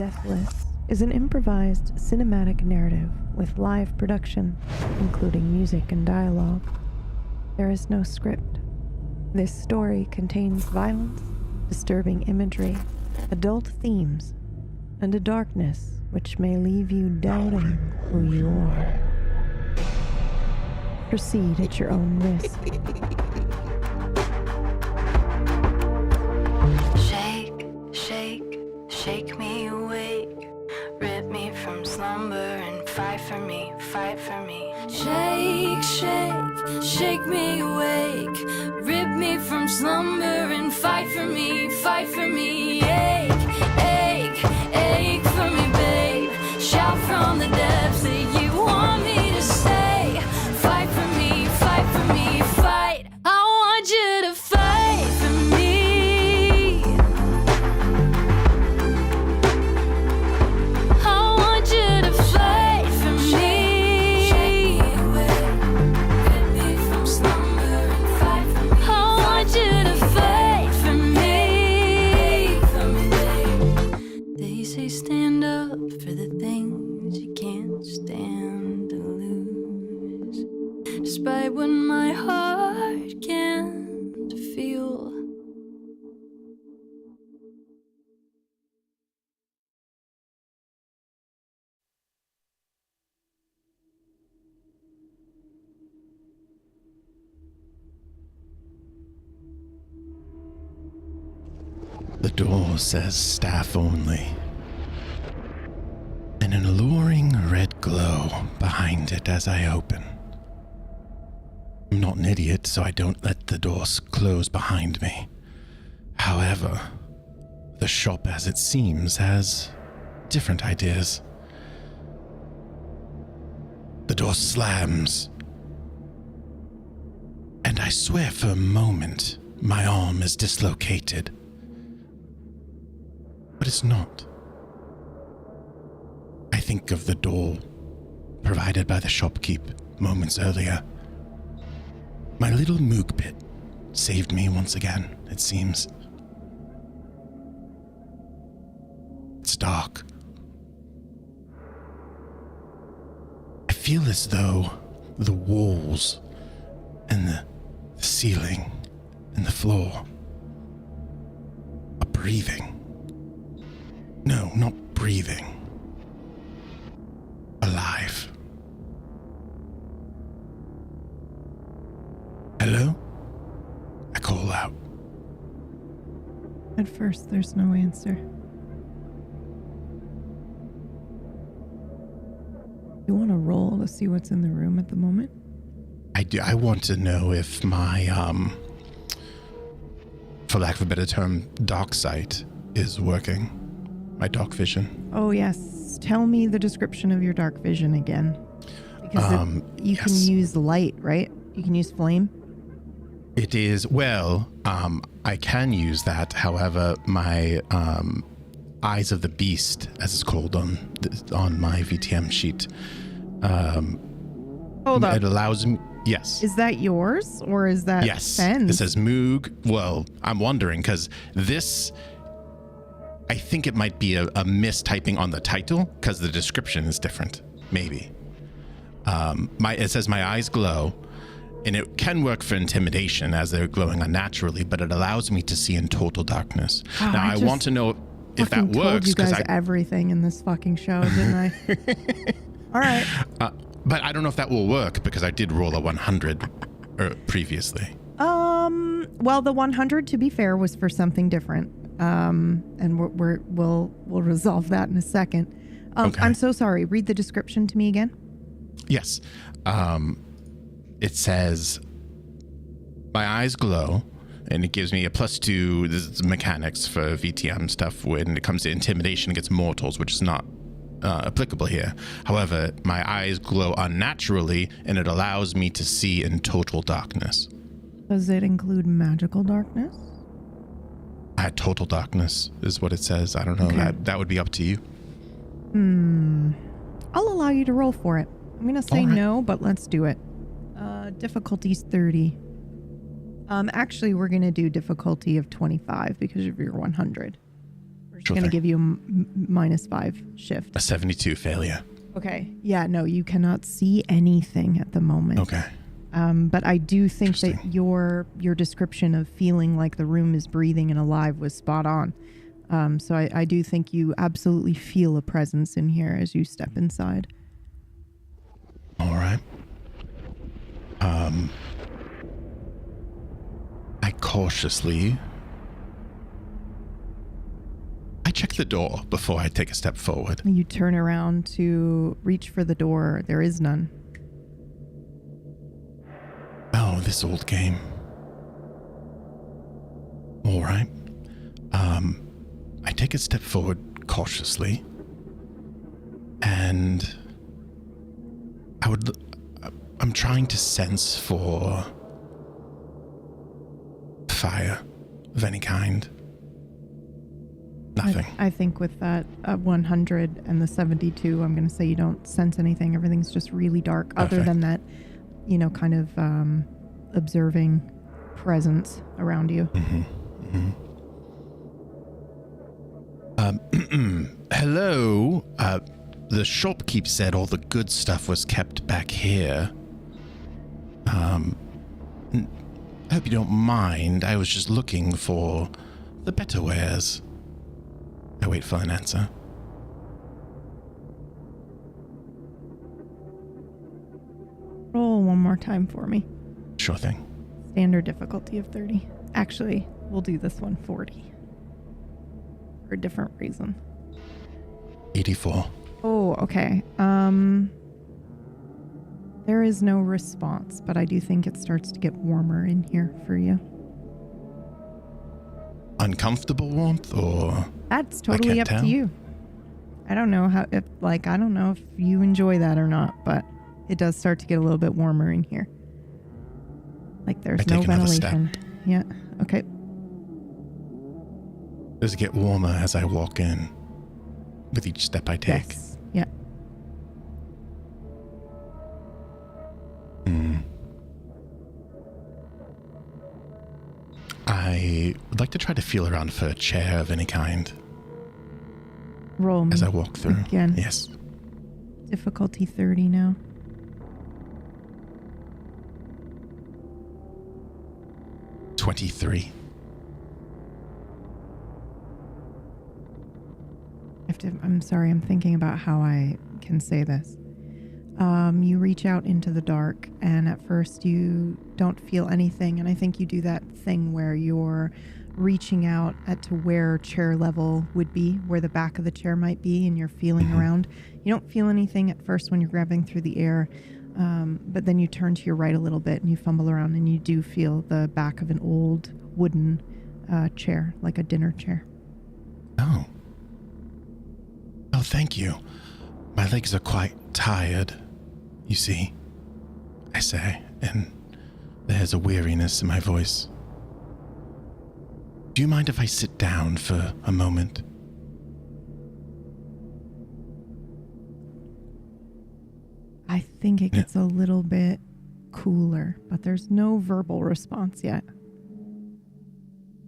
Deathless is an improvised cinematic narrative with live production, including music and dialogue. There is no script. This story contains violence, disturbing imagery, adult themes, and a darkness which may leave you doubting who you are. Proceed at your own risk. Shake, shake, shake me awake. Rip me from slumber and fight for me, fight for me. Shake, shake, shake me awake. Rip me from slumber and fight for me, fight for me. Ache, ache, ache for me, babe. Shout from the depths that you want me to say. Fight for me, fight for me, fight. I want you to fight for me. I want you to fight for me. Shake me away, rip me from slumber and fight for me. I want you to fight for me. For me, babe. They say stand up for the things you can't stand to lose. Despite what my heart can't feel. The door says staff only, and an alluring red glow behind it as I open. I'm not an idiot, so I don't let the doors close behind me. However, the shop, as it seems, has different ideas. The door slams, and I swear for a moment my arm is dislocated. But it's not. I think of the door provided by the shopkeep moments earlier. My little moog pit saved me once again, it seems. It's dark. I feel as though the walls and the ceiling and the floor are breathing. No, not breathing. Alive. Hello? I call out. At first, there's no answer. You want to roll to see what's in the room at the moment? I do. I want to know if my, for lack of a better term, dark sight is working. My dark vision. Oh, yes. Tell me the description of your dark vision again. Because you yes. can use light, right? You can use flame. It is, well, I can use that. However, my Eyes of the Beast, as it's called on my VTM sheet, Hold up. it allows me, yes. Is that yours or is that Yes. Sen's? It says Moog. Well, I'm wondering because this, I think it might be a mistyping on the title because the description is different. Maybe. It says my eyes glow, and it can work for intimidation as they're glowing unnaturally, but it allows me to see in total darkness. Oh, now I want to know if that told works you guys because everything in this fucking show, didn't I? All right. but I don't know if that will work because I did roll a 100 previously. Well, the 100, to be fair, was for something different. And we'll resolve that in a second. Okay. I'm so sorry. Read the description to me again. Yes. It says, my eyes glow, and it gives me a +2. This is mechanics for VTM stuff. When it comes to intimidation against mortals, which is not applicable here. However, my eyes glow unnaturally, and it allows me to see in total darkness. Does it include magical darkness? Total darkness is what it says. I don't know. Okay. That would be up to you. I'll allow you to roll for it. I'm going to say All right. no, but let's do it. Difficulty's 30. Actually, we're going to do difficulty of 25 because of your 100. just Sure going to thing. give you a -5 shift. A 72 failure. Okay. Yeah, no, you cannot see anything at the moment. Okay. But I do think that Interesting. your description of feeling like the room is breathing and alive was spot on. So I do think you absolutely feel a presence in here as you step inside. All right. I cautiously... I check the door before I take a step forward. You turn around to reach for the door. There is none. Oh, this old game. All right. I take a step forward cautiously, and I'm trying to sense for fire of any kind. Nothing. I think with that 100 and the 72, I'm going to say you don't sense anything. Everything's just really dark. Other Perfect. than that, kind of observing presence around you. Hello. The shopkeep said all the good stuff was kept back here. I hope you don't mind. I was just looking for the better wares. I wait for an answer. Roll one more time for me. Sure thing. Standard difficulty of 30. Actually, we'll do this one 40. For a different reason. 84. Oh, okay. There is no response, but I do think it starts to get warmer in here for you. Uncomfortable warmth or... That's totally can't up tell. to you. I don't know I don't know if you enjoy that or not, but it does start to get a little bit warmer in here. Like there's I no take another step. ventilation. Yeah. Okay. Does it get warmer as I walk in with each step I take? Yes. Yeah. I would like to try to feel around for a chair of any kind Roll me as I walk through. again. Yes. Difficulty 30 now. $23. I'm sorry, I'm thinking about how I can say this. You reach out into the dark, and at first you don't feel anything, and I think you do that thing where you're reaching out to where chair level would be, where the back of the chair might be, and you're feeling around. You don't feel anything at first when you're grabbing through the air, but then you turn to your right a little bit, and you fumble around, and you do feel the back of an old wooden chair, like a dinner chair. Oh. Oh, thank you. My legs are quite tired, you see, I say, and there's a weariness in my voice. Do you mind if I sit down for a moment? I think it gets a little bit cooler, but there's no verbal response yet.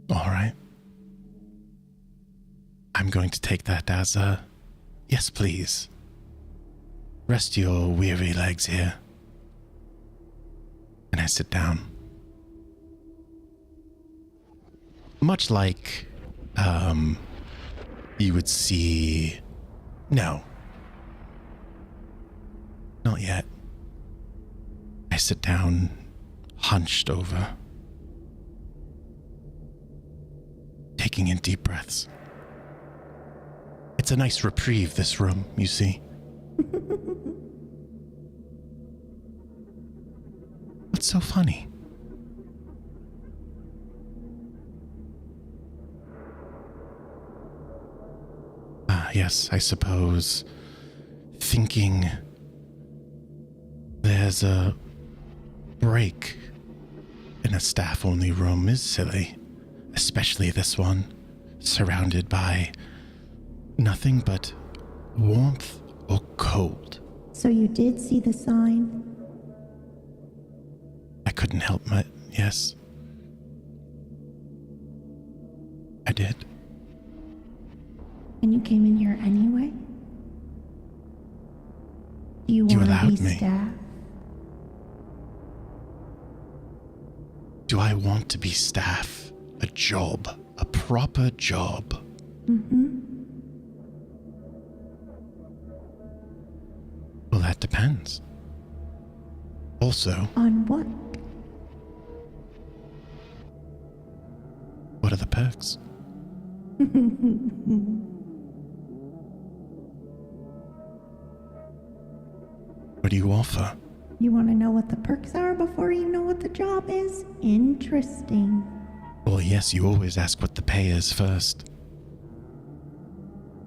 All right. I'm going to take that as a yes, please. Rest your weary legs here. And I sit down. Much like, you would see... No. Not yet. I sit down, hunched over, taking in deep breaths. It's a nice reprieve, this room, you see. What's so funny? Yes, I suppose thinking there's a break in a staff-only room is silly, especially this one, surrounded by nothing but warmth or cold. So you did see the sign? I couldn't help but, yes. I did. came in here anyway? Do you You want to allowed be me. staff? Do I want to be staff? A job. A proper job. Well, that depends. Also, On what? what are the perks? What do you offer? You want to know what the perks are before you know what the job is? Interesting. Well, yes, you always ask what the pay is first.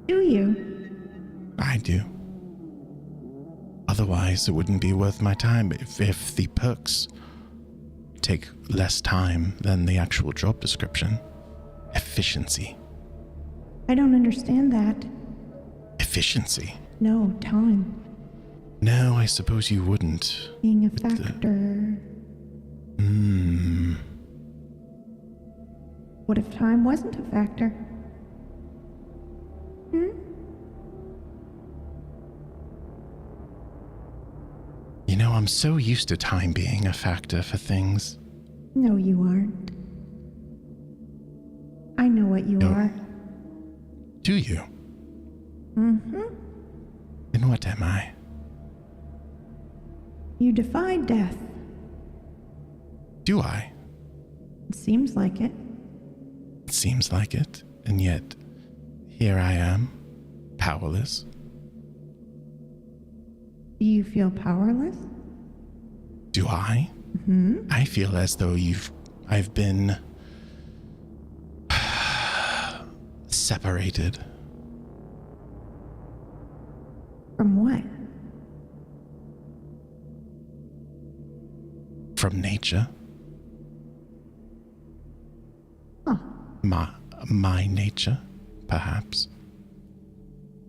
Do you? I do. Otherwise, it wouldn't be worth my time if the perks take less time than the actual job description. Efficiency. I don't understand that. Efficiency? No, time. No, I suppose you wouldn't. Being a factor. What if time wasn't a factor? You know, I'm so used to time being a factor for things. No, you aren't. I know what you No. are. Do you? And what am I? You defy death. Do I? It seems like it. It seems like it, and yet here I am, powerless. Do you feel powerless? Do I? I feel as though I've been separated. From what? From nature. Oh, My nature, perhaps.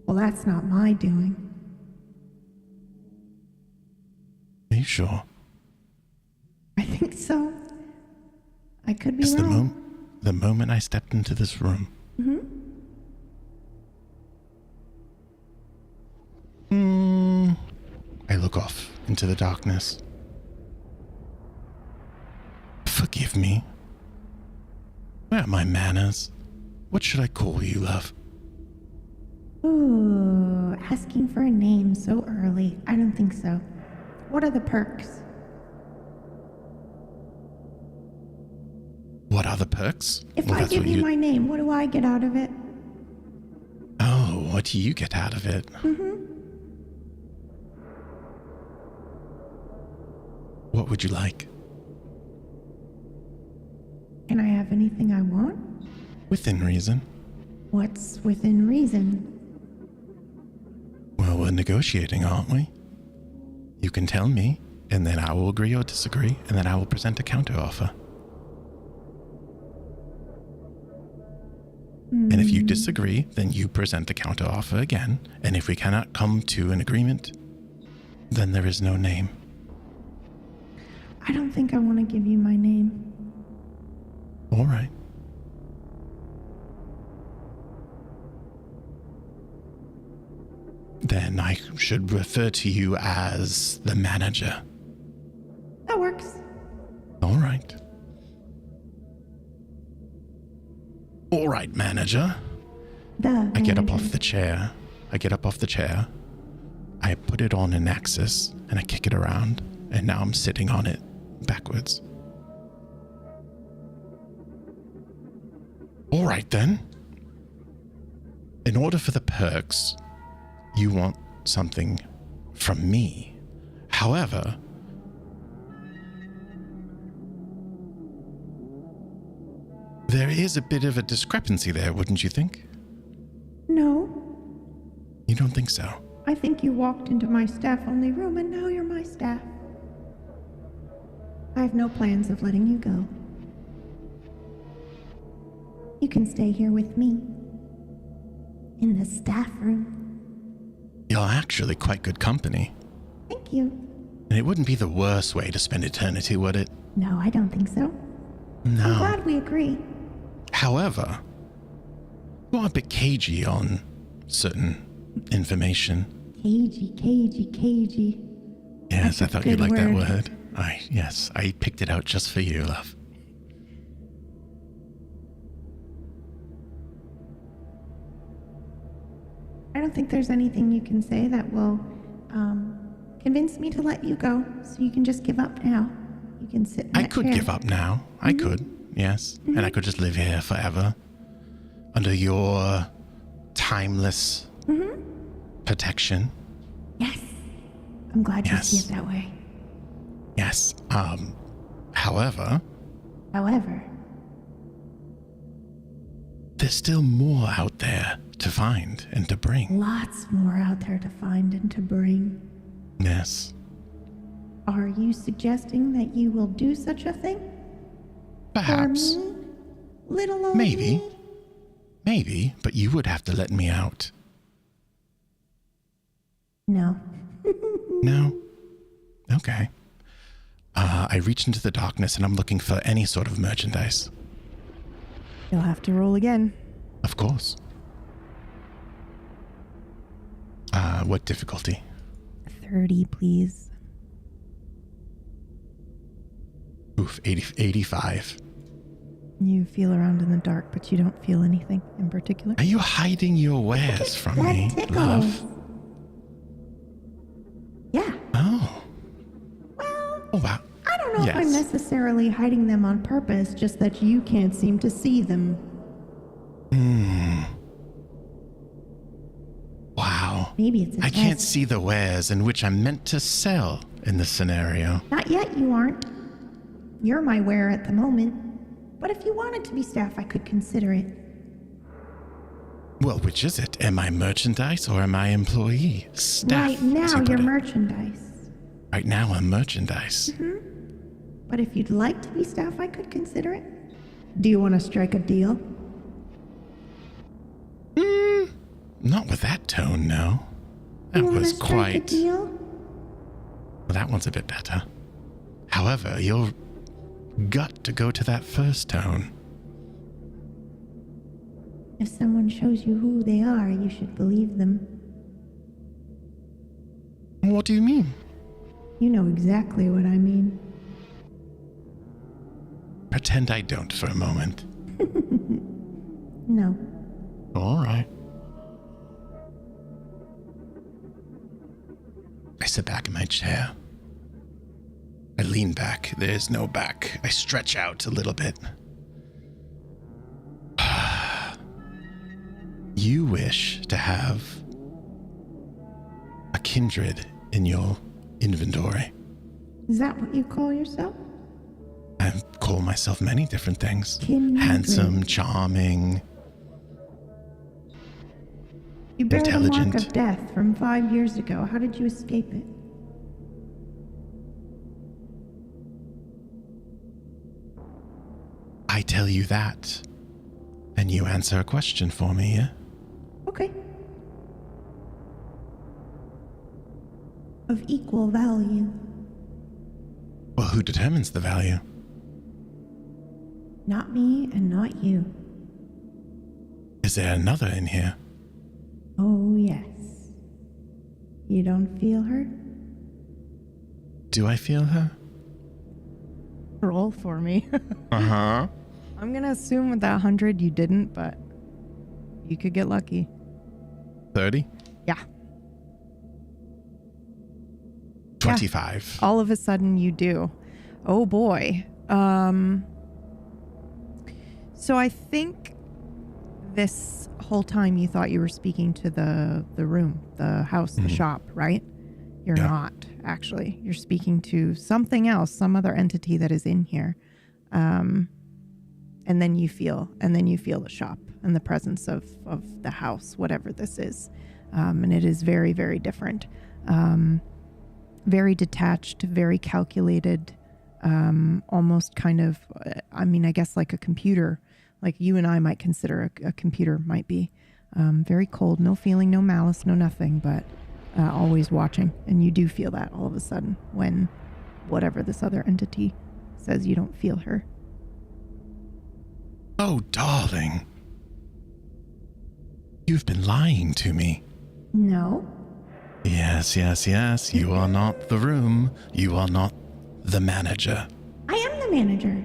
well, that's not my doing. Are you sure? I think so. I could be It's wrong. the moment I stepped into this room. I look off into the darkness. Forgive me. Where are my manners? What should I call you, love? Ooh, asking for a name so early. I don't think so. What are the perks? What are the perks? If Well, I that's give what you my name, what do I get out of it? Oh, what do you get out of it? What would you like? Can I have anything I want? Within reason. What's within reason? Well, we're negotiating, aren't we? You can tell me, and then I will agree or disagree, and then I will present a counteroffer. And if you disagree, then you present the counteroffer again, and if we cannot come to an agreement, then there is no name. I don't think I want to give you my name. All right. Then I should refer to you as the manager. That works. All right. All right, manager. I get up off the chair. I put it on an axis and I kick it around, and now I'm sitting on it backwards. All right, then. In order for the perks, you want something from me. However, there is a bit of a discrepancy there, wouldn't you think? No, You don't think so? I think you walked into my staff-only room and now you're my staff. I have no plans of letting you go. You can stay here with me. In the staff room. You're actually quite good company. Thank you. And it wouldn't be the worst way to spend eternity, would it? No, I don't think so. I'm No. glad we agree. However, you're a bit cagey on certain information. Cagey. Yes, That's I a thought you'd good like that word. word. Yes, I picked it out just for you, love. I don't think there's anything you can say that will convince me to let you go, so you can just give up now. You can sit in I that could chair. give up now. I could, yes. And I could just live here forever. Under your timeless protection. Yes. I'm glad you Yes. see it that way. Yes. However, there's still more out there to find and to bring. lots more out there to find and to bring. Yes. Are you suggesting that you will do such a thing? Perhaps. For me? Little old Maybe. me? Maybe, but you would have to let me out. No. No? Okay. I reach into the darkness and I'm looking for any sort of merchandise. You'll have to roll again. Of course. What difficulty? 30, please. Oof, 85. You feel around in the dark, but you don't feel anything in particular. Are you hiding your wares from That me, tickles. love? Yeah. Oh. Well, Oh, wow. I don't know if I'm Yes. necessarily hiding them on purpose, just that you can't seem to see them. Wow. Maybe it's a I can't test. see the wares in which I'm meant to sell in this scenario. Not yet, you aren't. You're my wearer at the moment. But if you wanted to be staff, I could consider it. Well, which is it? Am I merchandise or am I employee? Staff. Right now, as you put you're it. merchandise. Right now, I'm merchandise. But if you'd like to be staff, I could consider it. Do you want to strike a deal? Not with that tone, no. That You want to was strike a quite. deal? Well, that one's a bit better. However, you'll got to go to that first tone. If someone shows you who they are, you should believe them. What do you mean? You know exactly what I mean. Pretend I don't for a moment. No. All right. I sit back in my chair. I lean back. There's no back. I stretch out a little bit. You wish to have a kindred in your inventory. Is that what you call yourself? I call myself many different things. Kindred. Handsome, charming. You bear the mark Intelligent. of death from 5 years ago. How did you escape it? I tell you that, and you answer a question for me, yeah? Okay. Of equal value. Well, who determines the value? Not me and not you. Is there another in here? Oh, yes. You don't feel her? Do I feel her? Roll for me. Uh-huh. I'm gonna assume with that 100 you didn't, but you could get lucky. 30? Yeah. 25. All of a sudden you do. Oh boy. So I think this whole time you thought you were speaking to the room, the house, the shop, right? You're Yeah. not, actually. You're speaking to something else, some other entity that is in here. And then you feel the shop and the presence of the house, whatever this is. And it is very, very different. Very detached, very calculated, almost kind of, I guess like a computer, like you and I might consider a computer might be. Very cold, no feeling, no malice, no nothing, but always watching. And you do feel that all of a sudden when whatever this other entity says you don't feel her. Oh, darling. You've been lying to me. No. Yes. You are not the room. You are not the manager. I am the manager.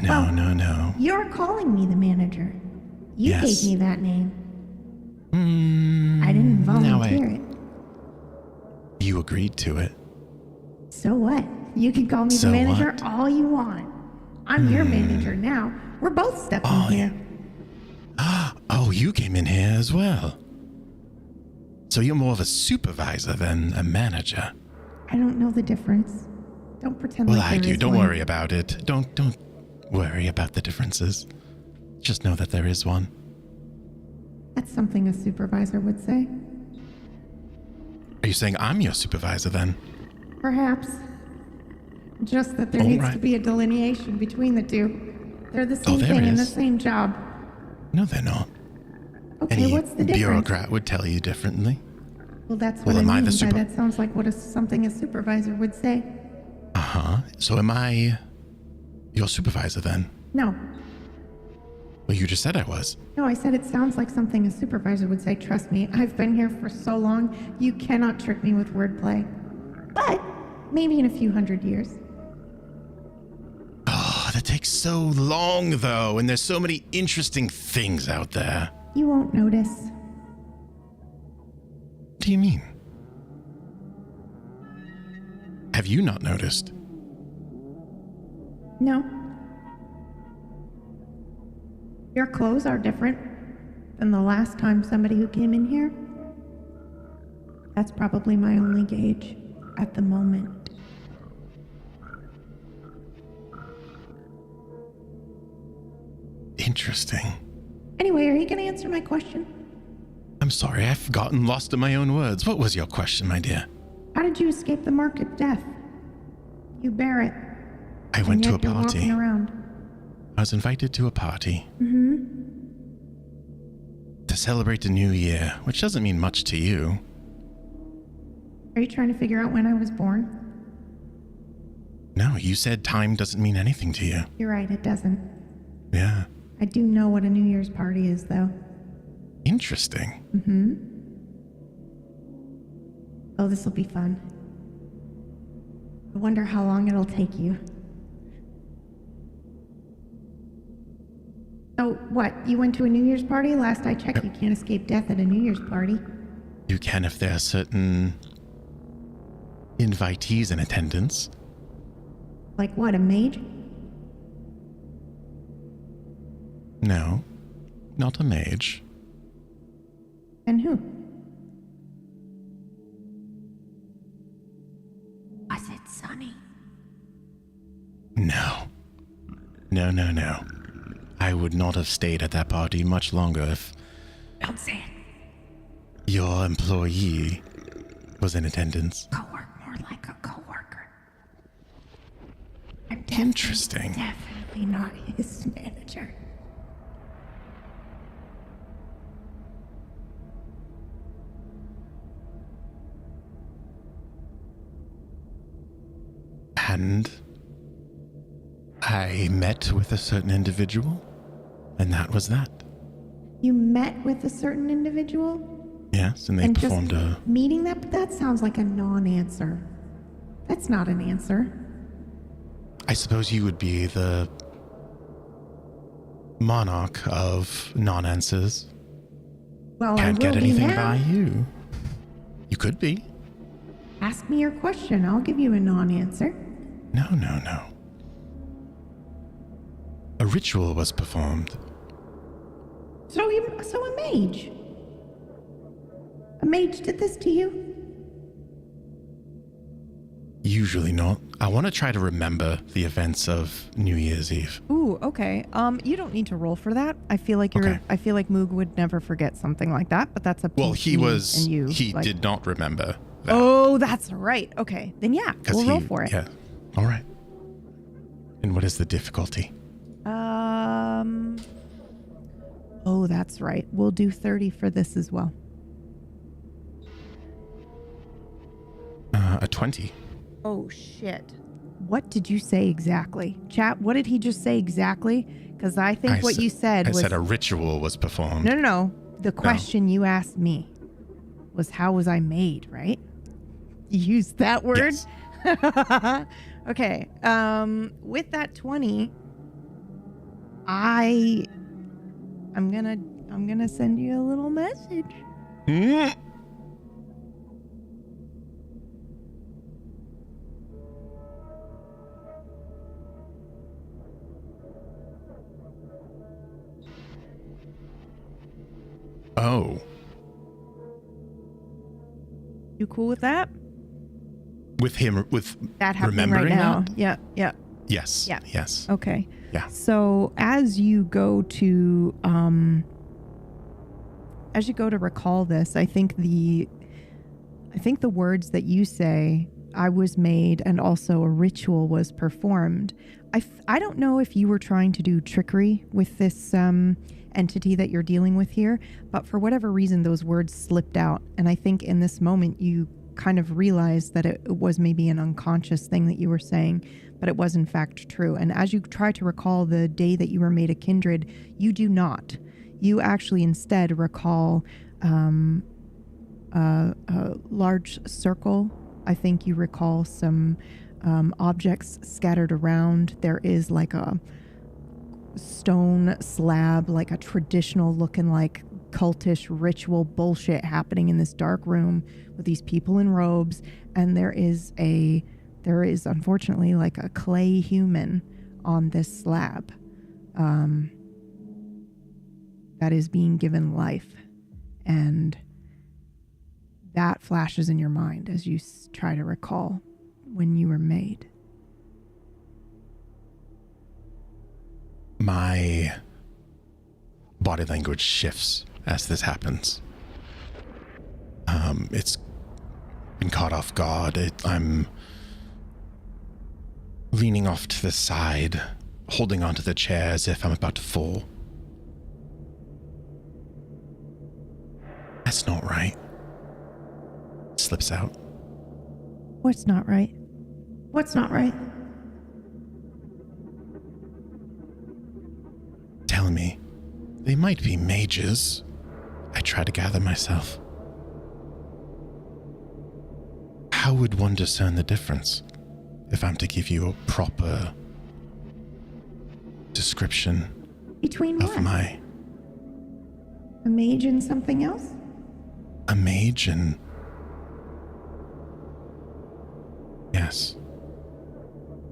No. You're calling me the manager. You Yes. gave me that name. I didn't volunteer it. You agreed to it. So what? You can call me So the manager what? all you want. I'm your manager now. We're both stepping here. Oh, you came in here as well. So you're more of a supervisor than a manager. I don't know the difference. Don't pretend Well, like I there do. is Don't one. worry about it. Don't worry about the differences. Just know that there is one. That's something a supervisor would say. Are you saying I'm your supervisor then? Perhaps. Just that there All needs right. to be a delineation between the two. They're the same there thing and the is. same job. No, they're not. Okay, Any what's the difference? bureaucrat would tell you differently. Well, that's Well, what am I I mean the by super- that sounds like what something a supervisor would say. So am I your supervisor then? No. Well, you just said I was. No, I said it sounds like something a supervisor would say. Trust me, I've been here for so long, you cannot trick me with wordplay. But maybe in a few hundred years. Oh, that takes so long, though, and there's so many interesting things out there. You won't notice. What do you mean? Have you not noticed? No. Your clothes are different than the last time somebody who came in here. That's probably my only gauge at the moment. Interesting. Anyway, are you going to answer my question? I'm sorry, I've gotten lost in my own words. What was your question, my dear? How did you escape the mark of death? You bear it. I went to a and yet you're party. walking around. I was invited to a party. To celebrate the new year, which doesn't mean much to you. Are you trying to figure out when I was born? No, you said time doesn't mean anything to you. You're right, it doesn't. Yeah. I do know what a New Year's party is, though. Interesting. Oh, this will be fun. I wonder how long it'll take you. So, what? You went to a New Year's party? Last I checked, you can't escape death at a New Year's party. You can if there are certain invitees in attendance. Like what, a mage? No, not a mage. And who? Was it Sunny? No. No. I would not have stayed at that party much longer if Don't say it. your employee was in attendance. Co-work, more like a co-worker. I'm Interesting. definitely not his manager. And I met with a certain individual, and that was that. You met with a certain individual? Yes, and they and performed just a... meeting that sounds like a non-answer. That's not an answer. I suppose you would be the monarch of non-answers. Well, Can't I get will be anything now. by you. You could be. Ask me your question. I'll give you a non-answer. No. A ritual was performed. So a mage. A mage did this to you? Usually not. I want to try to remember the events of New Year's Eve. Ooh, okay. You don't need to roll for that. I feel like Okay. I feel like Moog would never forget something like that, but that's up to Well, me he was... and you. He like- did not remember that. Oh, that's right. Okay, then yeah, 'Cause we'll roll for it. Yeah. All right. And what is the difficulty? Oh, that's right. We'll do 30 for this as well. A 20. Oh shit. What did you say exactly? Chat, what did he just say exactly? Because I think what you said I was... said a ritual was performed. No. the question you asked me was, how was I made, right? You used that word? Yes. Okay. With that 20, I'm gonna send you a little message. Mm. Oh. You cool with that? With him, with That happening remembering right now. that? Yeah. Yes. Yeah. Yes. Okay. Yeah. So as you go to recall this, I think the words that you say, I was made, and also a ritual was performed. I don't know if you were trying to do trickery with this entity that you're dealing with here, but for whatever reason, those words slipped out. And I think in this moment, you kind of realized that it was maybe an unconscious thing that you were saying, but it was in fact true. And as you try to recall the day that you were made a kindred, you do not. You actually instead recall a large circle. I think you recall some objects scattered around. There is like a stone slab, like a traditional looking like cultish ritual bullshit happening in this dark room with these people in robes. And there is unfortunately like a clay human on this slab that is being given life. And that flashes in your mind as you try to recall when you were made. My body language shifts as this happens. It's been caught off guard. I'm leaning off to the side, holding onto the chair as if I'm about to fall. That's not right. Slips out. What's not right? What's not right? Tell me, they might be mages. I try to gather myself. How would one discern the difference if I'm to give you a proper description Between of what? my... A mage and something else? A mage and... Yes.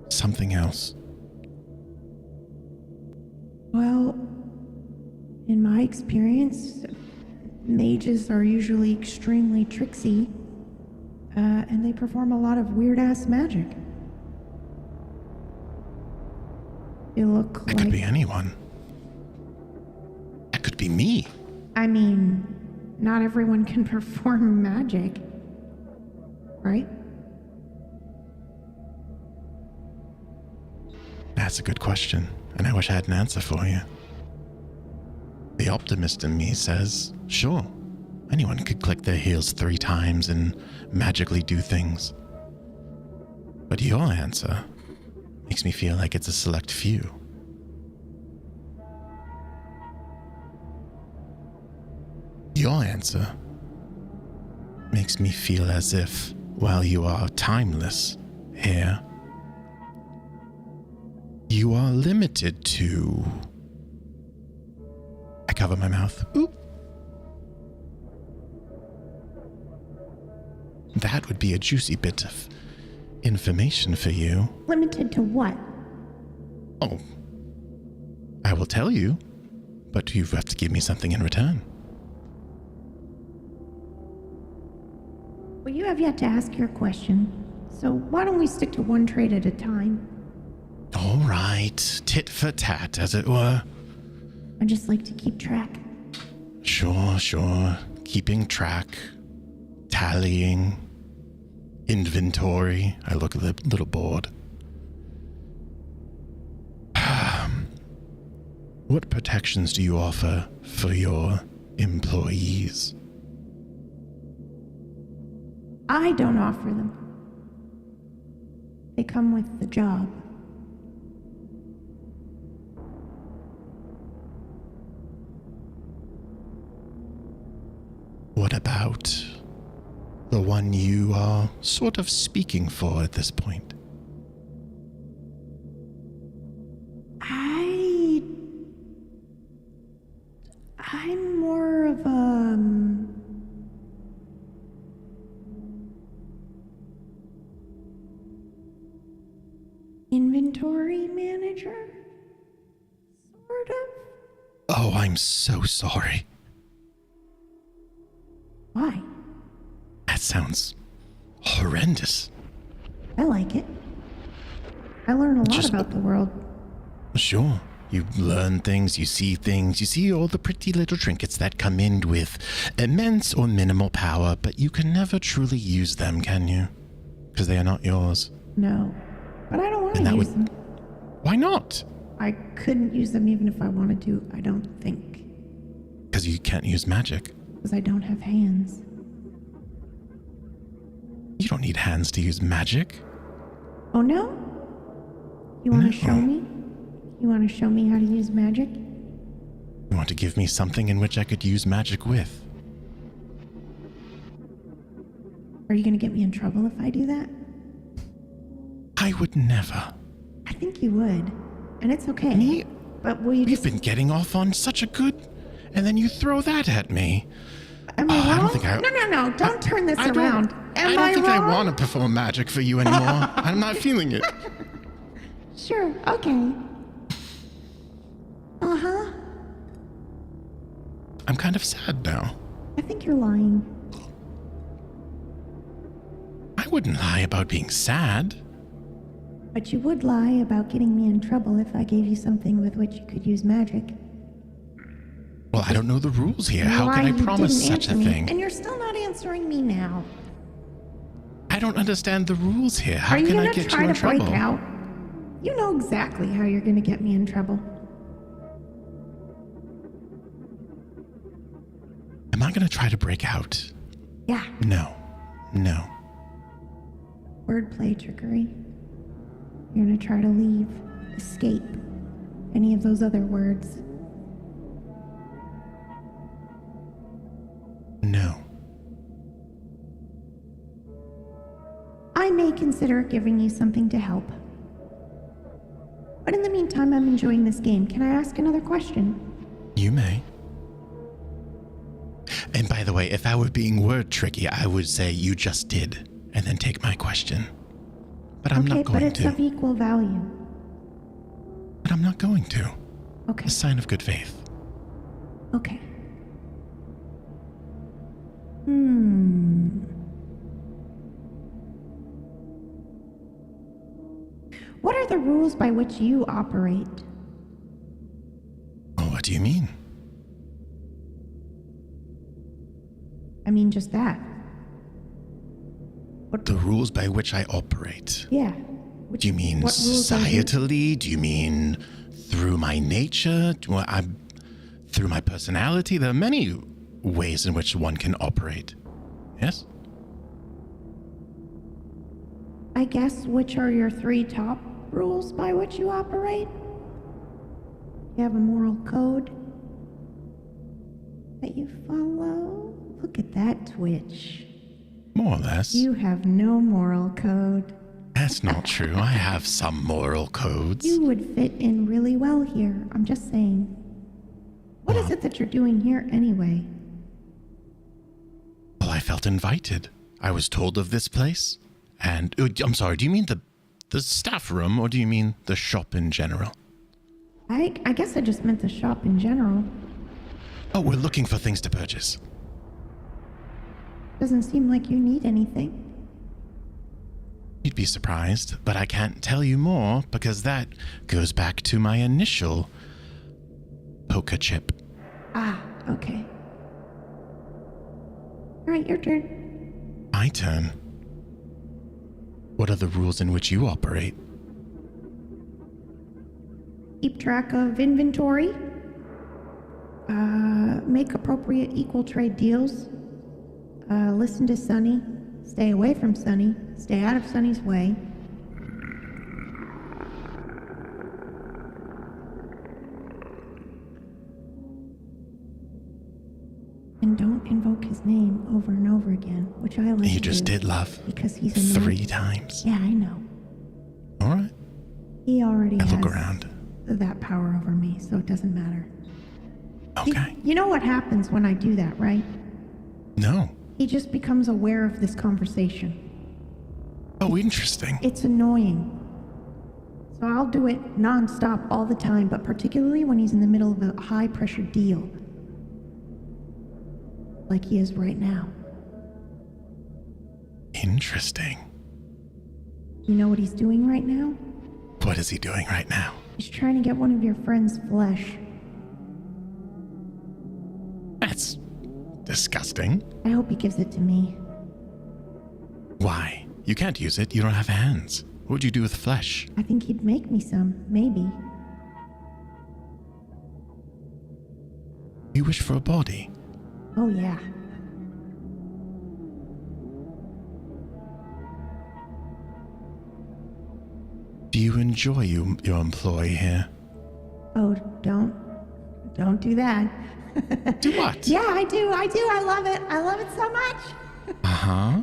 Something else. Well, in my experience, mages are usually extremely tricksy, and they perform a lot of weird-ass magic. You look That like... could be anyone. That could be me. I mean, not everyone can perform magic, right? That's a good question, and I wish I had an answer for you. The optimist in me says, sure, anyone could click their heels 3 times and magically do things. But your answer makes me feel like it's a select few. Your answer makes me feel as if, while you are timeless here, you are limited to... I cover my mouth. Oop. That would be a juicy bit of information for you. Limited to what? Oh, I will tell you, but you have to give me something in return. Well, you have yet to ask your question, so why don't we stick to one trade at a time? All right, tit for tat, as it were. I just like to keep track. Sure. Keeping track, tallying, inventory. I look a little bored. What protections do you offer for your employees? I don't offer them. They come with the job. what about the one you are sort of speaking for at this point? I'm more of inventory manager, sort of. Oh, I'm so sorry. Why? That sounds horrendous. I like it. I learn a lot Just- about the world. Sure. You learn things, you see all the pretty little trinkets that come in with immense or minimal power, but you can never truly use them, can you? Because they are not yours. No, but I don't want And to that use would- them. Why not? I couldn't use them even if I wanted to, I don't think. Because you can't use magic. Because I don't have hands. You don't need hands to use magic. Oh no? You want to No. show me? You want to show me how to use magic? You want to give me something in which I could use magic with? Are you going to get me in trouble if I do that? I would never. I think you would. And it's okay. Me? But will you We've just... been getting off on such a good... And then you throw that at me. Am I I wrong? don't think I- No. Don't turn this I don't- around. Am I don't think wrong? I want to perform magic for you anymore. I'm not feeling it. Sure. Okay. Uh-huh. I'm kind of sad now. I think you're lying. I wouldn't lie about being sad. But you would lie about getting me in trouble if I gave you something with which you could use magic. Well, I don't know the rules here. How Why can I you promise didn't such a answer me, thing? And you're still not answering me now. I don't understand the rules here. How Are you can I gonna get try you in to break trouble? out? You know exactly how you're gonna get me in trouble. Am I going to try to break out? Yeah. No. Wordplay trickery. You're gonna try to leave, escape, any of those other words. No. I may consider giving you something to help. But in the meantime, I'm enjoying this game. Can I ask another question? You may. And by the way, if I were being word tricky, I would say you just did, and then take my question. But I'm Okay, not but going it's to. of equal value. But I'm not going to. Okay, A sign of good faith. okay. What are the rules by which you operate? Oh, what do you mean? I mean, just that. The rules by which I operate. Yeah. Do you mean what rules are you- societally? Do you mean through my nature? Through my personality? There are many ways in which one can operate. Yes? I guess, which are your 3 top rules by which you operate? You have a moral code that you follow? Look at that twitch. More or less. You have no moral code. That's not true. I have some moral codes. You would fit in really well here. I'm just saying. What is it that you're doing here anyway? Well, I felt invited. I was told of this place. And, I'm sorry, do you mean the staff room, or do you mean the shop in general? I guess I just meant the shop in general. Oh, we're looking for things to purchase. Doesn't seem like you need anything. You'd be surprised, but I can't tell you more because that goes back to my initial poker chip. Ah, okay. Alright, your turn. My turn. What are the rules in which you operate? Keep track of inventory. Make appropriate equal trade deals. Listen to Sunny. Stay away from Sunny. Stay out of Sunny's way. And and don't invoke his name over and over again, which I like. You to just do did, love. because he's annoying. 3 times. Yeah, I know. All right. He already I has look around. that power over me, so it doesn't matter. Okay. You know what happens when I do that, right? No. He just becomes aware of this conversation. Oh, interesting. It's annoying. So I'll do it nonstop all the time, but particularly when he's in the middle of a high-pressure deal. Like he is right now. Interesting. You know what he's doing right now? What is he doing right now? He's trying to get one of your friend's flesh. That's disgusting. I hope he gives it to me. Why? You can't use it. You don't have hands. What would you do with flesh? I think he'd make me some, maybe. You wish for a body. Oh yeah. Do you enjoy your employ here? Oh, don't do that. Do what? Yeah, I do. I love it. I love it so much. Uh-huh.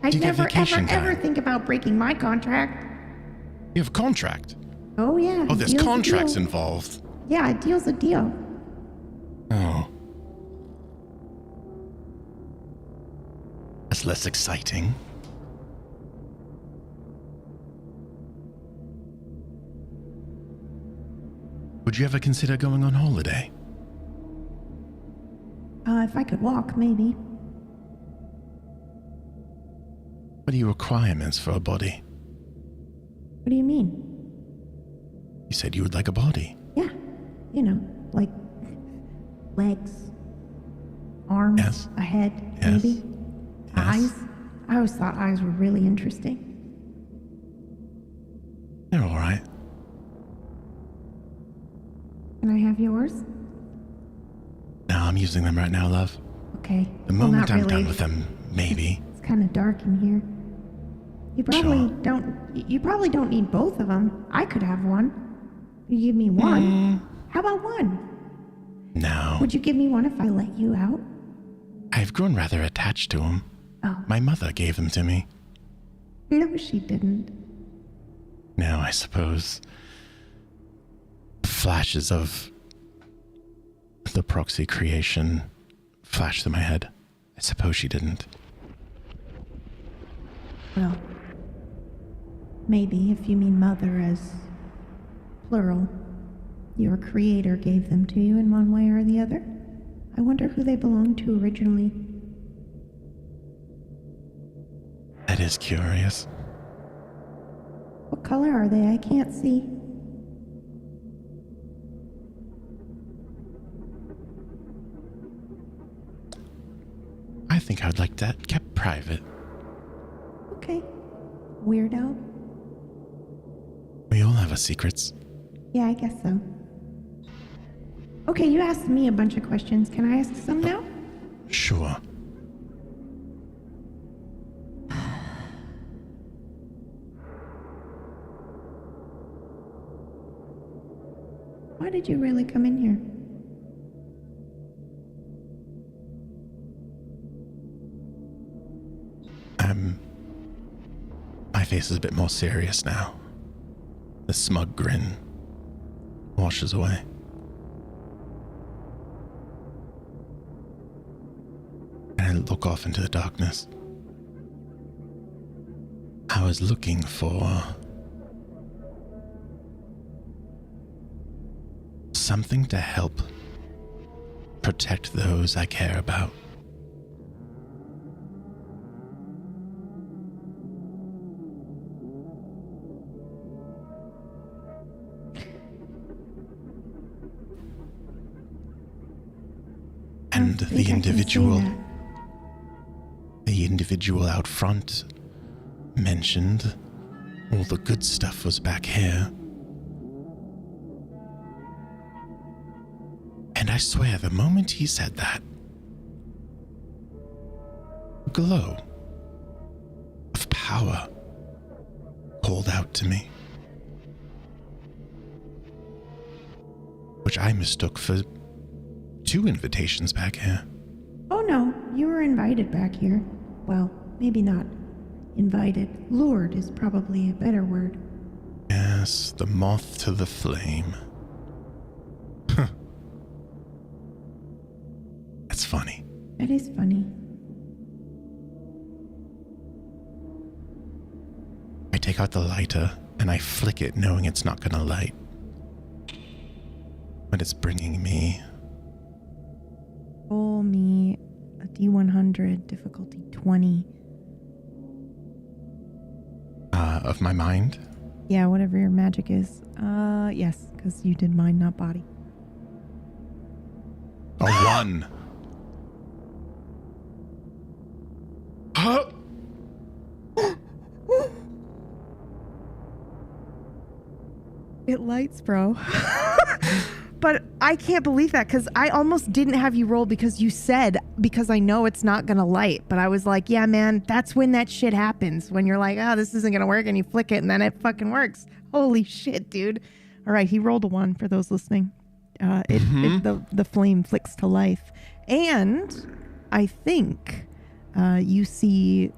I'd Do you get never, vacation ever time? think about breaking my contract. You have a contract. Oh yeah. Oh, there's deal's a contracts deal. involved. Yeah, a deal's a deal. Oh. That's less exciting. Would you ever consider going on holiday? If I could walk, maybe. What are your requirements for a body? What do you mean? You said you would like a body. Yeah, you know, like legs, arms, Yes. a head, Yes. maybe. Yes. Eyes. I always thought eyes were really interesting. They're all right. Can I have yours? No, I'm using them right now, love. Okay. The Well, moment not I'm really. done with them, maybe. It's kind of dark in here. You probably don't need both of them. I could have one. You give me one. How about one? No. Would you give me one if I let you out? I've grown rather attached to them. Oh, My mother gave them to me. no, she didn't. Now, I suppose flashes of the proxy creation flashed through my head. I suppose she didn't. Well, maybe if you mean mother as plural, your creator gave them to you in one way or the other. I wonder who they belonged to originally. That is curious. What color are they? I can't see. I think I'd like that kept private. Okay. Weirdo. We all have our secrets. Yeah, I guess so. Okay, you asked me a bunch of questions. Can I ask some now? Sure. Why did you really come in here? My face is a bit more serious now. The smug grin washes away. And I look off into the darkness. I was looking for something to help protect those I care about. And I think the I can see individual, that. the individual out front mentioned all the good stuff was back here. And I swear, the moment he said that, a glow of power called out to me, which I mistook for 2 invitations back here. Oh no, you were invited back here. Well, maybe not invited. Lured is probably a better word. Yes, the moth to the flame. Huh. That's funny. That is funny. I take out the lighter and I flick it knowing it's not gonna light. But it's bringing me... Roll me a D100, difficulty 20. Of my mind? Yeah, whatever your magic is. Yes, because you did mind, not body. A 1. Huh? It lights, bro. But I can't believe that because I almost didn't have you roll because you said, because I know it's not going to light. But I was like, yeah, man, that's when that shit happens. When you're like, oh, this isn't going to work and you flick it and then it fucking works. Holy shit, dude. All right, he rolled a 1 for those listening. The flame flicks to life. And I think you see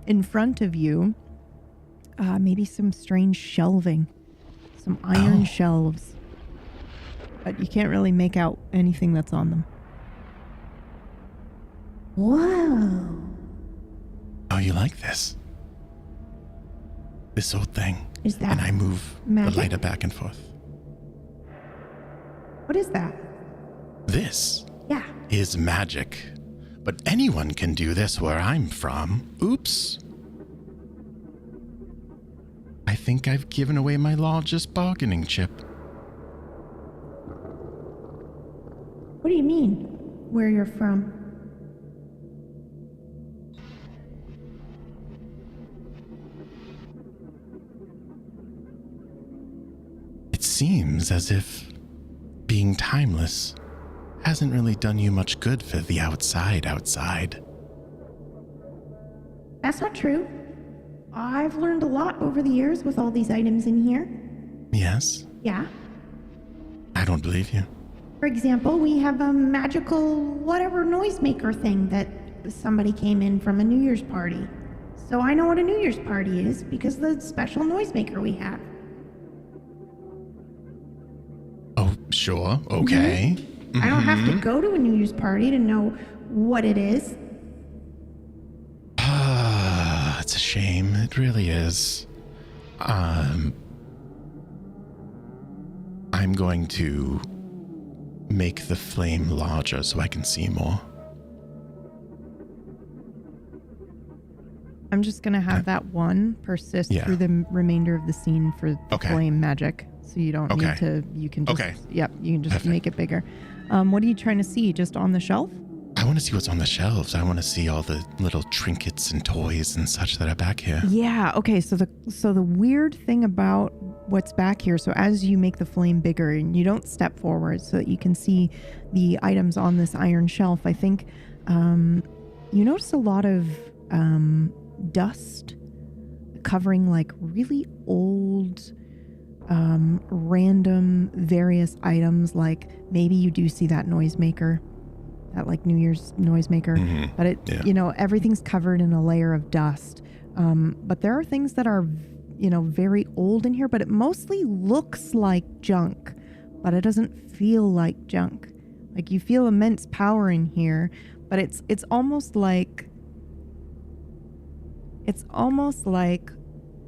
in front of you maybe some strange shelving. Some iron shelves. But you can't really make out anything that's on them. Whoa. Oh, you like this? This old thing. Is that And I move magic? the lighter back and forth. What is that? This Yeah. is magic. But anyone can do this where I'm from. Oops. I think I've given away my largest bargaining chip. What do you mean? Where you're from? It seems as if being timeless hasn't really done you much good for the outside. That's not true. I've learned a lot over the years with all these items in here. Yes? Yeah. I don't believe you. For example, we have a magical whatever noisemaker thing that somebody came in from a New Year's party. So I know what a New Year's party is because of the special noisemaker we have. Oh, sure. Okay. I don't have to go to a New Year's party to know what it is. It's a shame. It really is. I'm going to make the flame larger so I can see more. I'm just going to have that 1 persist Yeah. through the remainder of the scene for the flame magic. So you don't need to, you can just, yep, you can just Perfect. make it bigger. What are you trying to see? Just on the shelf? I want to see what's on the shelves. I want to see all the little trinkets and toys and such that are back here. Yeah. Okay. So the weird thing about what's back here, so as you make the flame bigger and you don't step forward so that you can see the items on this iron shelf, I think you notice a lot of dust covering like really old random various items. Like maybe you do see that noisemaker, that like New Year's noisemaker, but it, you know, everything's covered in a layer of dust. But there are things that are, you know, very old in here, but it mostly looks like junk, but it doesn't feel like junk. Like you feel immense power in here, but it's almost like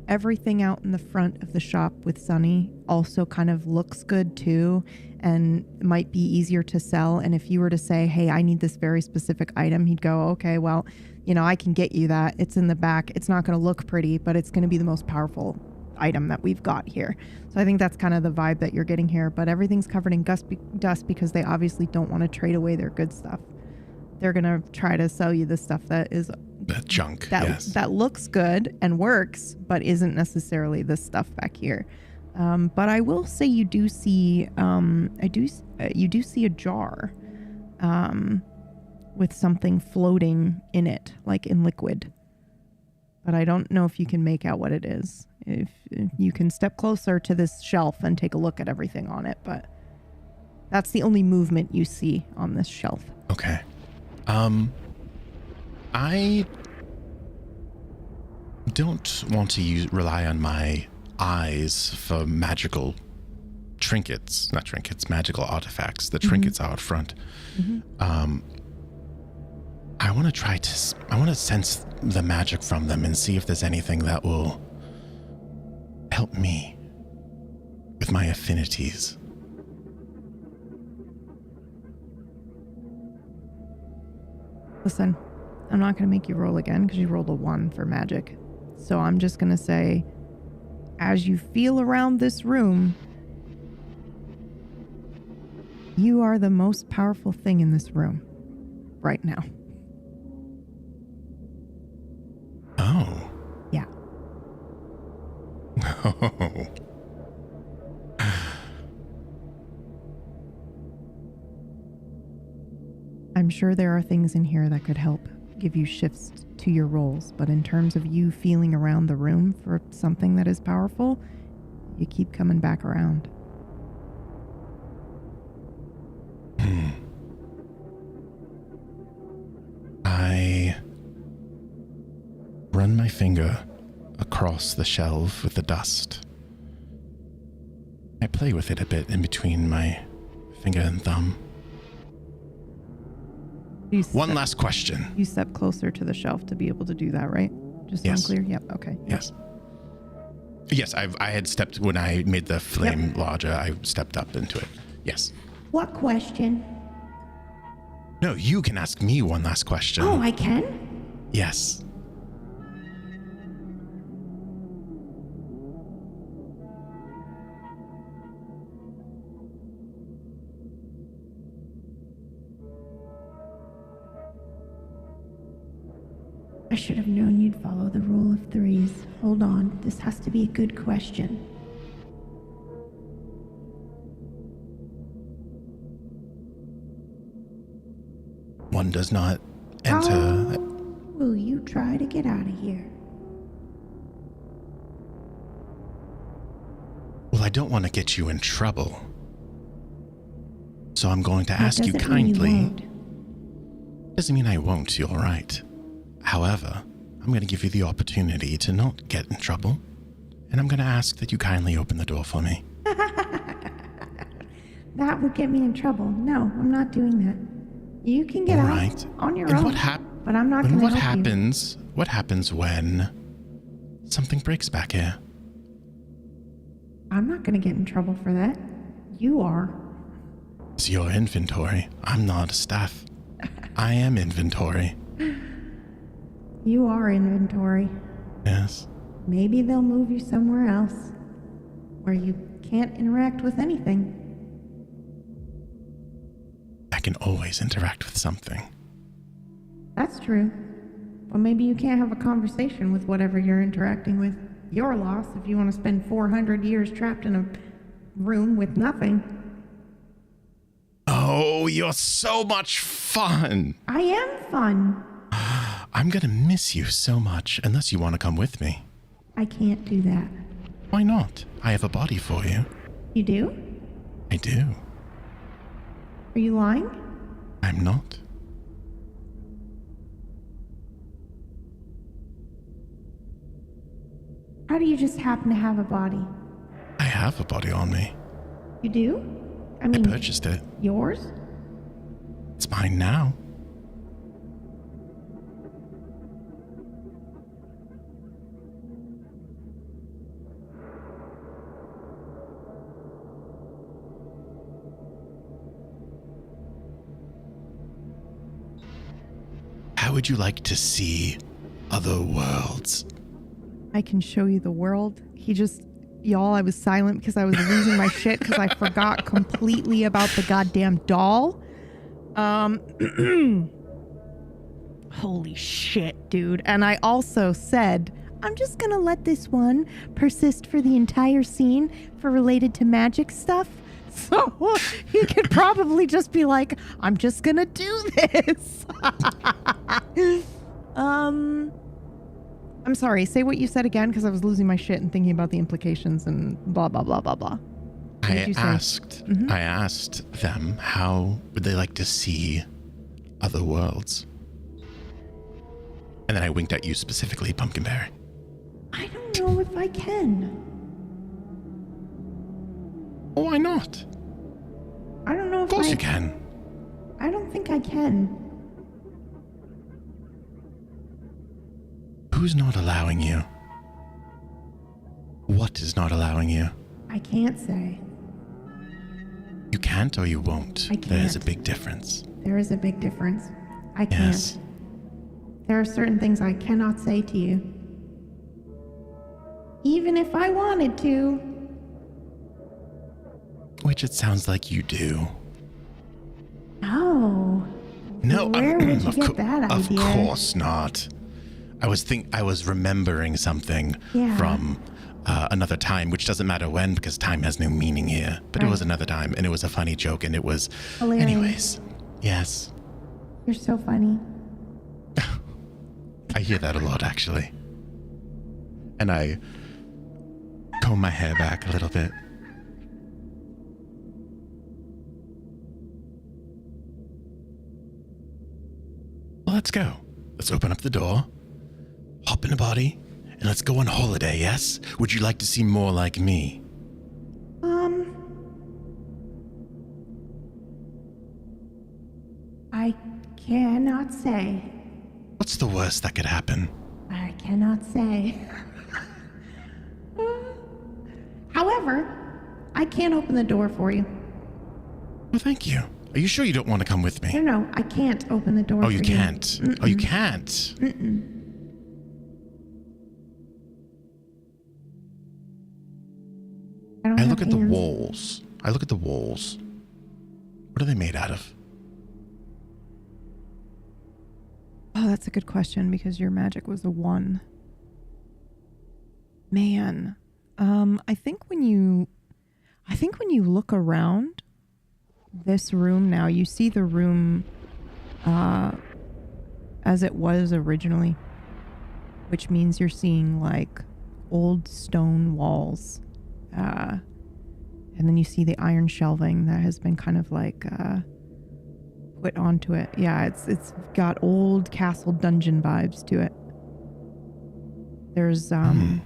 everything out in the front of the shop with Sunny also kind of looks good too, and might be easier to sell. And if you were to say, hey, I need this very specific item, he'd go, okay, well, you know, I can get you that. It's in the back. It's not going to look pretty, but it's going to be the most powerful item that we've got here. So I think that's kind of the vibe that you're getting here, but everything's covered in dust because they obviously don't want to trade away their good stuff. They're going to try to sell you the stuff that is That junk. that looks good and works, but isn't necessarily the stuff back here. But I will say you do see you do see a jar with something floating in it, like in liquid. But I don't know if you can make out what it is. If you can step closer to this shelf and take a look at everything on it, but that's the only movement you see on this shelf. Okay. I don't want to rely on my eyes for magical magical artifacts. The trinkets are out front. I want to sense the magic from them and see if there's anything that will help me with my affinities. Listen, I'm not going to make you roll again because you rolled a 1 for magic. So I'm just going to say, as you feel around this room, you are the most powerful thing in this room right now. Oh. Yeah. Oh. I'm sure there are things in here that could help give you shifts to your rolls, but in terms of you feeling around the room for something that is powerful, you keep coming back around. I run my finger across the shelf with the dust. I play with it a bit in between my finger and thumb. One last question. You step closer to the shelf to be able to do that, right? Just so I'm Yes. clear? Yep, okay. Yes. Yes, I had stepped, when I made the flame larger, I stepped up into it. Yes. What question? No, you can ask me one last question. Oh, I can? Yes. I should have known you'd follow the rule of threes. Hold on, this has to be a good question. One does not enter. How will you try to get out of here? Well, I don't want to get you in trouble. So I'm going to That ask you doesn't mean kindly. won't. Doesn't mean I won't, you're right. However, I'm going to give you the opportunity to not get in trouble. And I'm going to ask that you kindly open the door for me. That would get me in trouble. No, I'm not doing that. You can get All out right. on your And own. what but I'm not going to what help happens? What happens when something breaks back here? you. I'm not going to get in trouble for that. You are. It's your inventory. I'm not a staff. I am inventory. You are inventory. Yes. Maybe they'll move you somewhere else where you can't interact with anything. I can always interact with something. That's true. Well, maybe you can't have a conversation with whatever you're interacting with. Your loss if you want to spend 400 years trapped in a room with nothing. Oh, you're so much fun. I am fun. I'm going to miss you so much unless you want to come with me. I can't do that. Why not? I have a body for you. You do? I do. Are you lying? I'm not. How do you just happen to have a body? I have a body on me. You do? I I mean, purchased it. yours? It's mine now. How would you like to see other worlds? I can show you the world. Y'all, I was silent because I was losing my shit because I forgot completely about the goddamn doll. Holy shit, dude. And I also said, I'm just gonna let this one persist for the entire scene for related to magic stuff. So he could probably just be like, I'm just gonna do this. I'm sorry, say what you said again because I was losing my shit and thinking about the implications and blah, blah, blah, blah, blah. I asked them how would they like to see other worlds. And then I winked at you specifically, Pumpkinberry. I don't know if I can. Oh, why not? I don't know if Of course you can. I don't think I can. Who's not allowing you? What is not allowing you? I can't say. You can't or you won't. I can't. There's a big difference. There is a big difference. I can't. Yes. There are certain things I cannot say to you. Even if I wanted to. Which it sounds like you do. No. No, Where would you get that idea? Of course not. I was remembering something Yeah. from another time, which doesn't matter when because time has no meaning here. But it Right. was another time, and it was a funny joke, and it was. Hilarious. Anyways, yes, You're so funny. I hear that a lot actually, and I comb my hair back a little bit. Well, let's go. Let's open up the door, hop in a body, and let's go on holiday, yes? Would you like to see more like me? I cannot say. What's the worst that could happen? I cannot say. However, I can open the door for you. Well, thank you. Are you sure you don't want to come with me? No, I can't open the door Oh, for you can't. Mm-mm. Oh, you can't. Mm-mm. I don't I have look at the hands. walls. What are they made out of? Oh, that's a good question because your magic was a 1. Man, I think when you look around this room now, you see the room as it was originally, which means you're seeing like old stone walls, and then you see the iron shelving that has been kind of like put onto it. Yeah, it's got old castle dungeon vibes to it. There's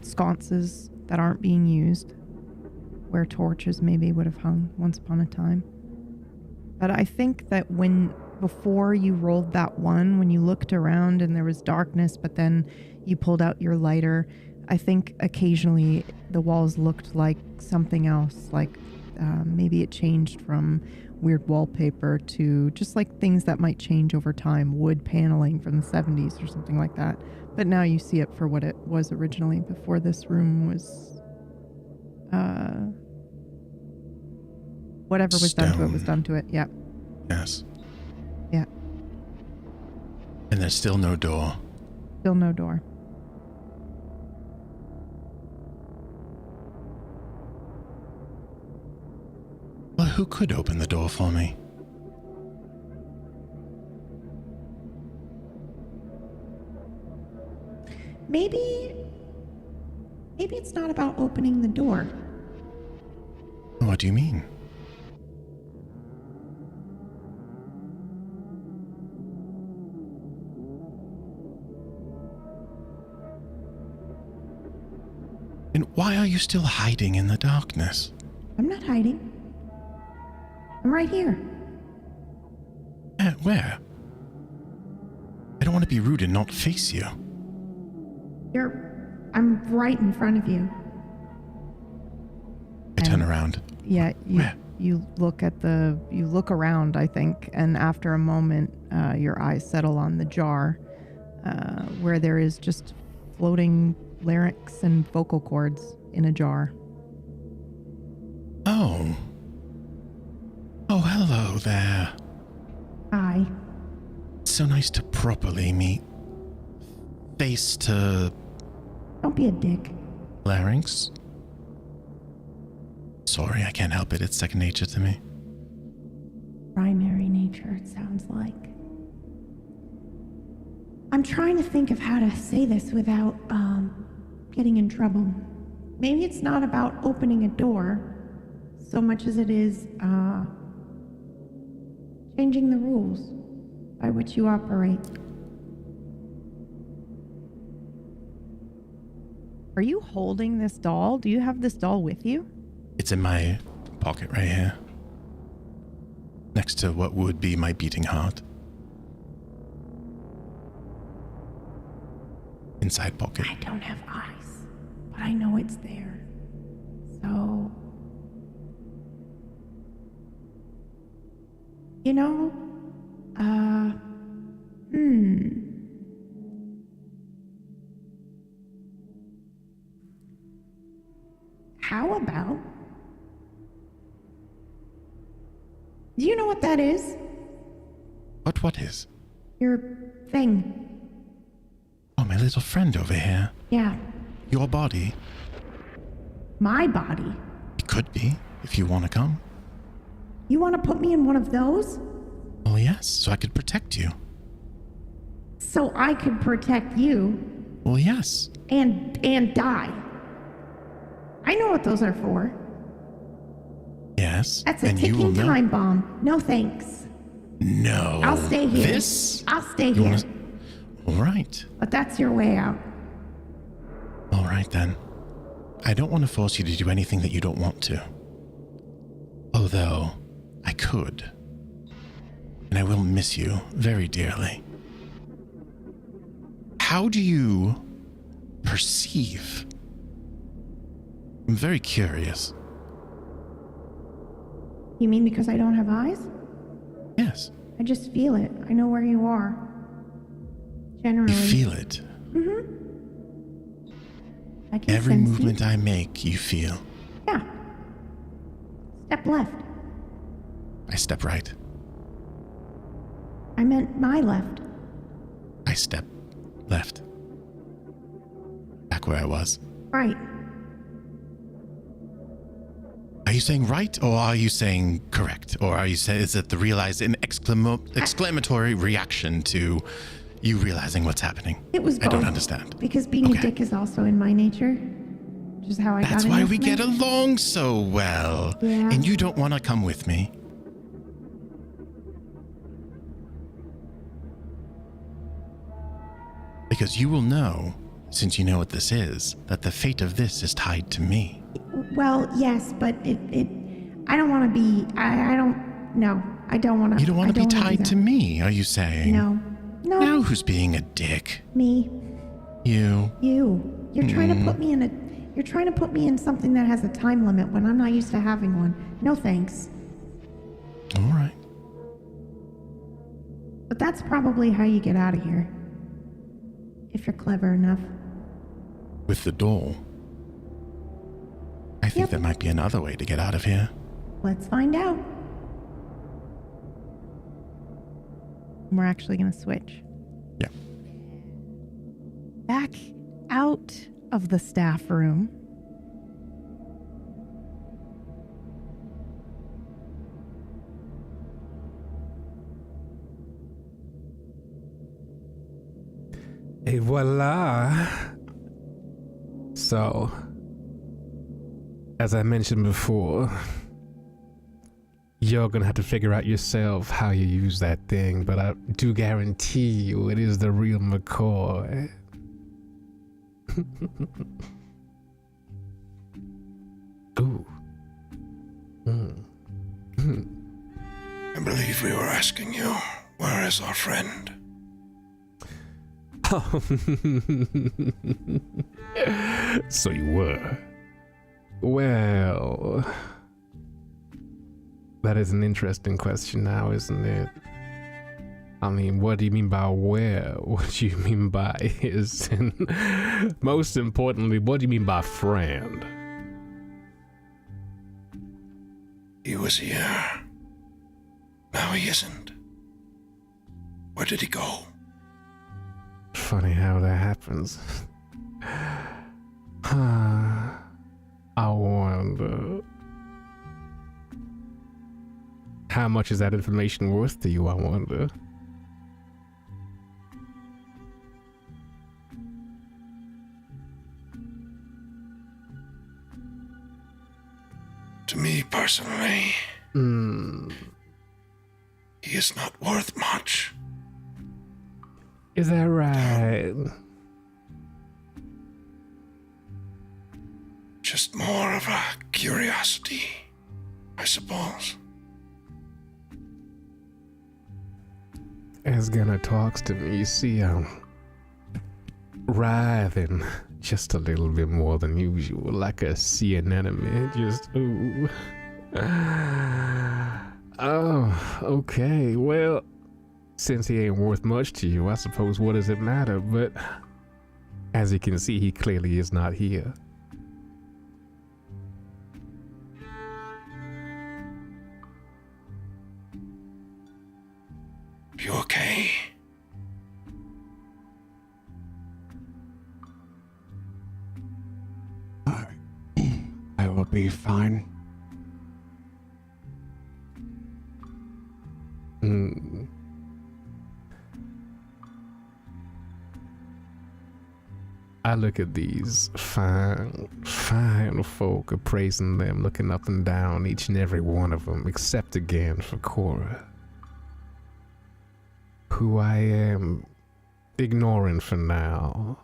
sconces that aren't being used, where torches maybe would have hung once upon a time. But I think that before you rolled that 1, when you looked around and there was darkness, but then you pulled out your lighter, I think occasionally the walls looked like something else, like maybe it changed from weird wallpaper to just like things that might change over time, wood paneling from the 70s or something like that. But now you see it for what it was originally before this room was whatever was done to it was done to it. Yeah. Yes. Yeah. And there's still no door. Still no door. Well, who could open the door for me? Maybe it's not about opening the door. What do you mean? And why are you still hiding in the darkness? I'm not hiding. I'm right here. Where? I don't want to be rude and not face you. I'm right in front of you. I turn around. Yeah, Where? you look around, I think, and after a moment, your eyes settle on the jar, where there is just floating larynx and vocal cords in a jar. Oh. Oh, hello there. Hi. It's so nice to properly meet face to Don't be a dick. larynx. Sorry, I can't help it. It's second nature to me. Primary nature, it sounds like. I'm trying to think of how to say this without, getting in trouble. Maybe it's not about opening a door so much as it is, changing the rules. by which you operate. Are you holding this doll? Do you have this doll with you? It's in my pocket right here. Next to what would be my beating heart. Inside pocket. I don't have eyes, but I know it's there. So, you know, how about, do you know what that is? What is? Your thing. Oh, my little friend over here. Yeah, Your body. my body. It could be, if you want to come. You want to put me in one of those Oh, yes, so I could protect you. so I could protect you Well, yes. and die. I know what those are for. Yes. That's a and you will ticking know. time bomb. No thanks. No. I'll stay here. This? I'll stay You here. wanna- All right. But that's your way out. All right, then. I don't want to force you to do anything that you don't want to. Although, I could. And I will miss you very dearly. How do you perceive? I'm very curious. You mean because I don't have eyes? Yes, I just feel it. I know where you are. Generally. you feel it. I can Every sense movement you. I make, you feel. Yeah. Step left. I step right. I meant my left. I step left. Back where I was. Right. Are you saying right, or are you saying correct? Or are you saying, is it the realized an exclamatory reaction to you realizing what's happening? It was both. I don't understand. Because being a Okay. dick is also in my nature. Which is how I That's got why in we this get mess. along so well. Yeah. And you don't want to come with me. Because you will know, since you know what this is, that the fate of this is tied to me. Well, yes, but I don't want to be, I don't, no, I don't want to. You don't want to be tied to me, are you saying? No. No. Now who's being a dick? Me. You. You. You're trying to put me in you're trying to put me in something that has a time limit when I'm not used to having one. No thanks. All right. But that's probably how you get out of here. If you're clever enough. With the doll. I think Yep. there might be another way to get out of here. Let's find out. We're actually going to switch. Yeah. Back out of the staff room. Et voila. So, as I mentioned before, you're gonna have to figure out yourself how you use that thing, but I do guarantee you it is the real McCoy. Ooh. I believe we were asking you, where is our friend? So you were. Well, that is an interesting question now, isn't it? I mean, what do you mean by where? What do you mean by his? And most importantly, what do you mean by friend? He was here. Now he isn't. Where did he go? Funny how that happens. I wonder. How much is that information worth to you, I wonder? To me personally, he is not worth much. Is that right? Just more of a curiosity, I suppose. As Gunnar talks to me, you see I'm writhing just a little bit more than usual, like a sea anemone. Just, ooh. Oh, okay. Well, since he ain't worth much to you, I suppose what does it matter? But as you can see, he clearly is not here. You okay? I will be fine. I look at these fine folk, appraising them, looking up and down each and every one of them, except again for Cora, who I am ignoring for now.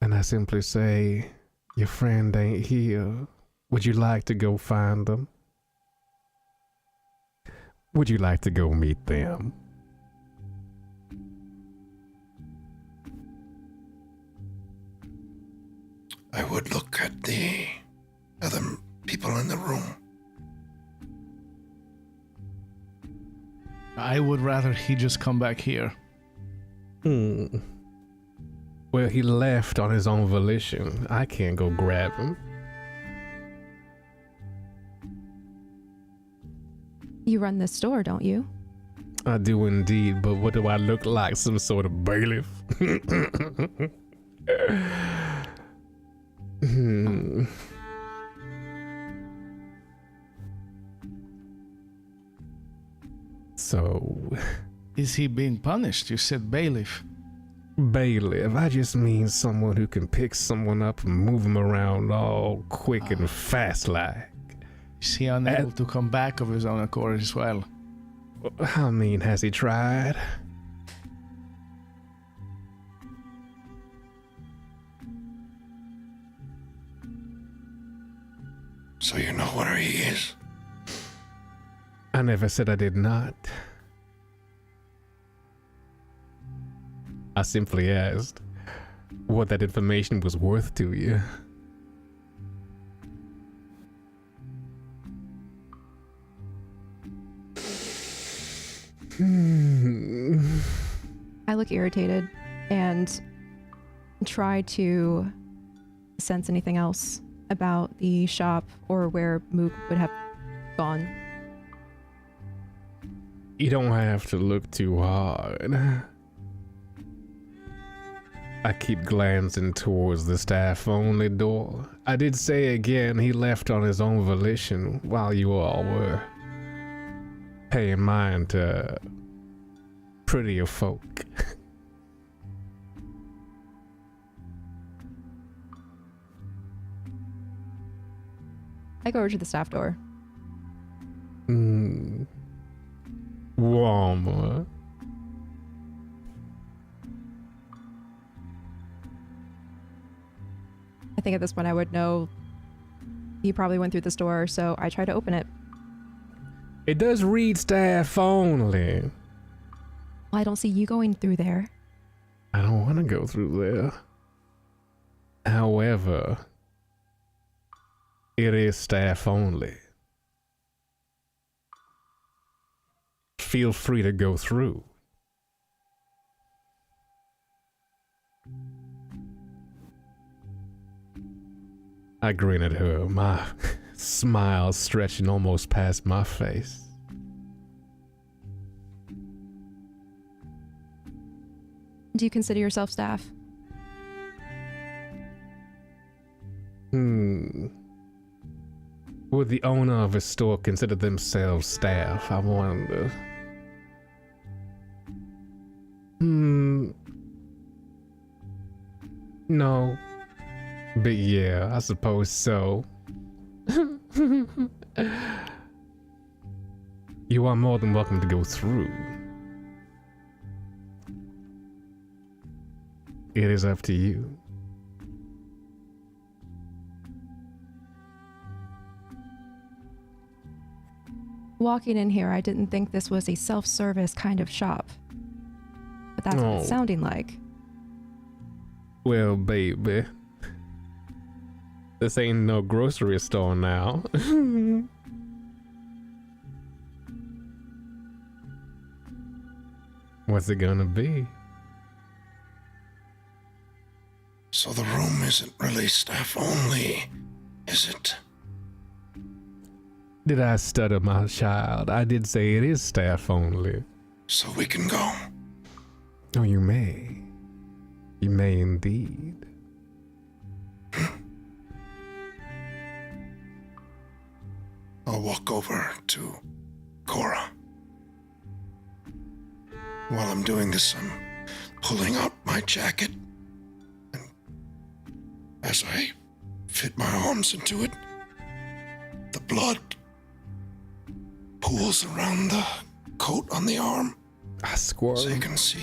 And I simply say, your friend ain't here. Would you like to go find them? Would you like to go meet them? I would look at the other people in the room. I would rather he just come back here. Well, he left on his own volition. I can't go grab him. You run this store, don't you? I do indeed, but what do I look like? Some sort of bailiff? So... Is he being punished? You said bailiff. Bailiff, I just mean someone who can pick someone up and move them around all quick and fast like. Is he unable to come back of his own accord as well? I mean, has he tried? So you know where he is? I never said I did not. I simply asked what that information was worth to you. I look irritated and try to sense anything else about the shop or where Mook would have gone. You don't have to look too hard. I keep glancing towards the staff-only door. I did say again he left on his own volition while you all were paying mind to prettier folk. I go over to the staff door. Warmer. I think at this point I would know he probably went through this door, so I try to open it. It does read staff only. Well, I don't see you going through there. I don't want to go through there. However, it is staff only. Feel free to go through. I grin at her, my smile stretching almost past my face. Do you consider yourself staff? Would the owner of a store consider themselves staff? I wonder. No. But yeah, I suppose so. You are more than welcome to go through. It is up to you. Walking in here, I didn't think this was a self-service kind of shop. But that's what it's sounding like. Well, baby. This ain't no grocery store now. What's it gonna be? So the room isn't really staff only, is it? Did I stutter, my child? I did say it is staff only. So we can go. Oh, you may. You may indeed. I'll walk over to Cora. While I'm doing this, I'm pulling out my jacket, and as I fit my arms into it, the blood pools around the coat on the arm. I squirm. So you can see.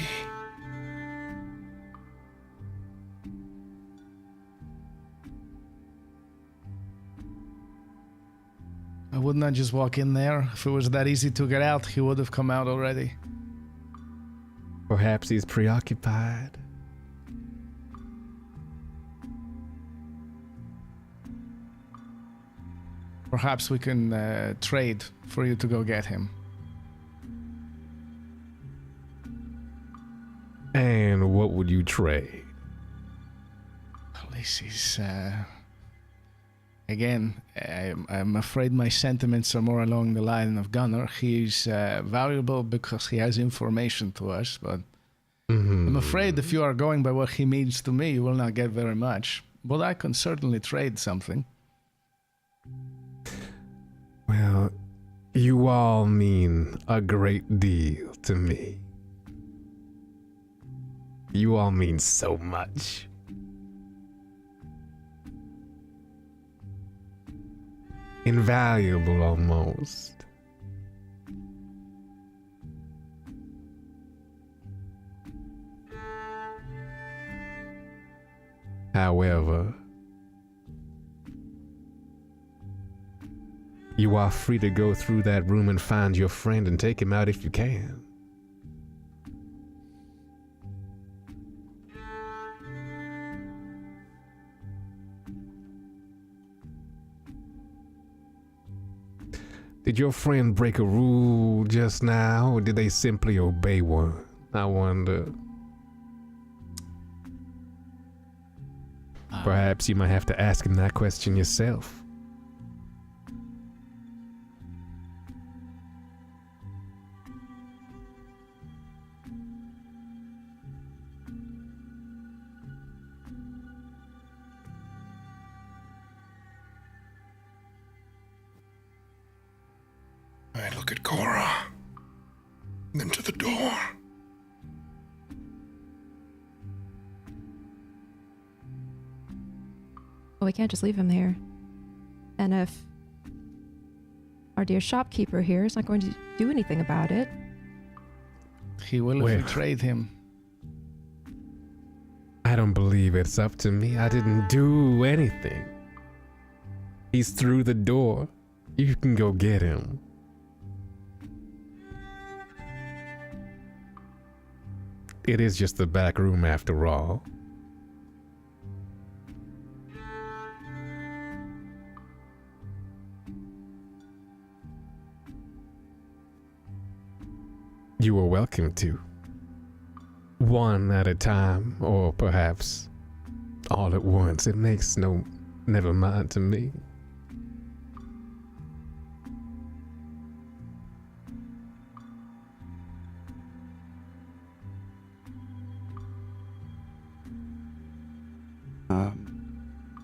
I would not just walk in there. If it was that easy to get out, he would have come out already. Perhaps he's preoccupied. Perhaps we can trade for you to go get him. And what would you trade? This is... Again, I'm afraid my sentiments are more along the line of Gunnar. He's valuable because he has information to us, but I'm afraid if you are going by what he means to me, you will not get very much. But I can certainly trade something. Well, you all mean a great deal to me. You all mean so much. Invaluable almost. However, you are free to go through that room and find your friend and take him out if you can. Did your friend break a rule just now, or did they simply obey one? I wonder. Perhaps you might have to ask him that question yourself. I look at Cora, then to the door. Well, we can't just leave him here. And if our dear shopkeeper here is not going to do anything about it. He will if we trade him. I don't believe it's up to me. I didn't do anything. He's through the door. You can go get him. It is just the back room after all. You are welcome to. One at a time, or perhaps all at once. It makes never mind to me.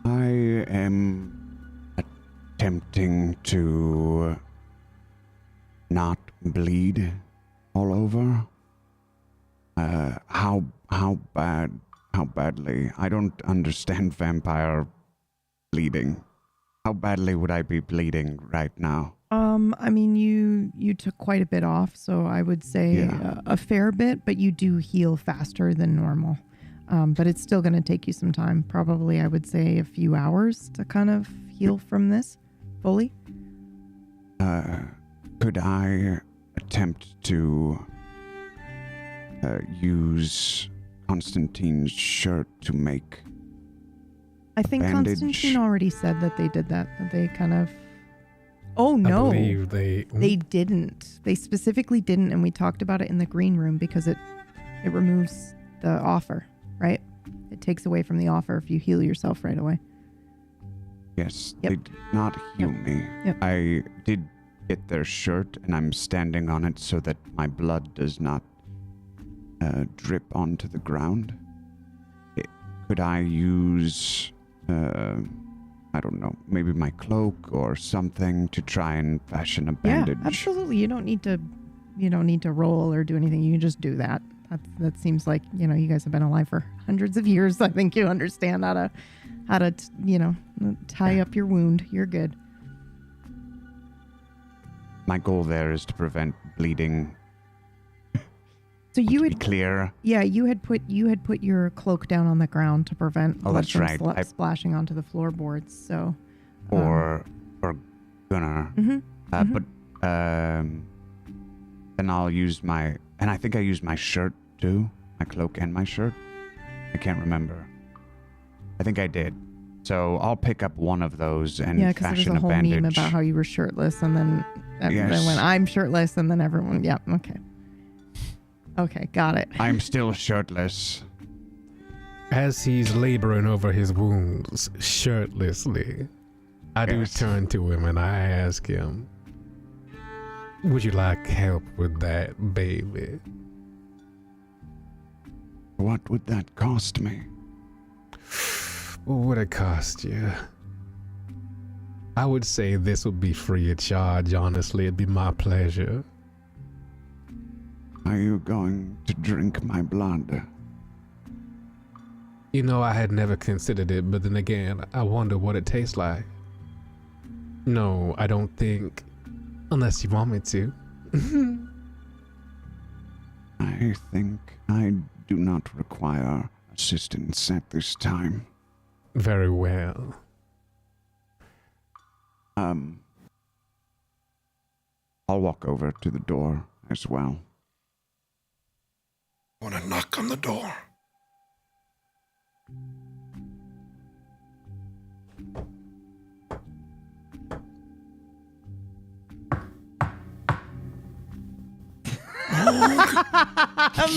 I am attempting to not bleed all over. How badly? I don't understand vampire bleeding. How badly would I be bleeding right now? I mean, you took quite a bit off, so I would say a fair bit, but you do heal faster than normal. But it's still going to take you some time. Probably, I would say a few hours to kind of heal from this fully. Could I attempt to use Constantine's shirt to make I think bandage? Constantine already said that they did that. That they kind of. Oh no, I believe they didn't. They specifically didn't, and we talked about it in the green room because it removes the offer, right? It takes away from the offer if you heal yourself right away. Yes, Yep. they did not heal me. Yep. I did get their shirt, and I'm standing on it so that my blood does not drip onto the ground. Could I use, I don't know, maybe my cloak or something to try and fashion a bandage? Yeah, absolutely. You don't need to roll or do anything. You can just do that. That seems like, you guys have been alive for hundreds of years. I think you understand how to tie up your wound. You're good. My goal there is to prevent bleeding. So you to had be clear. Yeah, you had put your cloak down on the ground to prevent blood that's from right. splashing onto the floorboards. So Or Gunnar. But then I'll use and I think I used my shirt too, my cloak and my shirt. I can't remember. I think I did. So I'll pick up one of those and yeah, because there was fashion a whole bandage. meme about how you were shirtless, and then Yes. when I'm shirtless, and then everyone. Yeah, okay, got it. I'm still shirtless. As he's laboring over his wounds shirtlessly, I do turn to him and I ask him, would you like help with that, baby? What would that cost me? What would it cost you? I would say this would be free of charge, honestly. It'd be my pleasure. Are you going to drink my blood? I had never considered it, but then again, I wonder what it tastes like. No, I don't think. Unless you want me to. I think I do not require assistance at this time. Very well. I'll walk over to the door as well. Want to knock on the door?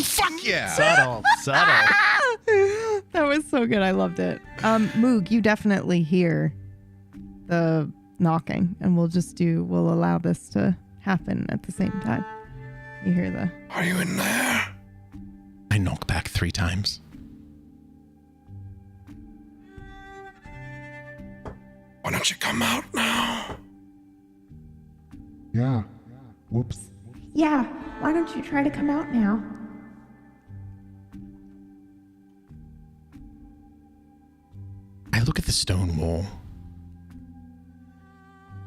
Fuck yeah! Subtle. That was so good. I loved it. Moog, you definitely hear the knocking, and we'll allow this to happen at the same time. You hear the... Are you in there? I knock back 3 times. Why don't you come out now? Yeah. Whoops. Yeah, why don't you try to come out now? I look at the stone wall.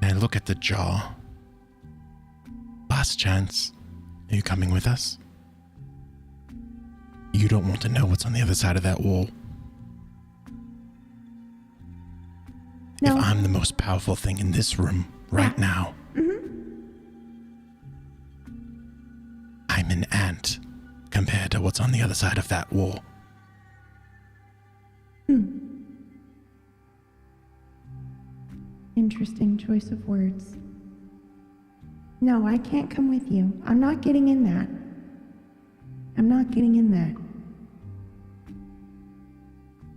And I look at the jar. Last chance. Are you coming with us? You don't want to know what's on the other side of that wall. No. If I'm the most powerful thing in this room right now, I'm an ant compared to what's on the other side of that wall. Interesting choice of words. No, I can't come with you. I'm not getting in that. I'm not getting in that.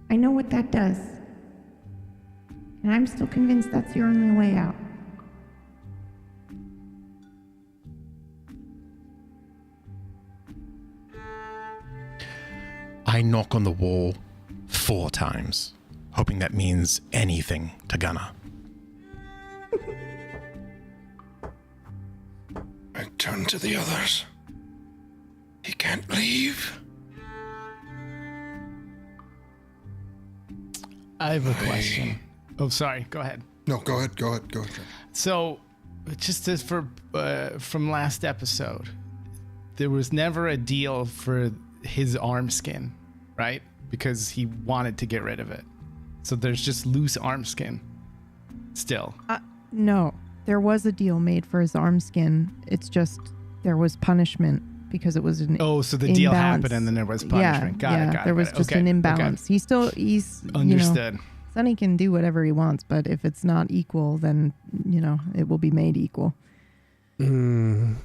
I know what that does. And I'm still convinced that's your only way out. I knock on the wall 4 times, hoping that means anything to Gunnar. I turn to the others. He can't leave. I have a question. Oh, sorry. Go ahead. No, go ahead. So, just as for from last episode, there was never a deal for his arm skin, right? Because he wanted to get rid of it. So there's just loose arm skin still. No, there was a deal made for his arm skin. It's just there was punishment because it was an so the deal happened and then there was punishment. Got it. There was just an imbalance. Okay. He's Understood. Sonny can do whatever he wants, but if it's not equal, then it will be made equal. That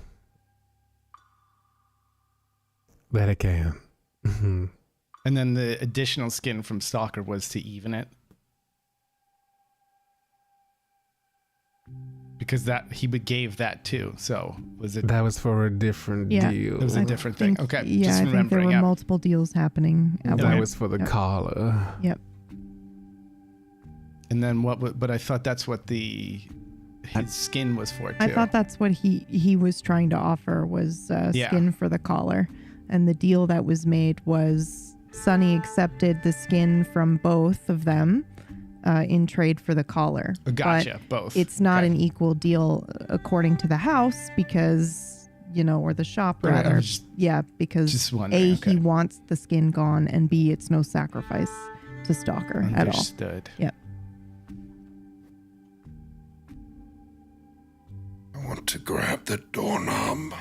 it can. And then the additional skin from Stalker was to even it. Because he gave that too. So was it? That was for a different deal. It was a different thing. Okay. Yeah, just I think there were multiple deals happening. That was for the collar. Yep. And then but I thought that's what his skin was for too. I thought that's what he was trying to offer was skin for the collar. And the deal that was made was Sonny accepted the skin from both of them in trade for the collar. Gotcha, but both. It's not an equal deal according to the house because, or the shop rather. Because A, he wants the skin gone, and B, it's no sacrifice to Stalker at all. Understood. Yep. I want to grab the doorknob.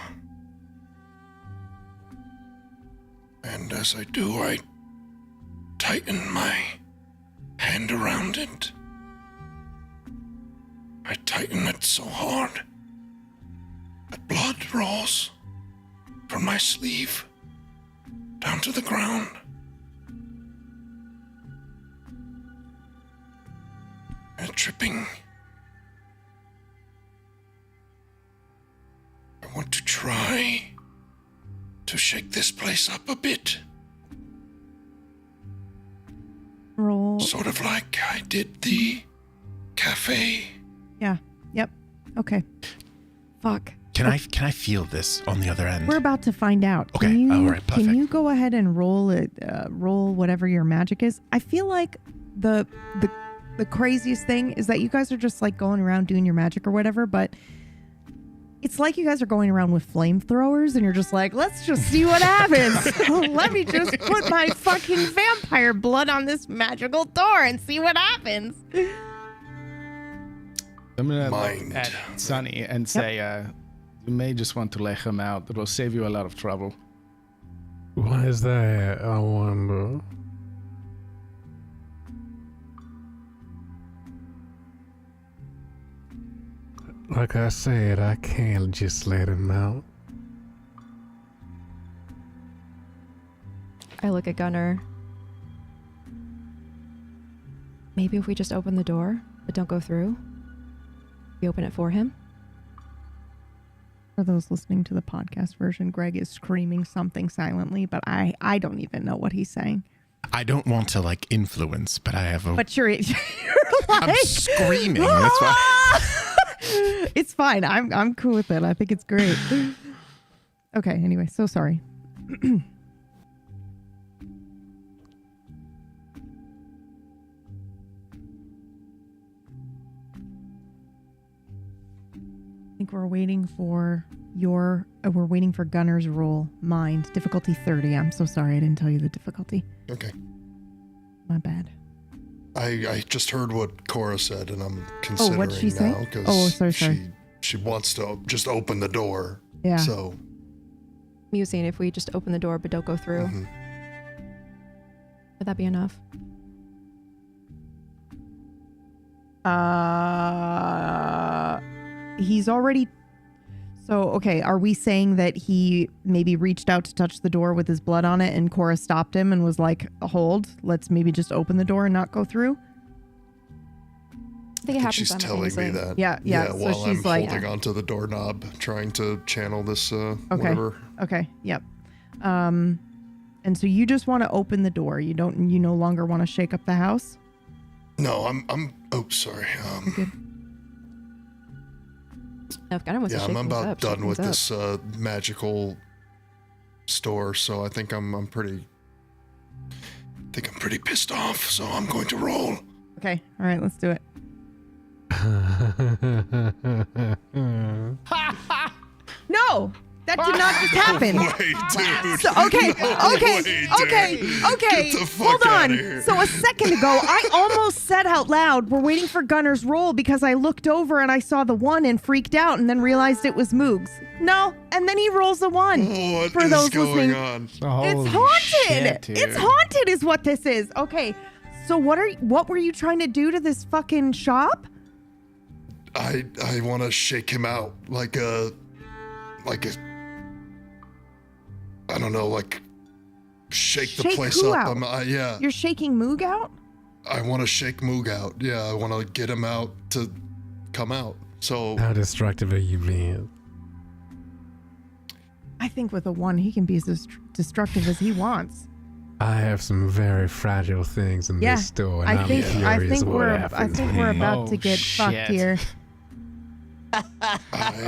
And as I do, I tighten my hand around it. I tighten it so hard that blood rolls from my sleeve down to the ground. And dripping. I want to try to shake this place up a bit. Roll. Sort of like I did the cafe. Yeah. Yep. Okay. Fuck. Can I feel this on the other end? We're about to find out. Okay. All right. Perfect. Can you go ahead and roll it? Roll whatever your magic is. I feel like the craziest thing is that you guys are just like going around doing your magic or whatever, but it's like you guys are going around with flamethrowers and you're just like, let's just see what happens. Let me just put my fucking vampire blood on this magical door and see what happens. I'm going to look at Sonny and say, you may just want to let him out. It will save you a lot of trouble. Why is that, I wonder? Like I said, I can't just let him out. I look at Gunnar. Maybe if we just open the door, but don't go through. We open it for him. For those listening to the podcast version, Greg is screaming something silently, but I don't even know what he's saying. I don't want to influence, but I have a. But you're like, I'm screaming. That's why. It's fine. I'm cool with it. I think it's great. Okay. Anyway, so sorry. I think we're waiting for we're waiting for Gunnar's roll. Mind difficulty 30. I'm so sorry I didn't tell you the difficulty. Okay. My bad. I just heard what Cora said, and I'm considering what'd she say? now because sorry. she wants to just open the door. Yeah. So Musing, if we just open the door but don't go through, would that be enough? He's already. So, okay, are we saying that he maybe reached out to touch the door with his blood on it and Cora stopped him and was like, hold, let's maybe just open the door and not go through? I think it happens she's telling me that. Yeah. So while she's I'm like, holding onto the doorknob, trying to channel this whatever. Okay, yep. And so you just want to open the door. You no longer want to shake up the house? No, I'm oh, sorry. Good. No, if Gunnar wants to shake I'm things about up, done shake with things this magical store, so I think I'm pretty pissed off, so I'm going to roll. Okay, all right, let's do it. No, that did not just happen. Way, dude. So, okay. Get the fuck Hold outta on. here. So a second ago, I almost said out loud, "We're waiting for Gunner's roll," because I looked over and I saw the 1 and freaked out, and then realized it was Moogs. No, and then he rolls a 1. What For is those going listening, on? It's Holy haunted. shit, dude. It's haunted, is what this is. Okay. So what were you trying to do to this fucking shop? I want to shake him out like a I don't know, like shake the Shake place who up. out? Yeah. You're shaking Moog out? I want to shake Moog out. Yeah, I want to get him out to come out. So How destructive are you being? I think with a 1, he can be as destructive as he wants. I have some very fragile things in Yeah, this store, and I I'm think curious what we're happens when we're you- about to get fucked shit. here.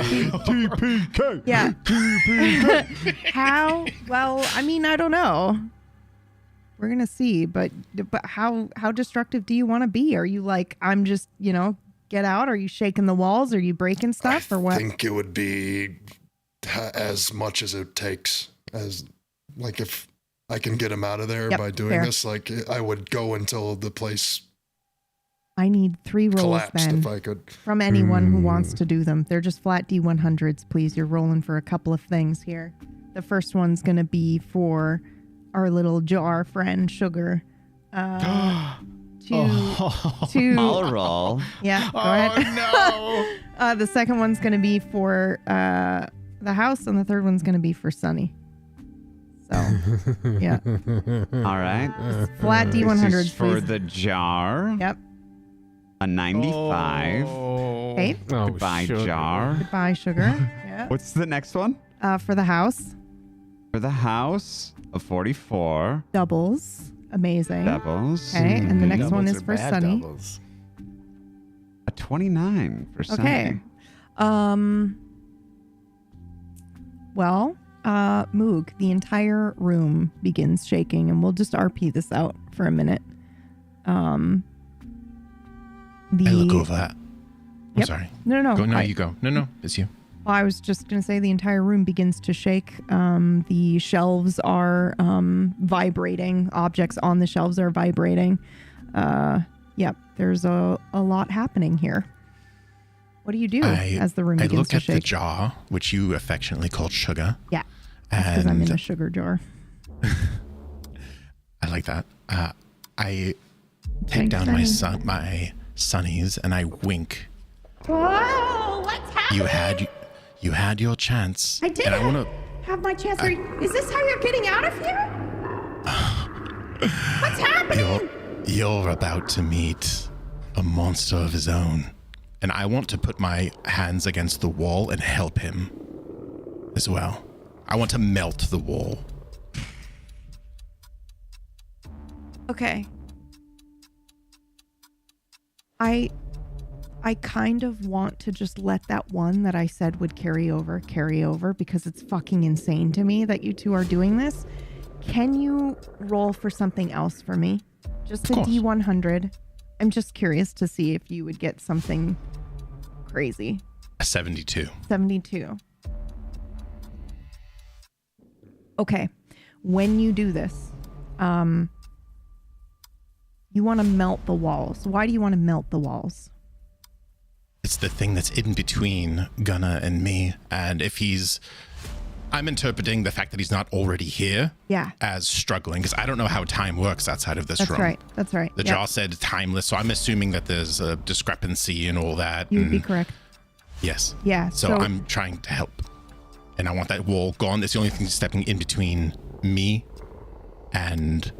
TPK. Yeah. How? Well, I mean, I don't know. We're gonna see, but how destructive do you want to be? Are you like, I'm just, get out? Are you shaking the walls? Are you breaking stuff or I what? think it would be as much as it takes. As like if I can get him out of there Yep, by doing fair. this, like I would go until the place I need 3 rolls collapsed then if I could. from anyone who wants to do them. They're just flat D100s, please. You're rolling for a couple of things here. The first one's gonna be for our little jar friend, Sugar. To I'll roll. yeah, go ahead. no. The second one's going to be for the house, and the third one's going to be for Sunny. So, yeah. All right. Flat D100s, This is for please. the jar. Yep. A 95. Okay. Oh, Goodbye, sugar. jar. Goodbye, Sugar. Yeah. What's the next one? For the house, For the house, a 44. doubles. Amazing. Doubles. Okay, and the next Doubles one is are for bad Sunny. doubles. A 29 for Sunny. Okay. Well, Moog, the entire room begins shaking, and we'll just RP this out for a minute. I look over that. I'm Yep. sorry. No, Go. No, you go. No, it's you. Well, I was just going to say the entire room begins to shake. The shelves are vibrating. Objects on the shelves are vibrating. Yep, there's a lot happening here. What do you do as the room I begins look to at shake? the jar, which you affectionately called Sugar. Yeah, because I'm in And a sugar jar. I like that. I take Thanks, down Sunny. my sunnies and I wink. Whoa, what's happening? You had your chance. I did And I want to. have my chance. Is this how you're getting out of here? What's happening? You're about to meet a monster of his own. And I want to put my hands against the wall and help him as well. I want to melt the wall. Okay. I kind of want to just let that one that I said would carry over because it's fucking insane to me that you two are doing this. Can you roll for something else for me? Just a Of course. D100. I'm just curious to see if you would get something crazy. A 72. 72. Okay. When you do this, you want to melt the walls. Why do you want to melt the walls? It's the thing that's in between Gunnar and me. And if I'm interpreting the fact that he's not already here Yeah. as struggling, because I don't know how time works outside of this That's room. right. That's right. The Yep. jar said timeless, so I'm assuming that there's a discrepancy and all that. You would be and- correct. Yes. Yeah. So I'm trying to help. And I want that wall gone. It's the only thing stepping in between me and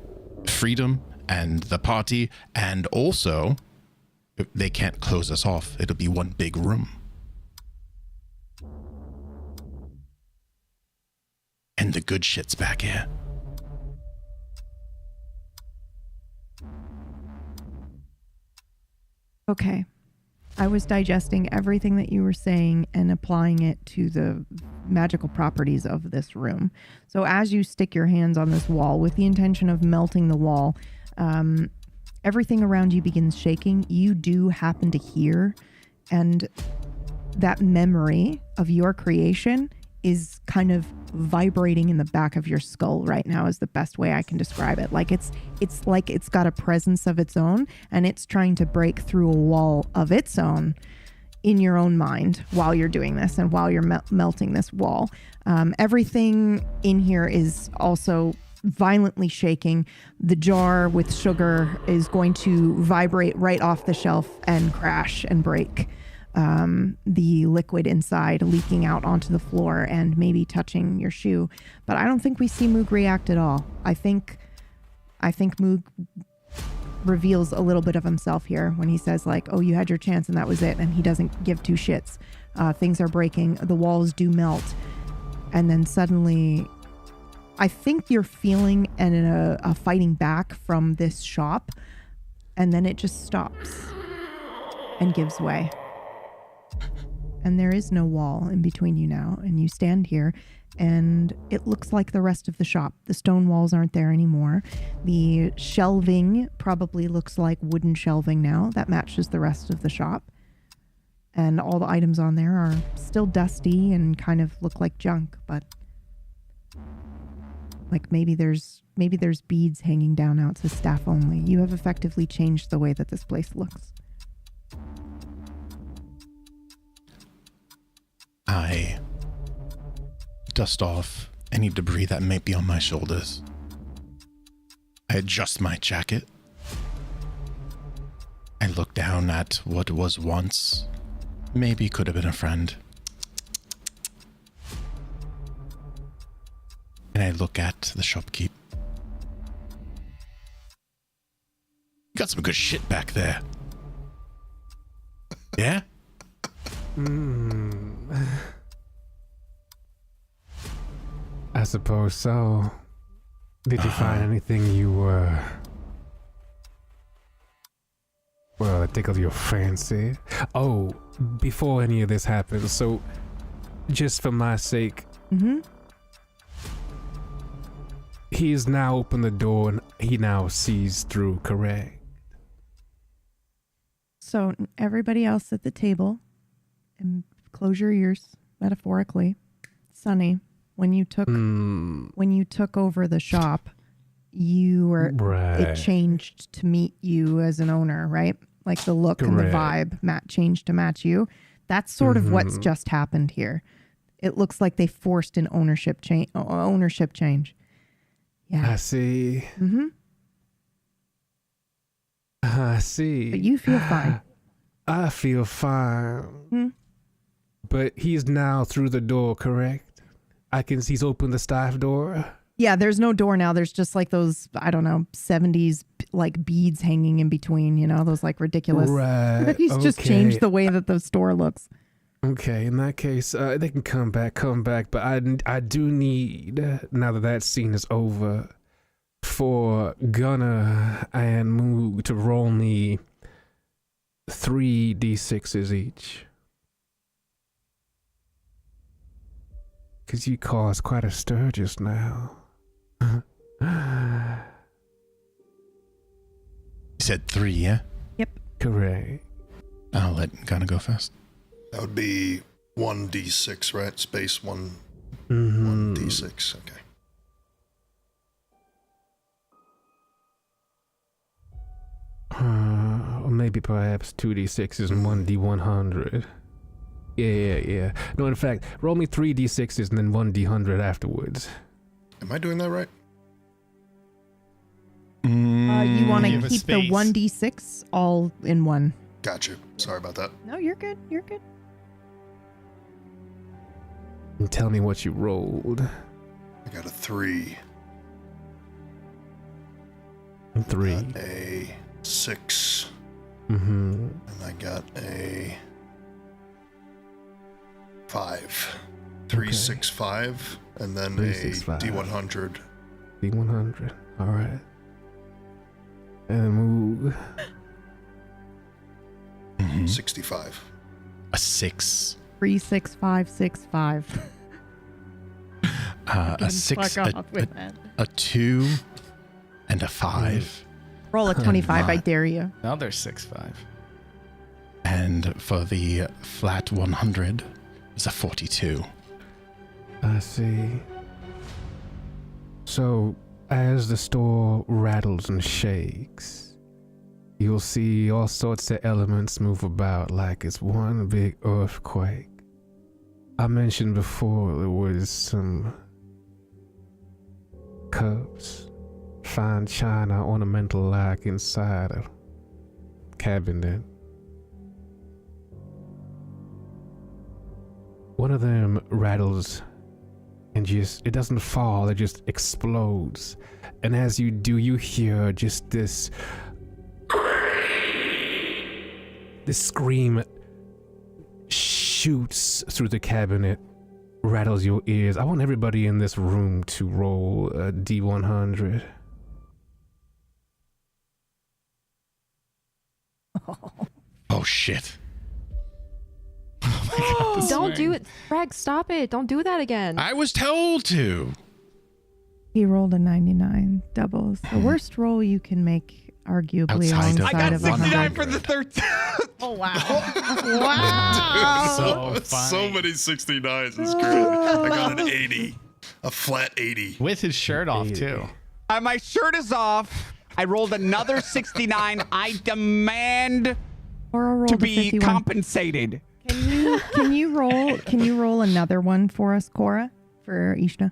freedom and the party. And also, they can't close us off. It'll be one big room. And the good shit's back here. Okay. I was digesting everything that you were saying and applying it to the magical properties of this room. So as you stick your hands on this wall with the intention of melting the wall, everything around you begins shaking. You do happen to hear And that memory of your creation is kind of vibrating in the back of your skull right now is the best way I can describe it. Like it's like it's got a presence of its own, and it's trying to break through a wall of its own in your own mind while you're doing this and while you're melting this wall. Everything in here is also violently shaking. The jar with sugar is going to vibrate right off the shelf and crash and break. The liquid inside leaking out onto the floor and maybe touching your shoe. But I don't think we see Moog react at all. I think Moog reveals a little bit of himself here when he says like, oh, you had your chance and that was it. And he doesn't give two shits. Things are breaking. The walls do melt. And then suddenly, I think you're feeling a fighting back from this shop. And then it just stops and gives way. And there is no wall in between you now. And you stand here and it looks like the rest of the shop. The stone walls aren't there anymore. The shelving probably looks like wooden shelving now that matches the rest of the shop. And all the items on there are still dusty and kind of look like junk, but like maybe there's beads hanging down out to staff only. You have effectively changed the way that this place looks. I dust off any debris that may be on my shoulders. I adjust my jacket. I look down at what was once, maybe could have been a friend. And I look at the shopkeep. You got some good shit back there. Yeah? I suppose so. Did you find anything you well, tickle your fancy? Oh, before any of this happens, so just for my sake, he's now opened the door and he now sees through, correct? So everybody else at the table, and close your ears, metaphorically. Sonny, when you took over the shop, it changed to meet you as an owner, right? Like the look and the vibe changed to match you. That's sort of what's just happened here. It looks like they forced an ownership change. Yeah. I see. I see. But you feel fine. I feel fine. But he's now through the door, correct? He's opened the staff door. Yeah, there's no door now. There's just like those, I don't know, 70s like beads hanging in between, you know, those like ridiculous. Right. He's just changed the way that the store looks. Okay, in that case, they can come back, but I do need, now that scene is over, for Gunnar and Moog to roll me 3 d6s each. Because you caused quite a stir just now. You said 3, yeah? Yep. Correct. I'll let Gunnar go first. That would be 1d6, right? Space 1, 1d6. Okay. Or maybe perhaps 2d6s and 1d100. Yeah. No, in fact, roll me 3d6s and then 1d100 afterwards. Am I doing that right? You want to keep the 1d6 all in one. Gotcha. Sorry about that. No, you're good. And tell me what you rolled. I got a 3. 3. I got a 6. And I got a 5. 3, 6, 5. And then 3, a 6, 5. D100. D100. All right. And Moog. 65. A 6. 3, 6, 5, 6, 5. A 6, a 2, and a 5. Roll a 25, I dare you. Another 6-5. And for the flat 100, it's a 42. I see. So, as the store rattles and shakes, you'll see all sorts of elements move about like it's one big earthquake. I mentioned before there was some cups, fine china, ornamental like inside a cabinet. One of them rattles and it doesn't fall, it just explodes. And as you do, you hear just this scream shoots through the cabinet, rattles your ears. I want everybody in this room to roll a D100. Oh, shit. Don't do it. Greg, stop it. Don't do that again. I was told to. He rolled a 99 doubles. The worst roll you can make, arguably, Outside of alongside I got of 69 100. for the third. Oh, wow. Wow. So funny. So many 69s. It's crazy. I got an 80. A flat 80. With his shirt off, too. My shirt is off. I rolled another 69. I demand Or a roll to to be 51. compensated. Can you roll another one for us, Cora, for Ishna?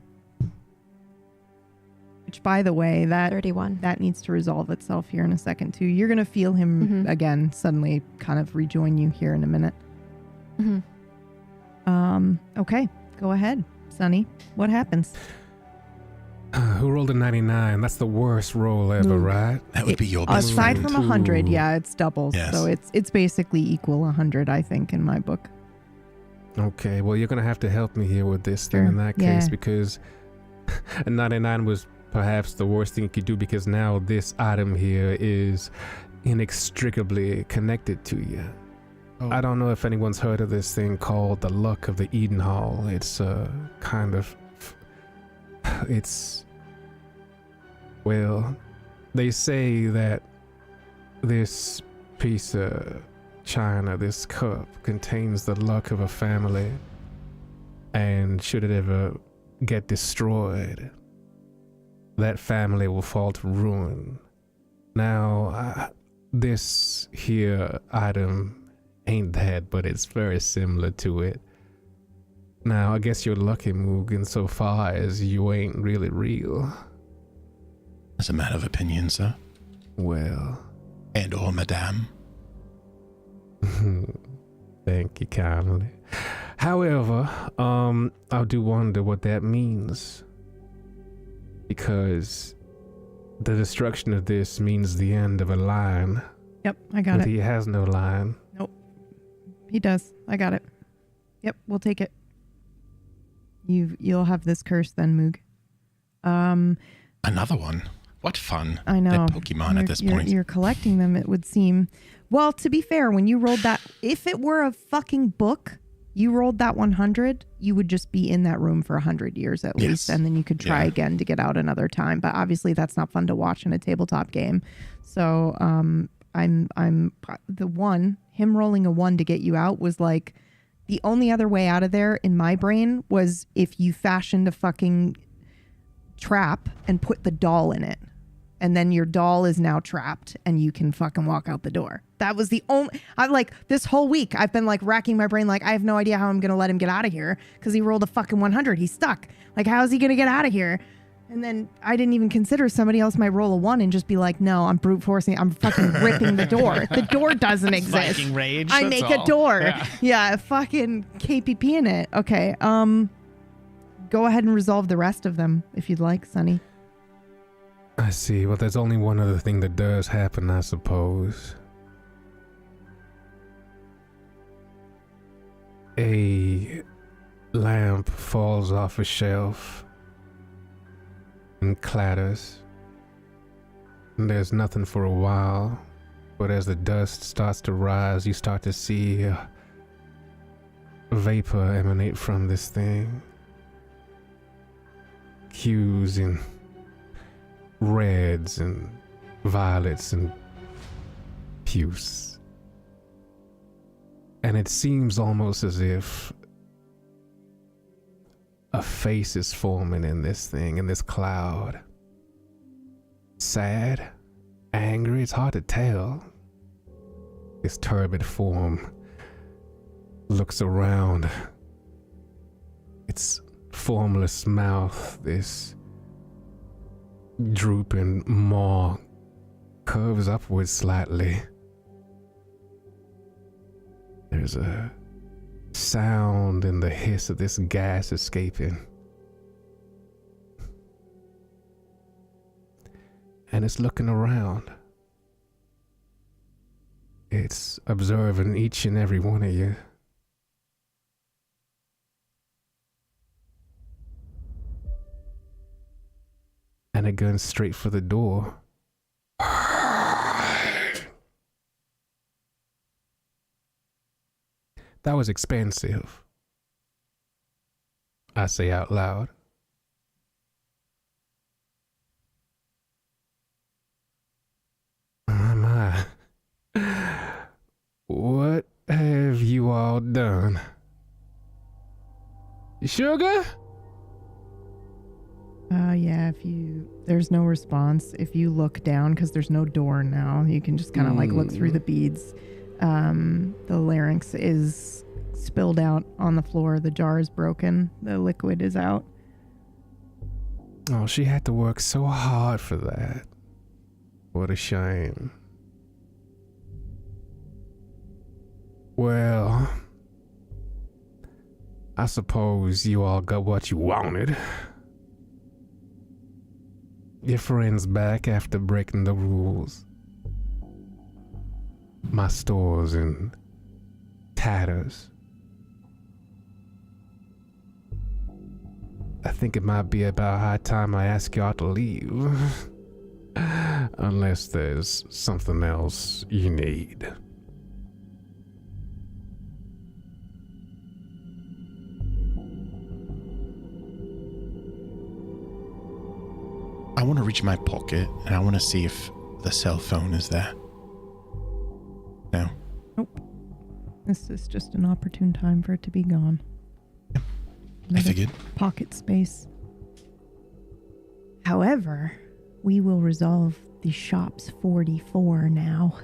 Which, by the way, that 31. that needs to resolve itself here in a second too. You're gonna feel him again suddenly kind of rejoin you here in a minute. Okay, go ahead, Sonny. What happens? Who rolled a 99? That's the worst roll ever, Moog. right? That would be your best Aside friend. from 100, yeah, it's doubles, Yes. so it's basically equal 100, I think, in my book. Okay, well, you're going to have to help me here with this thing Sure, in that yeah. case, because a 99 was perhaps the worst thing you could do, because now this item here is inextricably connected to you. Oh. I don't know if anyone's heard of this thing called the Luck of the Eden Hall. It's kind of... Well, they say that this piece of china, this cup, contains the luck of a family, and should it ever get destroyed, that family will fall to ruin. Now, this here item ain't that, but it's very similar to it. Now, I guess you're lucky, Moog, insofar as you ain't really real. As a matter of opinion, sir. Well... And or madame. Thank you kindly. However, I do wonder what that means. Because the destruction of this means the end of a line. Yep, I got But it. he has no line. He does. I got it. Yep, we'll take it. You'll have this curse then, Moog. Another one. What fun. I know. They're Pokemon at this point. You're collecting them, it would seem. Well, to be fair, when you rolled that, if it were a fucking book, you rolled that 100, you would just be in that room for 100 years at least, and then you could try again to get out another time. But obviously, that's not fun to watch in a tabletop game. So, I'm the one. Him rolling a 1 to get you out was like the only other way out of there in my brain was if you fashioned a fucking trap and put the doll in it. And then your doll is now trapped and you can fucking walk out the door. That was the only, this whole week, I've been like racking my brain. Like, I have no idea how I'm going to let him get out of here because he rolled a fucking 100. He's stuck. Like, how is he going to get out of here? And then I didn't even consider somebody else might roll a 1 and just be like, no, I'm brute forcing. I'm fucking ripping the door. The door doesn't exist. Viking rage. I that's make all. a door. Yeah. Fucking KPP in it. Okay. Go ahead and resolve the rest of them if you'd like, Sonny. I see. Well, there's only one other thing that does happen, I suppose. A lamp falls off a shelf and clatters. And there's nothing for a while, but as the dust starts to rise, you start to see vapor emanate from this thing. Hues in reds and violets and puce. And it seems almost as if a face is forming in this thing, in this cloud. Sad, angry, it's hard to tell. This turbid form looks around. Its formless mouth, this drooping maw, curves upwards slightly. There's a sound in the hiss of this gas escaping. And it's looking around. It's observing each and every one of you. And it goes straight for the door. That was expensive. I say out loud. My. What have you all done? Sugar? Yeah, there's no response. If you look down, because there's no door now, you can just kind of like look through the beads. The larynx is spilled out on the floor. The jar is broken. The liquid is out. Oh, she had to work so hard for that. What a shame. Well, I suppose you all got what you wanted. Your friend's back after breaking the rules. My store's in tatters. I think it might be about high time I ask y'all to leave. Unless there's something else you need. I want to reach my pocket and I want to see if the cell phone is there. No. Nope. This is just an opportune time for it to be gone. I figured. Pocket space. However, we will resolve the shop's 44 now.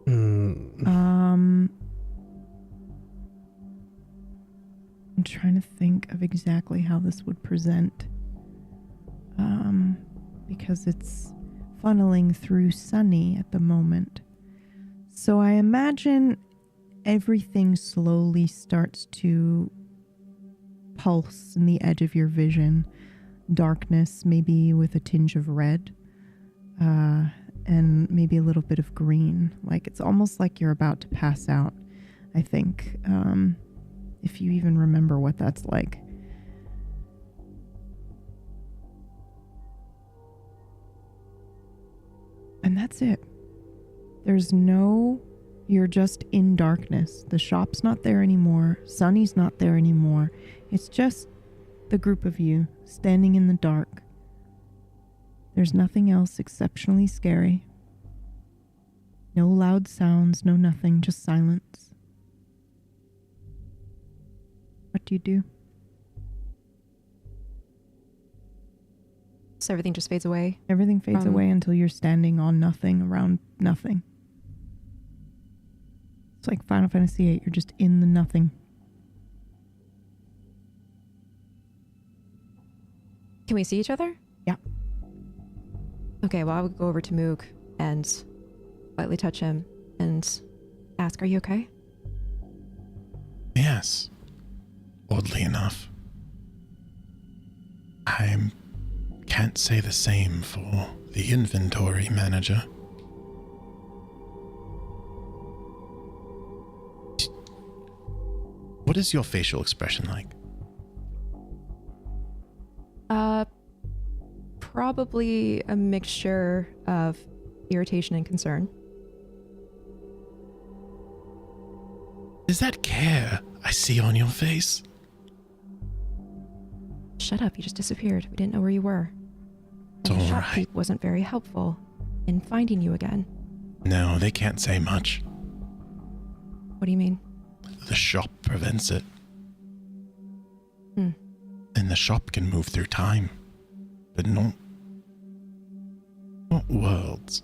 I'm trying to think of exactly how this would present. Because it's funneling through Sunny at the moment. So I imagine everything slowly starts to pulse in the edge of your vision. Darkness, maybe with a tinge of red, and maybe a little bit of green. Like it's almost like you're about to pass out, I think, if you even remember what that's like. And that's it. You're just in darkness. The shop's not there anymore. Sunny's not there anymore. It's just the group of you standing in the dark. There's nothing else exceptionally scary. No loud sounds, no nothing, just silence. What do you do? So everything just fades away? Everything fades away until you're standing on nothing, around nothing. It's like Final Fantasy VIII. You're just in the nothing. Can we see each other? Yeah. Okay, well, I would go over to Moog and lightly touch him and ask, are you okay? Yes. Oddly enough. I can't say the same for the inventory manager. What is your facial expression like? Probably a mixture of irritation and concern. Is that care I see on your face? Shut up, you just disappeared. We didn't know where you were. It's And the all right. shopkeep wasn't very helpful in finding you again. No, they can't say much. What do you mean? The shop prevents it. Hmm. And the shop can move through time, but not worlds.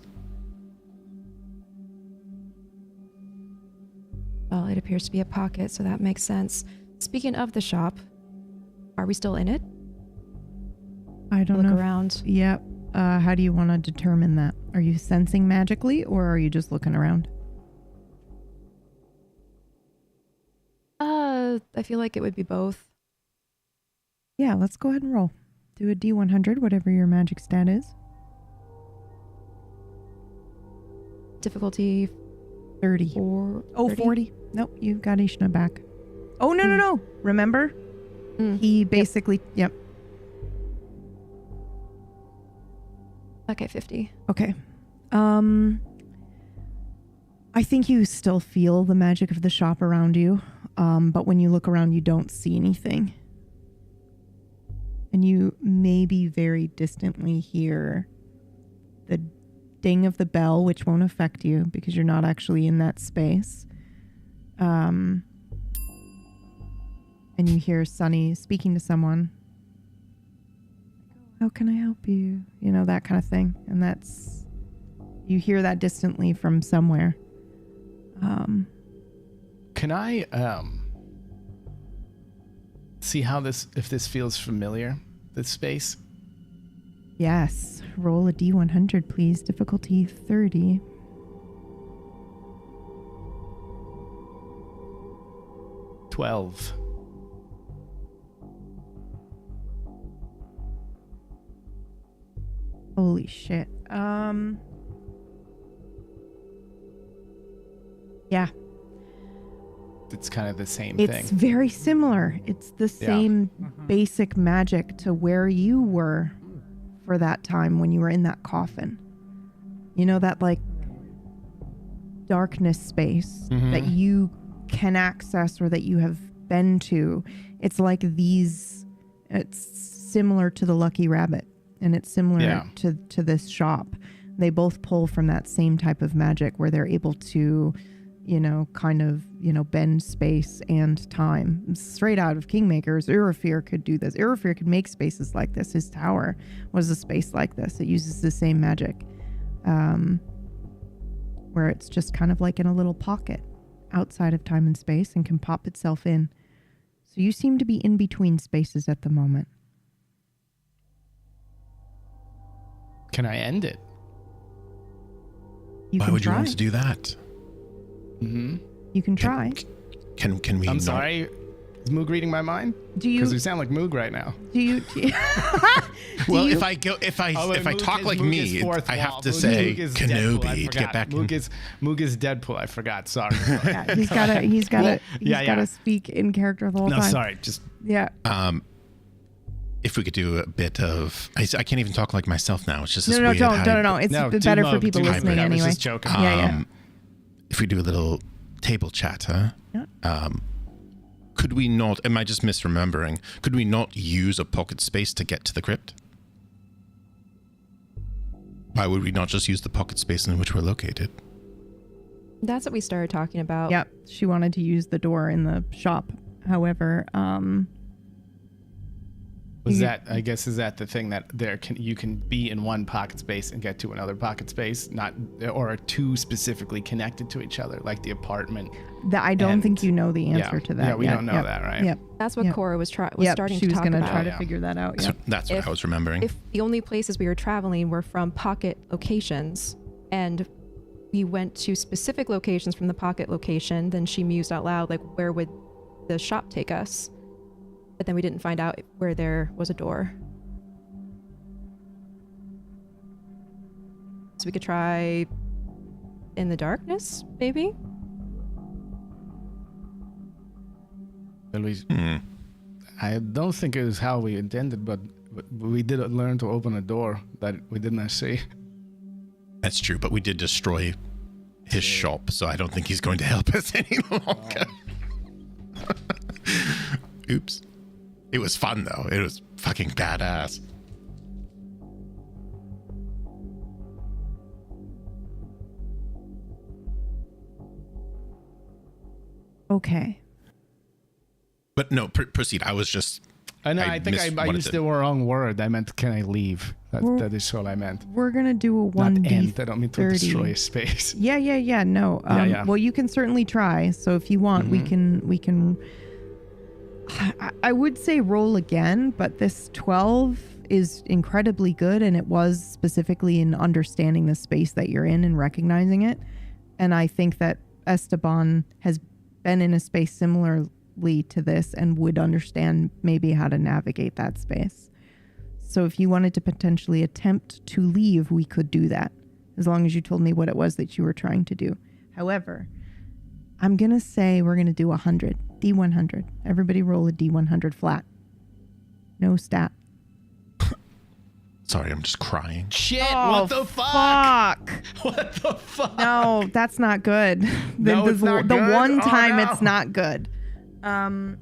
Well, it appears to be a pocket, so that makes sense. Speaking of the shop, are we still in it? I don't Look know. around. Yep. How do you want to determine that? Are you sensing magically, or are you just looking around? I feel like it would be both. Yeah, let's go ahead and roll. Do a D100, whatever your magic stat is. Difficulty 30. or Oh, 40. Nope, you've got Ishna back. Oh, no. Remember? He basically, yep. Okay, 50. Okay. I think you still feel the magic of the shop around you, but when you look around, you don't see anything. And you maybe very distantly hear the ding of the bell, which won't affect you because you're not actually in that space. And you hear Sunny speaking to someone. How can I help you? You know, that kind of thing. And that's, you hear that distantly from somewhere. Can I see if this feels familiar, this space? Yes. Roll a D100, please. Difficulty 30. $12. Holy shit. Yeah. It's kind of the same It's thing. very similar. It's the same basic magic to where you were for that time when you were in that coffin. You know, that like darkness space that you can access or that you have been to. It's like these, it's similar to the Lucky Rabbit, and it's similar to this shop. They both pull from that same type of magic where they're able to, you know, kind of, you know, bend space and time. Straight out of Kingmakers, Urafir could do this. Urafir could make spaces like this. His tower was a space like this. It uses the same magic, where it's just kind of like in a little pocket outside of time and space and can pop itself in. So you seem to be in between spaces at the moment. Can I end it? You Why can would try. you want to do that? You can try. Can we? I'm not- sorry. Is Moog reading my mind? Do you? Because you sound like Moog right now. Do you? Well, you- if I talk like Moog me, is fourth I have wall. to Moog say is Kenobi Deadpool, I to forgot. get back in. Moog is Deadpool. I forgot. Sorry. Yeah, he's gotta yeah. speak in character the whole No, time. sorry. Just Yeah. If we could do a bit of, I can't even talk like myself now. It's just this No, weird. no. It's no, better do for Moog, people do Moog. listening I was anyway. just joking. Yeah. If we do a little table chatter, could we not? Am I just misremembering? Could we not use a pocket space to get to the crypt? Why would we not just use the pocket space in which we're located? That's what we started talking about. Yep. She wanted to use the door in the shop. However, is that the thing that you can be in one pocket space and get to another pocket space, or are two specifically connected to each other, like the apartment? I don't think you know the answer to that. Yeah, we yet. don't know that, right? Yep. That's what Yep. Cora was starting She to was talk gonna about. try to figure that out. So Yep. that's what I was remembering. If the only places we were traveling were from pocket locations, and we went to specific locations from the pocket location, then she mused out loud, like, where would the shop take us? But then we didn't find out where there was a door. So we could try in the darkness, maybe? Well, I don't think it was how we intended, but we did learn to open a door that we didn't see. That's true, but we did destroy his shop, so I don't think he's going to help us any longer. Oops. It was fun, though. It was fucking badass. Okay. But no, proceed. I was just. I know. I think I used the wrong word. I meant, can I leave? That is all I meant. We're gonna do a 1d30. Not end. I don't mean to destroy a space. Yeah. No. Yeah. Well, you can certainly try. So if you want, we can. I would say roll again, but this 12 is incredibly good, and it was specifically in understanding the space that you're in and recognizing it. And I think that Esteban has been in a space similarly to this and would understand maybe how to navigate that space. So if you wanted to potentially attempt to leave, we could do that, as long as you told me what it was that you were trying to do. However, I'm going to say we're going to do 100. D100. Everybody roll a D100 flat. No stat. Sorry, I'm just crying. Shit, Oh, what the fuck? What the fuck? No, that's not good. No, it's not the good? one Oh, time no. it's not good. Fuck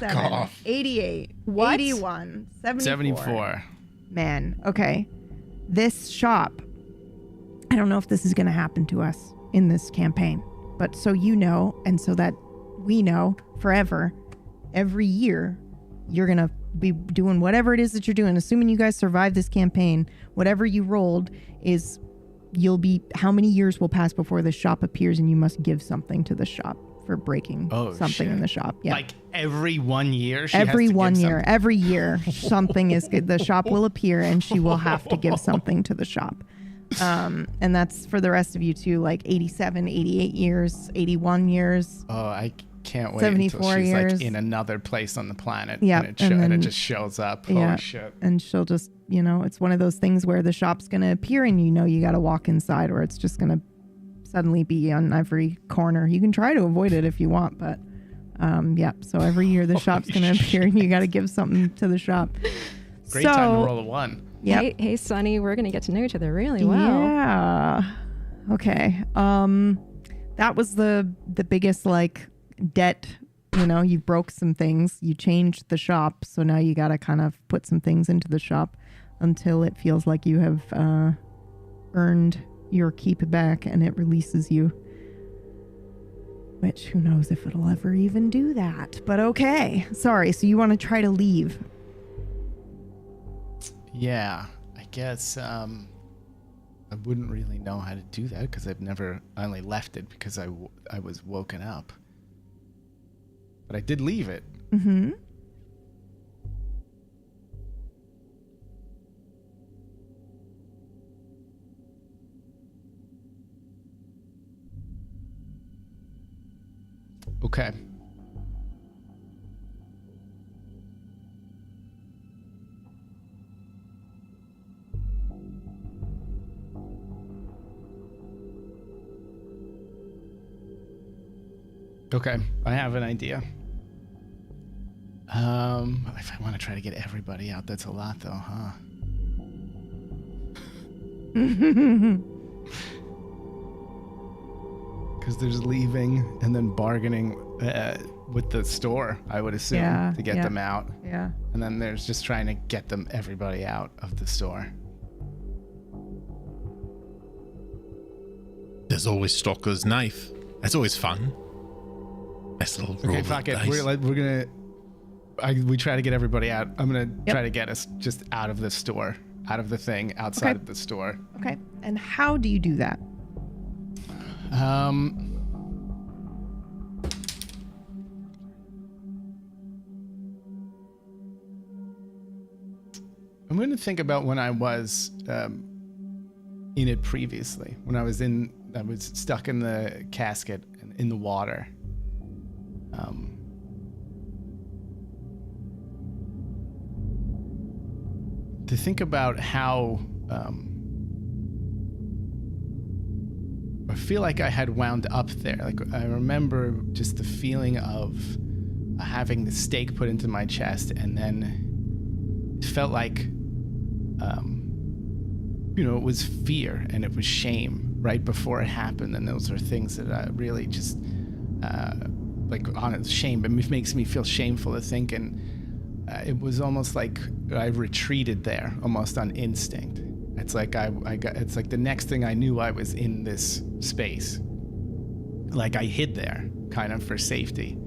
87, off. 88, What? 81, 74. 74. Man, okay. This shop, I don't know if this is going to happen to us in this campaign, but so you know, and so that we know forever, every year, you're going to be doing whatever it is that you're doing. Assuming you guys survive this campaign, whatever you rolled is how many years will pass before the shop appears and you must give something to the shop for breaking something in the shop. Yeah. Like every 1 year? Every 1 year. Every year something is good. The shop will appear and she will have to give something to the shop. And that's for the rest of you too, like 87, 88 years, 81 years. Oh, I can't wait 74 until she's years. like in another place on the planet. Yeah, And it just shows up. Yeah, Holy shit. and she'll just, it's one of those things where the shop's going to appear and you got to walk inside, or it's just going to suddenly be on every corner. You can try to avoid it if you want, but so every year the shop's going to appear and you got to give something to the shop. Great time to roll a 1. Yep. Hey, Sonny, we're gonna get to know each other really well. Yeah. Okay. That was the biggest debt. You broke some things. You changed the shop, so now you got to kind of put some things into the shop until it feels like you have earned your keep back and it releases you. Which, who knows if it'll ever even do that. But okay. Sorry. So you want to try to leave? Yeah, I guess I wouldn't really know how to do that because I only left it because I was woken up. But I did leave it. Mm-hmm. Okay. Okay, I have an idea. If I want to try to get everybody out, that's a lot though, huh? Because there's leaving and then bargaining with the store, I would assume, to get them out. Yeah. And then there's just trying to get everybody out of the store. There's always Stalker's knife. That's always fun. Nice little roll Okay, of fuck it. dice. We try to get everybody out. I'm gonna try to get us just out of the store, out of the thing, outside of the store. Okay. And how do you do that? I'm going to think about when I was in it previously. When I was stuck in the casket and in the water. To think about how I feel like I had wound up there. Like I remember just the feeling of having the stake put into my chest, and then it felt like it was fear and it was shame right before it happened, and those are things that I really just shame. It makes me feel shameful to think, and it was almost like I retreated there, almost on instinct. It's like it's like the next thing I knew, I was in this space. Like I hid there, kind of for safety.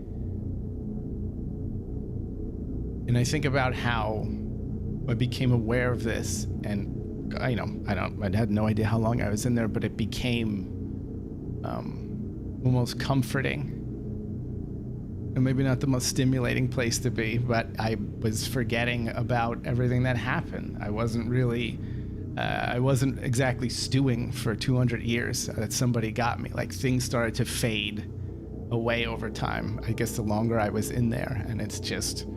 And I think about how I became aware of this, and I had no idea how long I was in there, but it became almost comforting. And maybe not the most stimulating place to be, but I was forgetting about everything that happened. I wasn't exactly stewing for 200 years that somebody got me. Like, things started to fade away over time, I guess the longer I was in there. And it's just,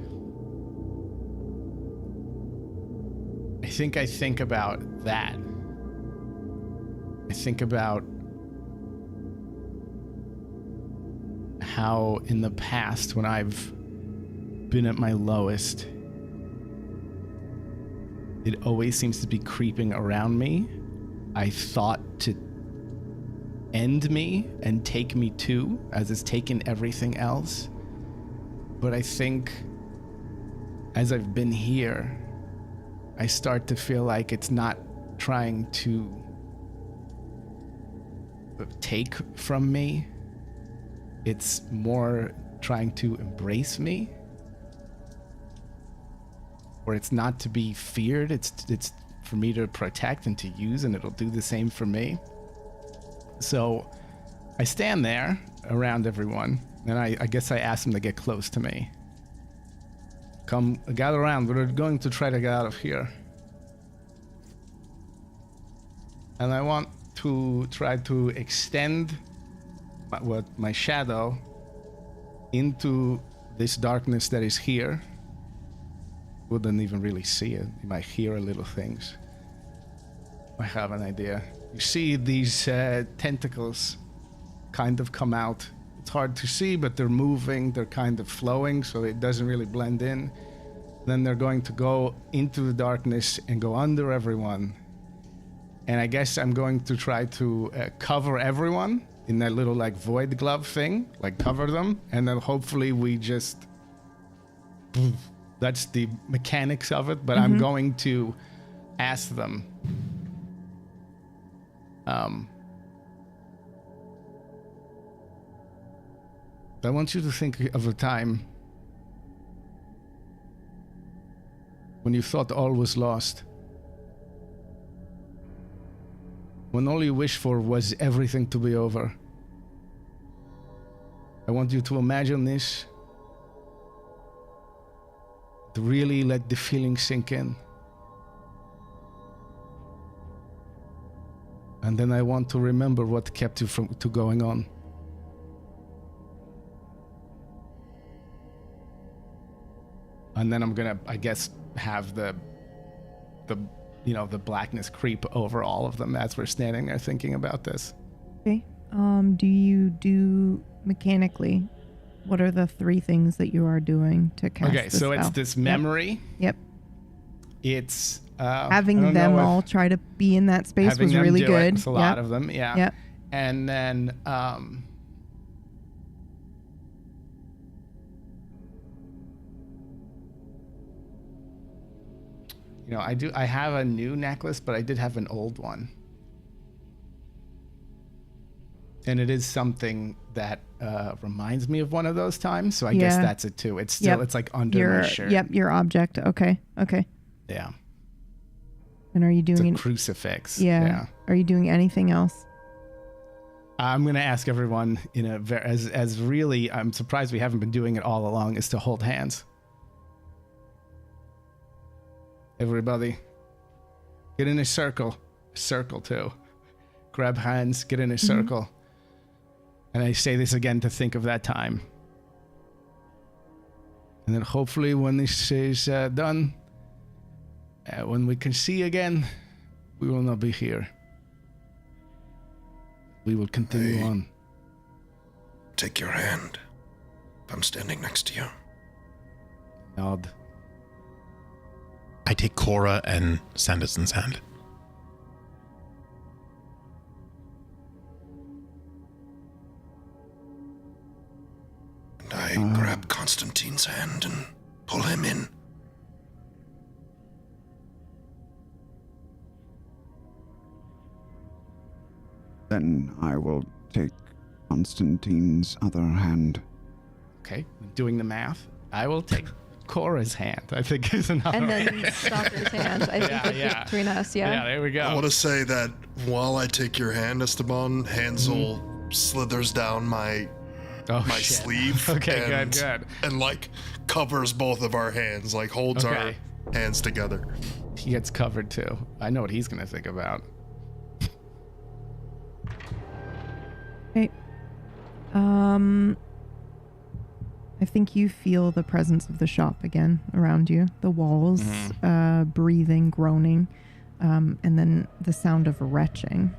I think about that. I think about how in the past, when I've been at my lowest, it always seems to be creeping around me. I thought to end me and take me too, as it's taken everything else. But I think as I've been here, I start to feel like it's not trying to take from me. It's more trying to embrace me. Or it's not to be feared, it's for me to protect and to use, and it'll do the same for me. So I stand there around everyone, and I guess I ask them to get close to me. Come, gather around, we're going to try to get out of here. And I want to try to extend my shadow into this darkness that is here. Wouldn't even really see it. You might hear little things. I have an idea. You see these tentacles kind of come out. It's hard to see, but they're moving. They're kind of flowing, so it doesn't really blend in. Then they're going to go into the darkness and go under everyone. And I guess I'm going to try to cover everyone in that little like void glove thing, like cover them, and then hopefully we just, that's the mechanics of it, but I'm going to ask them. I want you to think of a time when you thought all was lost. When all you wished for was everything to be over. I want you to imagine this, to really let the feeling sink in. And then I want to remember what kept you from going on. And then I'm gonna, I guess, have the blackness creep over all of them as we're standing there thinking about this. Okay. Do you do mechanically? What are the 3 things that you are doing to cast Okay, this so it's spell? this memory. Yep. It's having them all try to be in that space was really good. It's a lot of them, yeah. Yep. And then I have a new necklace, but I did have an old one. And it is something that reminds me of one of those times, so I guess that's it too. It's still, it's like under my shirt. Yep, your object. Okay. Yeah. And are you doing it's a crucifix? Yeah. Are you doing anything else? I'm going to ask everyone in a as really, I'm surprised we haven't been doing it all along, is to hold hands. Everybody, get in a circle. Circle too. Grab hands, get in a circle. And I say this again to think of that time. And then hopefully when this is done, when we can see again, we will not be here. We will continue on. Take your hand. I'm standing next to you. Nod. I take Cora and Sanderson's hand. And I grab Constantine's hand and pull him in. Then I will take Constantine's other hand. Okay, doing the math. I will take Cora's hand, I think is another And way. then Stalker's hand. I think yeah. between us, yeah. Yeah, there we I go. want to say that while I take your hand, Esteban, Hansel slithers down my Oh, my shit. sleeve. Okay, and, good. And like covers both of our hands, like holds Okay. our hands together. He gets covered too. I know what he's gonna think about. Okay. I think you feel the presence of the shop again around you. The walls, breathing, groaning, and then the sound of retching,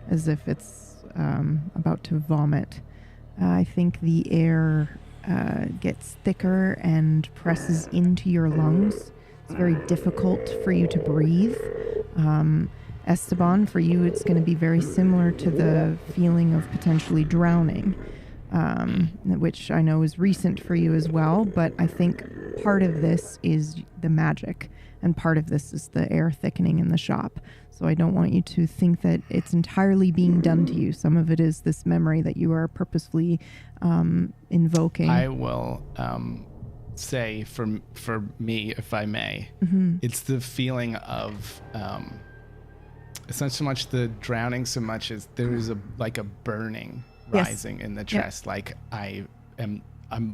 as if it's about to vomit. I think the air gets thicker and presses into your lungs. It's very difficult for you to breathe. Esteban, for you, it's going to be very similar to the feeling of potentially drowning, which I know is recent for you as well, but I think part of this is the magic, and part of this is the air thickening in the shop. So I don't want you to think that it's entirely being done to you. Some of it is this memory that you are purposefully invoking. I will say for me, if I may, it's the feeling of it's not so much the drowning so much as there is a burning rising in the chest. Like I'm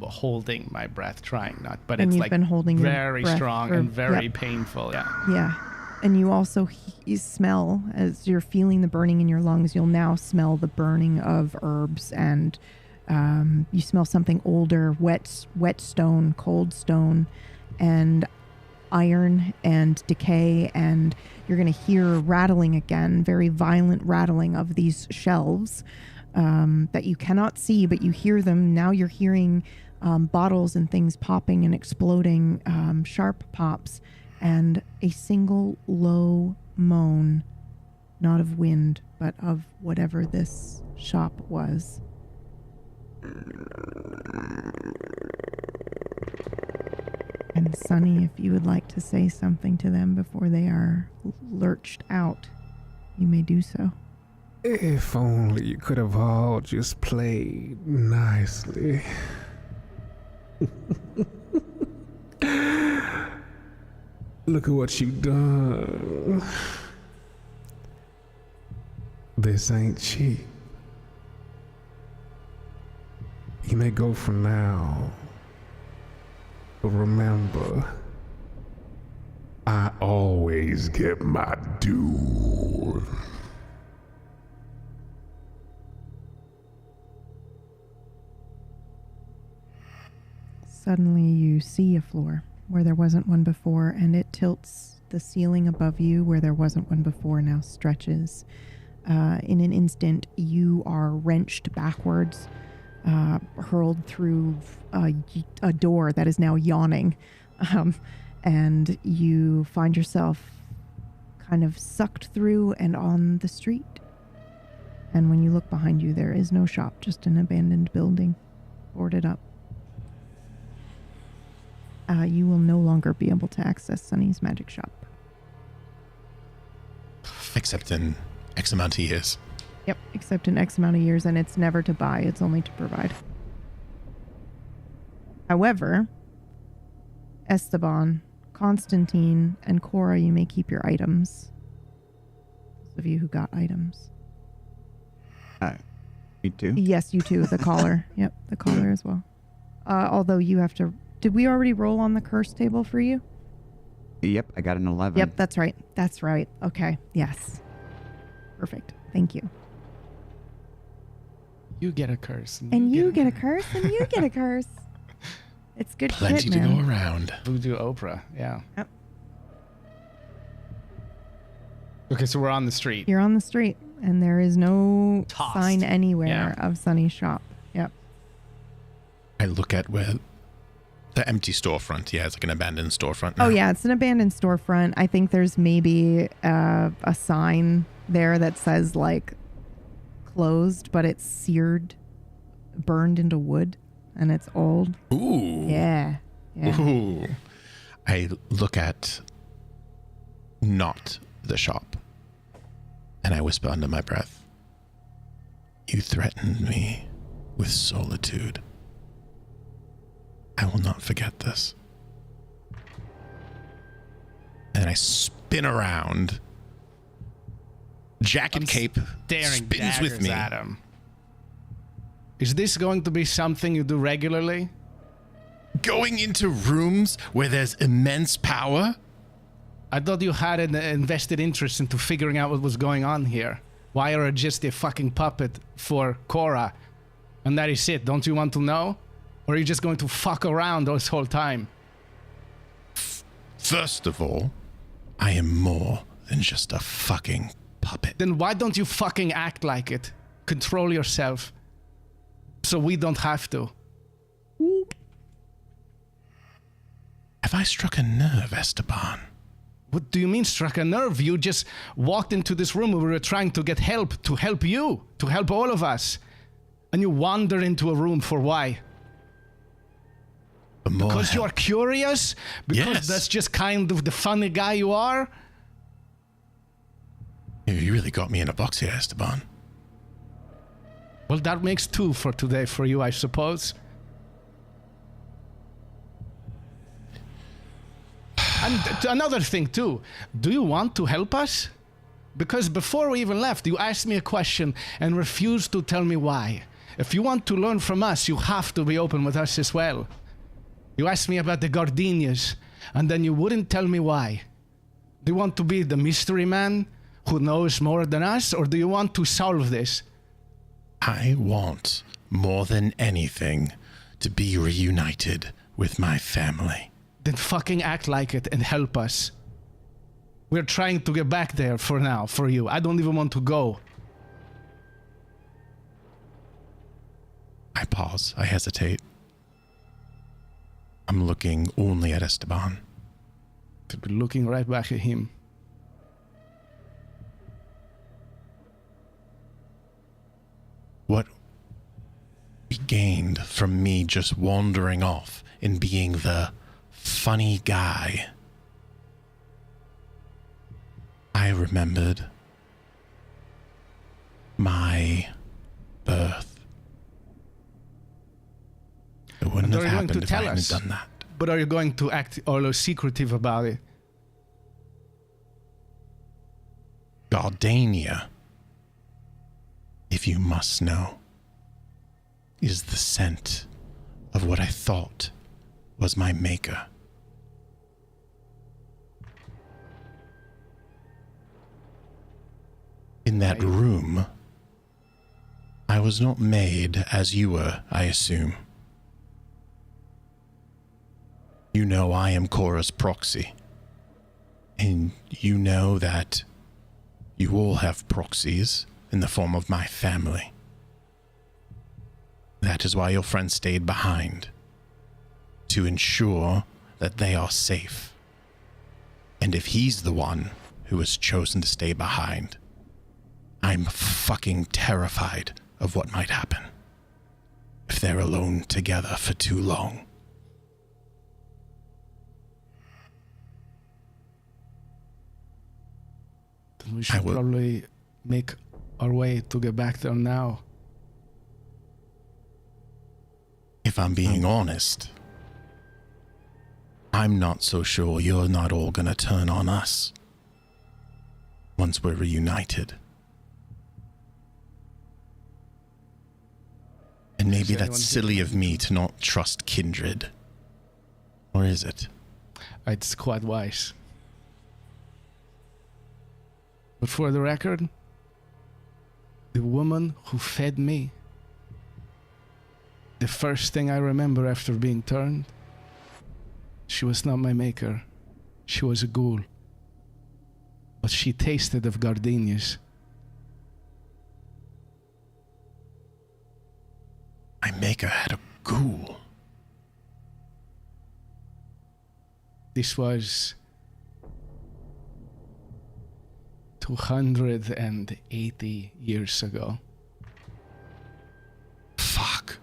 holding my breath, trying not, but And it's you've like been holding your very breath strong for- and very yep. painful. Yeah. Yeah. And you also you smell, as you're feeling the burning in your lungs, you'll now smell the burning of herbs, and you smell something older, wet stone, cold stone, and iron and decay, and you're going to hear rattling again, very violent rattling of these shelves that you cannot see, but you hear them. Now you're hearing bottles and things popping and exploding, sharp pops, and a single low moan, not of wind, but of whatever this shop was. And Sunny, if you would like to say something to them before they are lurched out, you may do so. If only you could have all just played nicely. Look at what you done. This ain't cheap. You may go for now, but remember, I always get my due. Suddenly you see a floor where there wasn't one before, and it tilts. The ceiling above you where there wasn't one before now stretches. In an instant, you are wrenched backwards, hurled through a door that is now yawning, and you find yourself kind of sucked through and on the street. And when you look behind you, there is no shop, just an abandoned building, boarded up. You will no longer be able to access Sunny's magic shop. Except in X amount of years. Yep, except in X amount of years, and it's never to buy, it's only to provide. However, Esteban, Constantine, and Cora, you may keep your items. Those of you who got items. Me too? Yes, you too, the collar. Yep, the collar as well. Although you have to... Did we already roll on the curse table for you? Yep, I got an 11. Yep, that's right. That's right. Okay, yes. Perfect. Thank you. You get a curse. And you get a curse, and you get a curse. It's good Plenty shit, to man. go around. Voodoo Oprah, yeah. Yep. Okay, so we're on the street. You're on the street, and there is no Tossed. sign anywhere of Sunny's shop. Yep. I look at where the empty storefront. Yeah, it's like an abandoned storefront now. Oh, yeah, it's an abandoned storefront. I think there's maybe a sign there that says, like, closed, but it's seared, burned into wood, and it's old. Ooh. Yeah. Yeah. Ooh. I look at not the shop, and I whisper under my breath, "You threatened me with solitude. I will not forget this. And I spin around. Jack and Cape Staring spins with me. at him. Is this going to be something you do regularly? Going into rooms where there's immense power? I thought you had an invested interest into figuring out what was going on here. Why are you just a fucking puppet for Cora? And that is it. Don't you want to know? Or are you just going to fuck around this whole time? First of all, I am more than just a fucking puppet. Then why don't you fucking act like it? Control yourself. So we don't have to. Have I struck a nerve, Esteban? What do you mean struck a nerve? You just walked into this room where we were trying to get help, to help you, to help all of us. And you wander into a room for why? Because you are curious? Because Yes. that's just kind of the funny guy you are? You really got me in a box here, Esteban. Well, that makes two for today for you, I suppose. And another thing, too. Do you want to help us? Because before we even left, you asked me a question and refused to tell me why. If you want to learn from us, you have to be open with us as well. You asked me about the gardenias, and then you wouldn't tell me why. Do you want to be the mystery man who knows more than us, or do you want to solve this? I want, more than anything, to be reunited with my family. Then fucking act like it and help us. We're trying to get back there for now, for you. I don't even want to go. I pause. I hesitate. I'm looking only at Esteban. To be looking right back at him. What we gained from me just wandering off and being the funny guy. I remembered my birth. It wouldn't And have are you going happened to if I tell hadn't us? done that. But are you going to act all secretive about it? Gardenia, if you must know, is the scent of what I thought was my maker. In that room, I was not made as you were, I assume. You know I am Cora's proxy. And you know that you all have proxies in the form of my family. That is why your friend stayed behind, to ensure that they are safe. And if he's the one who has chosen to stay behind, I'm fucking terrified of what might happen if they're alone together for too long. Then we should probably make our way to get back there now. If I'm being honest, I'm not so sure you're not all gonna turn on us once we're reunited. And maybe Is anyone that's silly of me to not trust kindred. Or is it? It's quite wise. But for the record, the woman who fed me, the first thing I remember after being turned, she was not my maker. She was a ghoul. But she tasted of gardenias. My maker had a ghoul. This was 280 years ago. Fuck.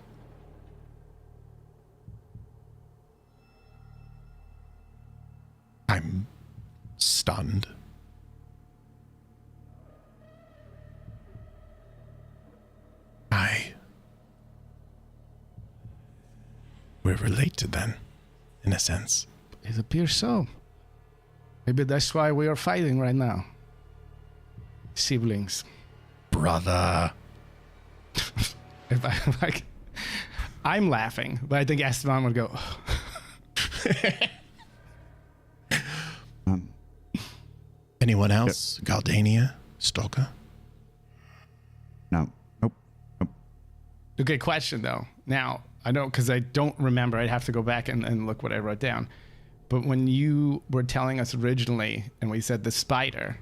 I'm stunned. We're related then, in a sense. It appears so. Maybe that's why we are fighting right now. Siblings. Brother. I'm laughing, but I think Esteban would go. Anyone else? Galdania? Stalker? No. Nope. Okay, question though. Now, I don't, because I don't remember. I'd have to go back and look what I wrote down. But when you were telling us originally, and we said the spider,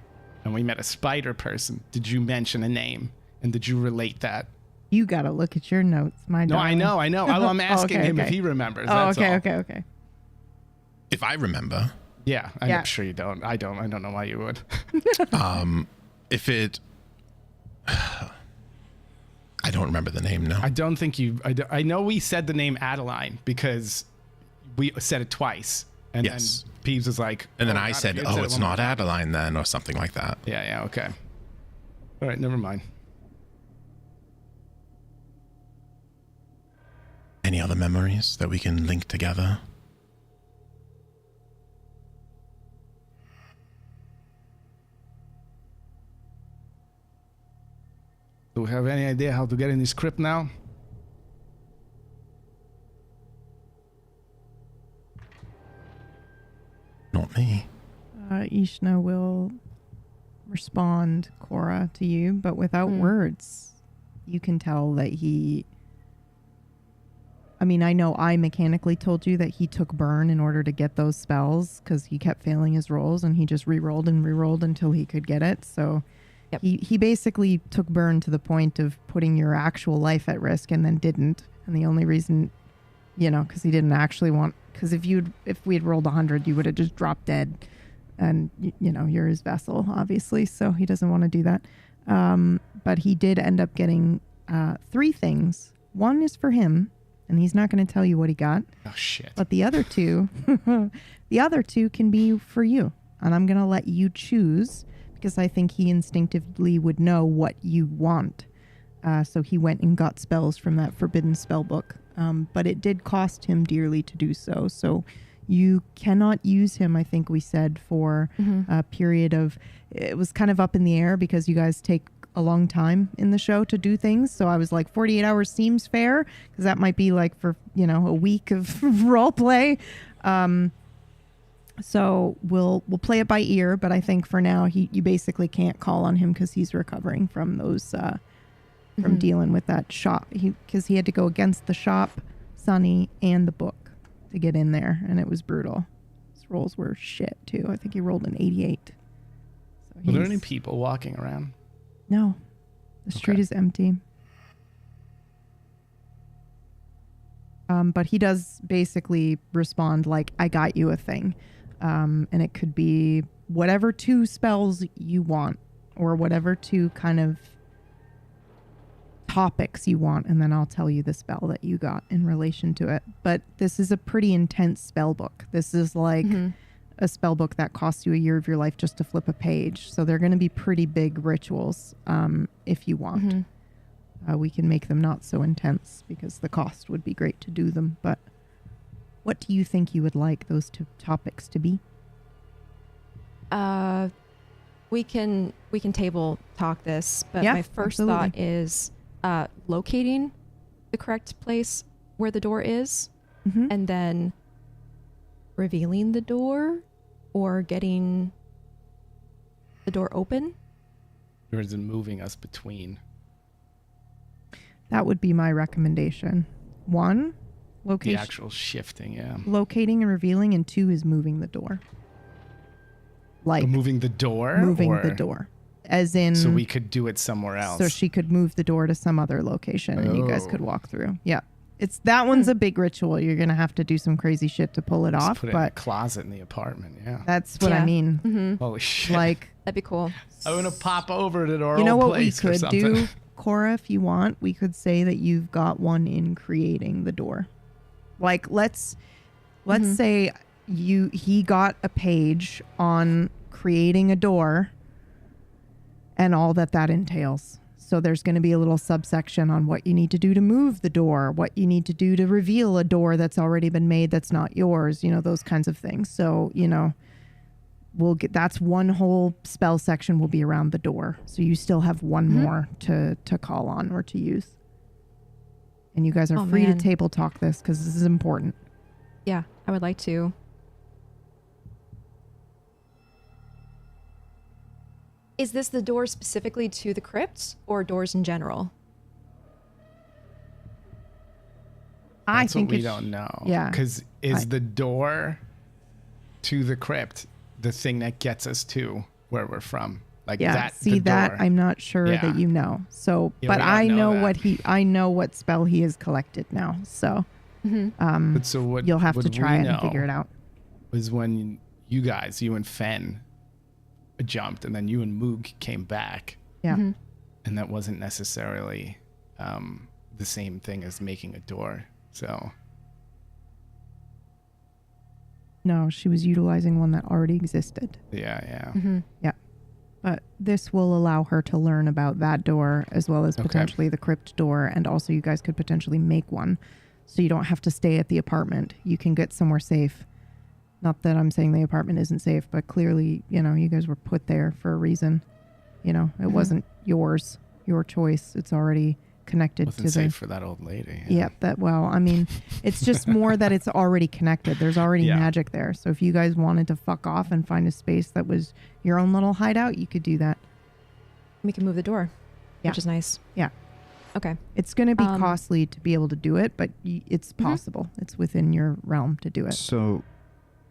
and we met a spider person, did you mention a name? And did you relate that? You got to look at your notes, my No, darling. I know. I'm asking Okay, him if okay. he remembers. Oh, That's all. okay. If I remember. Yeah, Yeah. I'm sure you don't. I don't know why you would. If it... I don't remember the name, no. I don't think you... I know we said the name Adeline because we said it twice. And Yes. then Peeves was like... And then "Oh, I God, said, you oh, it it's one more not time." Adeline then, or something like that. Yeah, okay. All right, never mind. Any other memories that we can link together? Do we have any idea how to get in this crypt now? Not me. Ishna will respond, Cora, to you, but without words. You can tell that he... I mean, I know I mechanically told you that he took burn in order to get those spells because he kept failing his rolls and he just re-rolled and re-rolled until he could get it. So Yep. he basically took burn to the point of putting your actual life at risk and then didn't. And the only reason, because he didn't actually want... Because if we had rolled 100, you would have just dropped dead. And, you're his vessel, obviously. So he doesn't want to do that. But he did end up getting 3 things. One is for him. And he's not going to tell you what he got. Oh, shit. But the other 2, can be for you. And I'm going to let you choose because I think he instinctively would know what you want. So he went and got spells from that forbidden spell book. But it did cost him dearly to do so. So you cannot use him, I think we said, for a period of... It was kind of up in the air because you guys take a long time in the show to do things. So I was like, 48 hours seems fair because that might be like for, a week of role play. So we'll play it by ear, but I think for now you basically can't call on him because he's recovering from those from dealing with that shop. Because he had to go against the shop, Sunny, and the book to get in there, and it was brutal. His rolls were shit too. I think he rolled an 88. So Were there any people walking around? No, the street is empty. But he does basically respond like, I got you a thing. And it could be whatever 2 spells you want or whatever 2 kind of topics you want. And then I'll tell you the spell that you got in relation to it. But this is a pretty intense spell book. This is like a spell book that costs you a year of your life just to flip a page. So they're going to be pretty big rituals if you want. We can make them not so intense because the cost would be great to do them. But what do you think you would like those 2 topics to be? We can table talk this, but Yeah, my first absolutely. thought is locating the correct place where the door is, and then revealing the door or getting the door open. Or is it moving us between? That would be my recommendation. 1, The location, actual shifting, yeah. locating and revealing, and 2 is moving the door. Like Moving the door? moving or- the door, as in So we could do it somewhere else. so she could move the door to some other location and you guys Oh. could walk through. Yeah, that one's a big ritual. You're gonna have to do some crazy shit to pull it Just off, put it in a but closet in the apartment, yeah. that's what I Yeah. mean. Holy shit. Like, That'd be cool. I'm going to pop over to our you know old what we place or could something. do, Cora, if you want, we could say that you've got one in creating the door. Like, let's say he got a page on creating a door and all that entails. So there's going to be a little subsection on what you need to do to move the door, what you need to do to reveal a door that's already been made that's not yours, those kinds of things. So, that's one whole spell section will be around the door. So you still have one more to call on or to use. And you guys are free to table talk this because this is important. Yeah, I would like to. Is this the door specifically to the crypt or doors in general? I That's think what we don't know. Yeah. Because the door to the crypt the thing that gets us to where we're from? Like that. See that door. I'm not sure that you know. So, Yeah, but we I don't know know that. I know what spell he has collected now. So, But so what you'll have to what try we it and know figure it out. was when you and Fen jumped, and then you and Moog came back, Yeah. and that wasn't necessarily the same thing as making a door. So No, she was utilizing one that already existed. yeah. Yeah. But this will allow her to learn about that door as well as potentially the crypt door. And also you guys could potentially make one. So you don't have to stay at the apartment. You can get somewhere safe. Not that I'm saying the apartment isn't safe, but clearly, you guys were put there for a reason. It wasn't yours, your choice. It's already connected Wasn't to safe for that old lady. Yeah, it's just more that it's already connected. There's already magic there. So if you guys wanted to fuck off and find a space that was your own little hideout, you could do that. We can move the door, which is nice. Yeah. Okay. It's going to be costly to be able to do it, but it's possible. It's within your realm to do it. So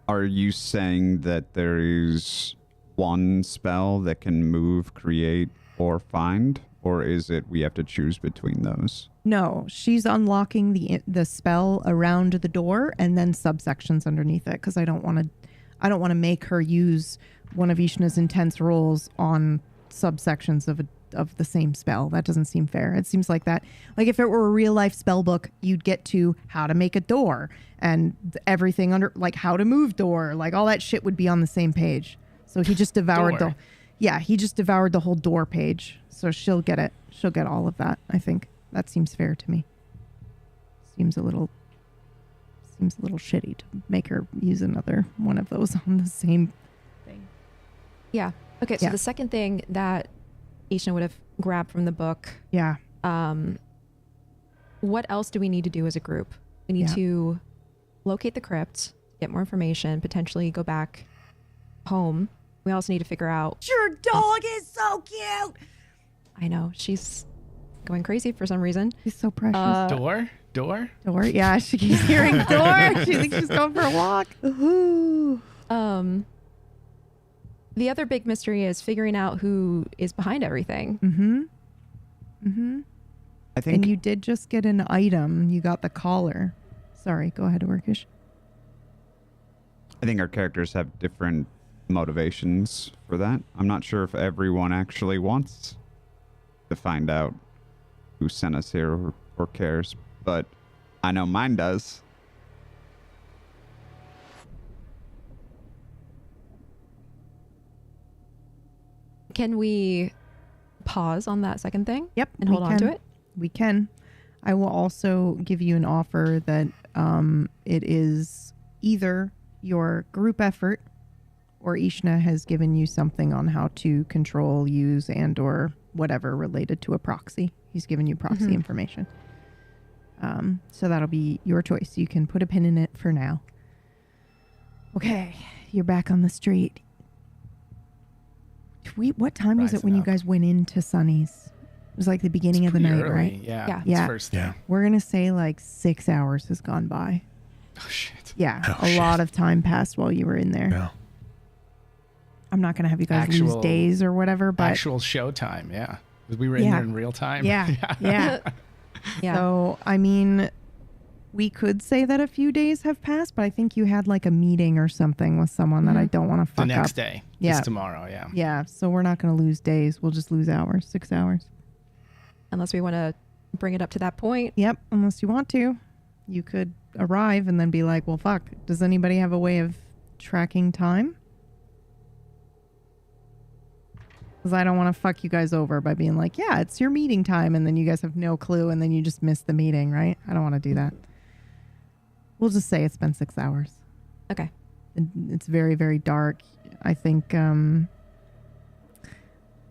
are you saying that there is one spell that can move, create, or find? Or is it we have to choose between those? No, she's unlocking the spell around the door and then subsections underneath it because I don't want to make her use one of Ishna's intense rolls on subsections of the same spell. That doesn't seem fair. It seems like that. Like if it were a real life spell book, you'd get to how to make a door and everything under like how to move door, like all that shit would be on the same page. So he just devoured he just devoured the whole door page. So she'll get it. She'll get all of that. I think that seems fair to me. Seems a little shitty to make her use another one of those on the same thing. Yeah. Okay. So the second thing that Ishna would have grabbed from the book. Yeah. What else do we need to do as a group? We need to locate the crypt, get more information, potentially go back home. We also need to figure out. Your dog is so cute. I know she's going crazy for some reason. She's so precious. Door. Yeah, she keeps hearing door. She thinks she's going for a walk. Ooh. The other big mystery is figuring out who is behind everything. I think. And you did just get an item. You got the collar. Sorry, go ahead, Orkish. I think our characters have different motivations for that. I'm not sure if everyone actually wants to find out who sent us here or cares, but I know mine does. Can we pause on that second thing? Yep. And hold on to it? We can. I will also give you an offer that it is either your group effort or Ishna has given you something on how to control, use, and or whatever related to a proxy. He's given you proxy information. So that'll be your choice. You can put a pin in it for now. Okay, you're back on the street. What time was it when you guys went into Sunny's? It was like the beginning of the night, early. right? Yeah. Yeah. First Yeah. We're going to say like 6 hours has gone by. Oh shit. Yeah, Oh, a lot of time passed while you were in there. Yeah. I'm not going to have you guys lose Actual- days or whatever, but Actual show time. Yeah. 'Cause we were in there in real time. yeah. Yeah. So, I mean, we could say that a few days have passed, but I think you had like a meeting or something with someone that I don't want to fuck The up. next day. Yeah. It's tomorrow. Yeah. Yeah, so we're not going to lose days. We'll just lose hours, 6 hours. Unless we want to bring it up to that point. Yep, unless you want to. You could arrive and then be like, well, fuck, does anybody have a way of tracking time? Because I don't want to fuck you guys over by being like, yeah, it's your meeting time, and then you guys have no clue, and then you just miss the meeting, right? I don't want to do that. We'll just say it's been 6 hours. Okay. It's very, very dark. I think,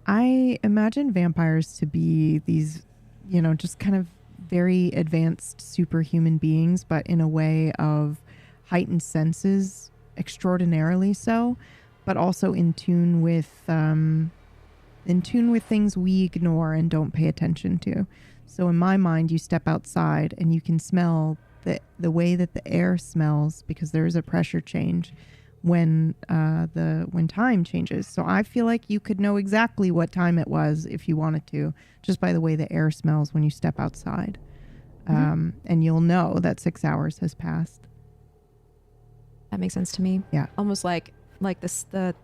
I imagine vampires to be these, just kind of very advanced superhuman beings, but in a way of heightened senses, extraordinarily so, but also in tune with things we ignore and don't pay attention to. So in my mind, you step outside and you can smell the way that the air smells, because there is a pressure change when time changes. So I feel like you could know exactly what time it was if you wanted to, just by the way the air smells when you step outside. And you'll know that 6 hours has passed. That makes sense to me. Yeah. Almost like the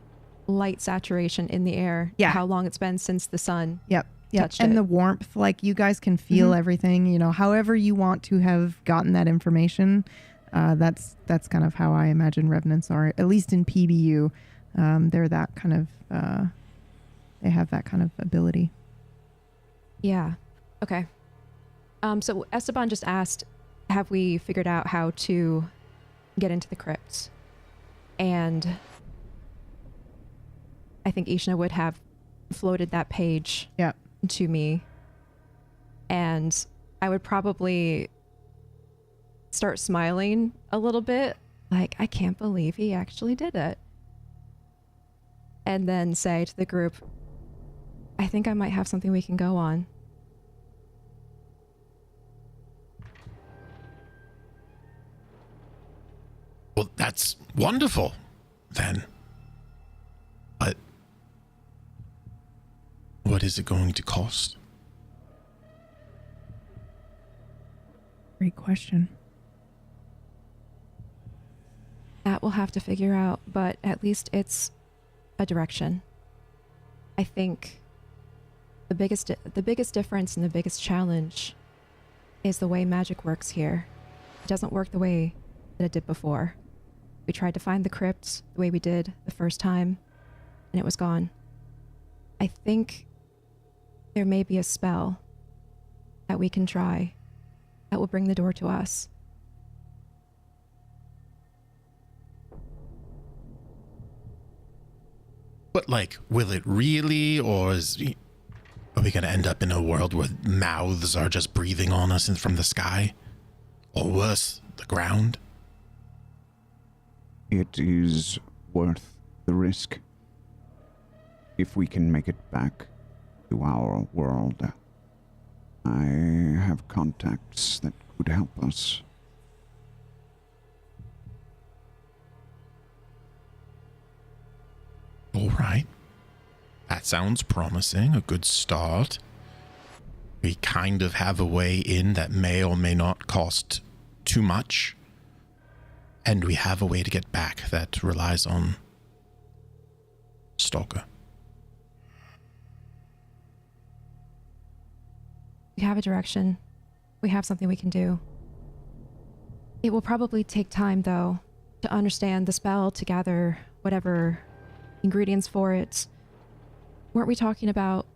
light saturation in the air. Yeah. How long it's been since the sun. Yep. Touched And it. the warmth, like you guys can feel everything, however you want to have gotten that information. That's kind of how I imagine revenants are, at least in PBU. They're that kind of, they have that kind of ability. Yeah. Okay. So Esteban just asked, have we figured out how to get into the crypt? And I think Ishna would have floated that page to me. And I would probably start smiling a little bit, like, I can't believe he actually did it. And then say to the group, I think I might have something we can go on. Well, that's wonderful, then. But what is it going to cost? Great question. That we'll have to figure out, but at least it's a direction. I think the biggest difference and the biggest challenge is the way magic works here. It doesn't work the way that it did before. We tried to find the crypt the way we did the first time, and it was gone. I think there may be a spell that we can try that will bring the door to us. But, like, will it really, or are we going to end up in a world where mouths are just breathing on us from the sky? Or worse, the ground? It is worth the risk. If we can make it back to our world, I have contacts that could help us. All right. That sounds promising, a good start. We kind of have a way in that may or may not cost too much. And we have a way to get back that relies on Stalker. We have a direction. We have something we can do. It will probably take time, though, to understand the spell, to gather whatever ingredients for it. Weren't we talking about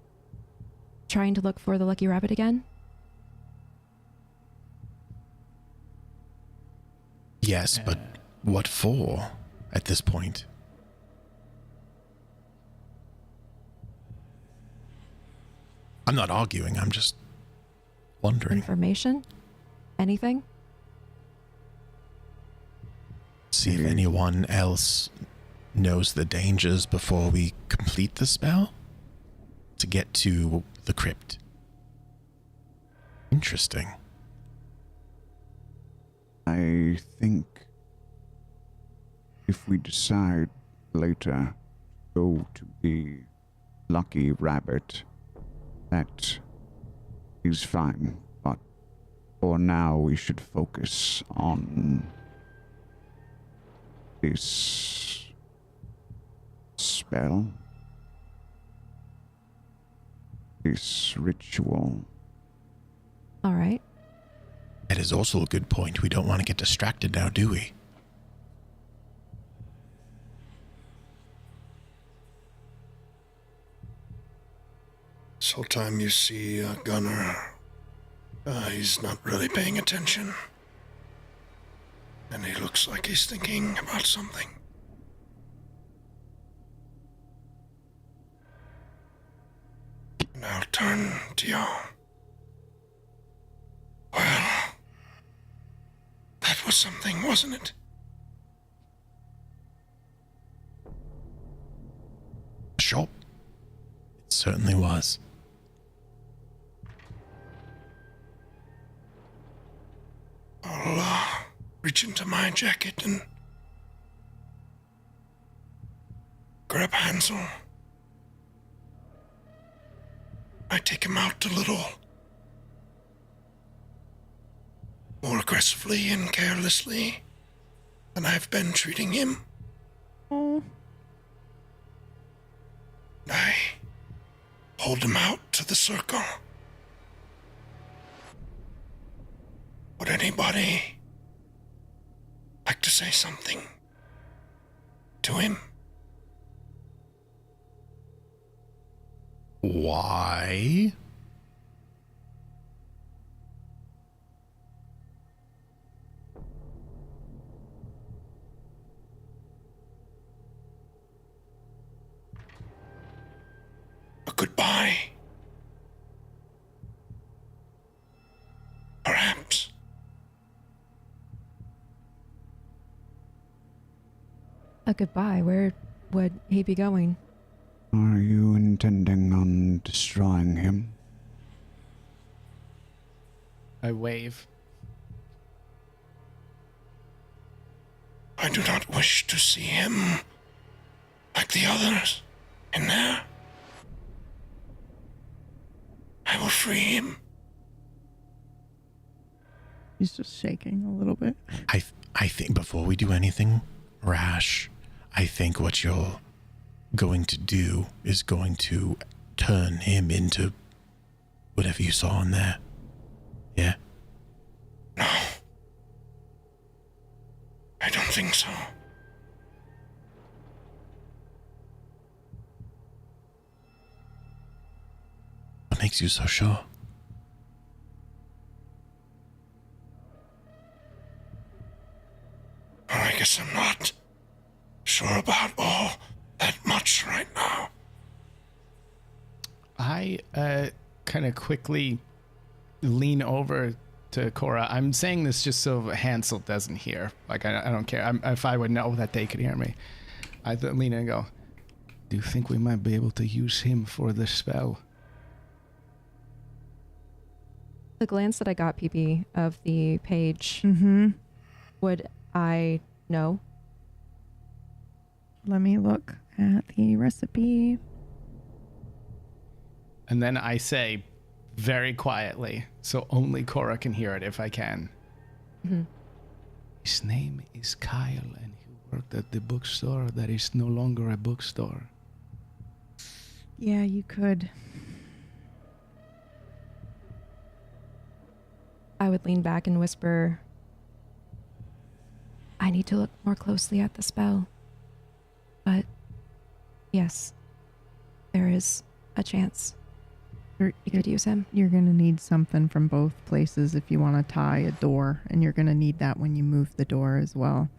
trying to look for the lucky rabbit again? Yes, but what for at this point? I'm not arguing, I'm just wondering. Information? Anything? See if anyone else knows the dangers before we complete the spell to get to the crypt. Interesting. I think if we decide later to go to the lucky rabbit, that is fine. But for now, we should focus on this spell, this ritual. All right. That is also a good point. We don't want to get distracted now, do we? This whole time you see Gunnar, he's not really paying attention. And he looks like he's thinking about something. And I'll turn to you. Well, that was something, wasn't it? Sure. It certainly was. I'll reach into my jacket and grab Hansel. I take him out a little more aggressively and carelessly than I've been treating him. Oh. I hold him out to the circle. Would anybody like to say something to him? Why? A goodbye? Perhaps. A goodbye. Where would he be going? Are you intending on destroying him? I wave. I do not wish to see him like the others in there. I will free him. He's just shaking a little bit. I think before we do anything rash, I think what you're going to do is going to turn him into whatever you saw in there. Yeah? No. I don't think so. What makes you so sure? Well, I guess I'm not sure about all that much right now. I kind of quickly lean over to Cora. I'm saying this just so Hansel doesn't hear. Like, I don't care. If I would know that they could hear me. I lean in and go, do you think we might be able to use him for the spell? The glance that I got, PP, of the page, would I know? Let me look at the recipe. And then I say very quietly, so only Cora can hear it if I can. His name is Kyle, and he worked at the bookstore that is no longer a bookstore. Yeah, you could. I would lean back and whisper, I need to look more closely at the spell. But yes, there is a chance you could use him. You're going to need something from both places if you want to tie a door, and you're going to need that when you move the door as well.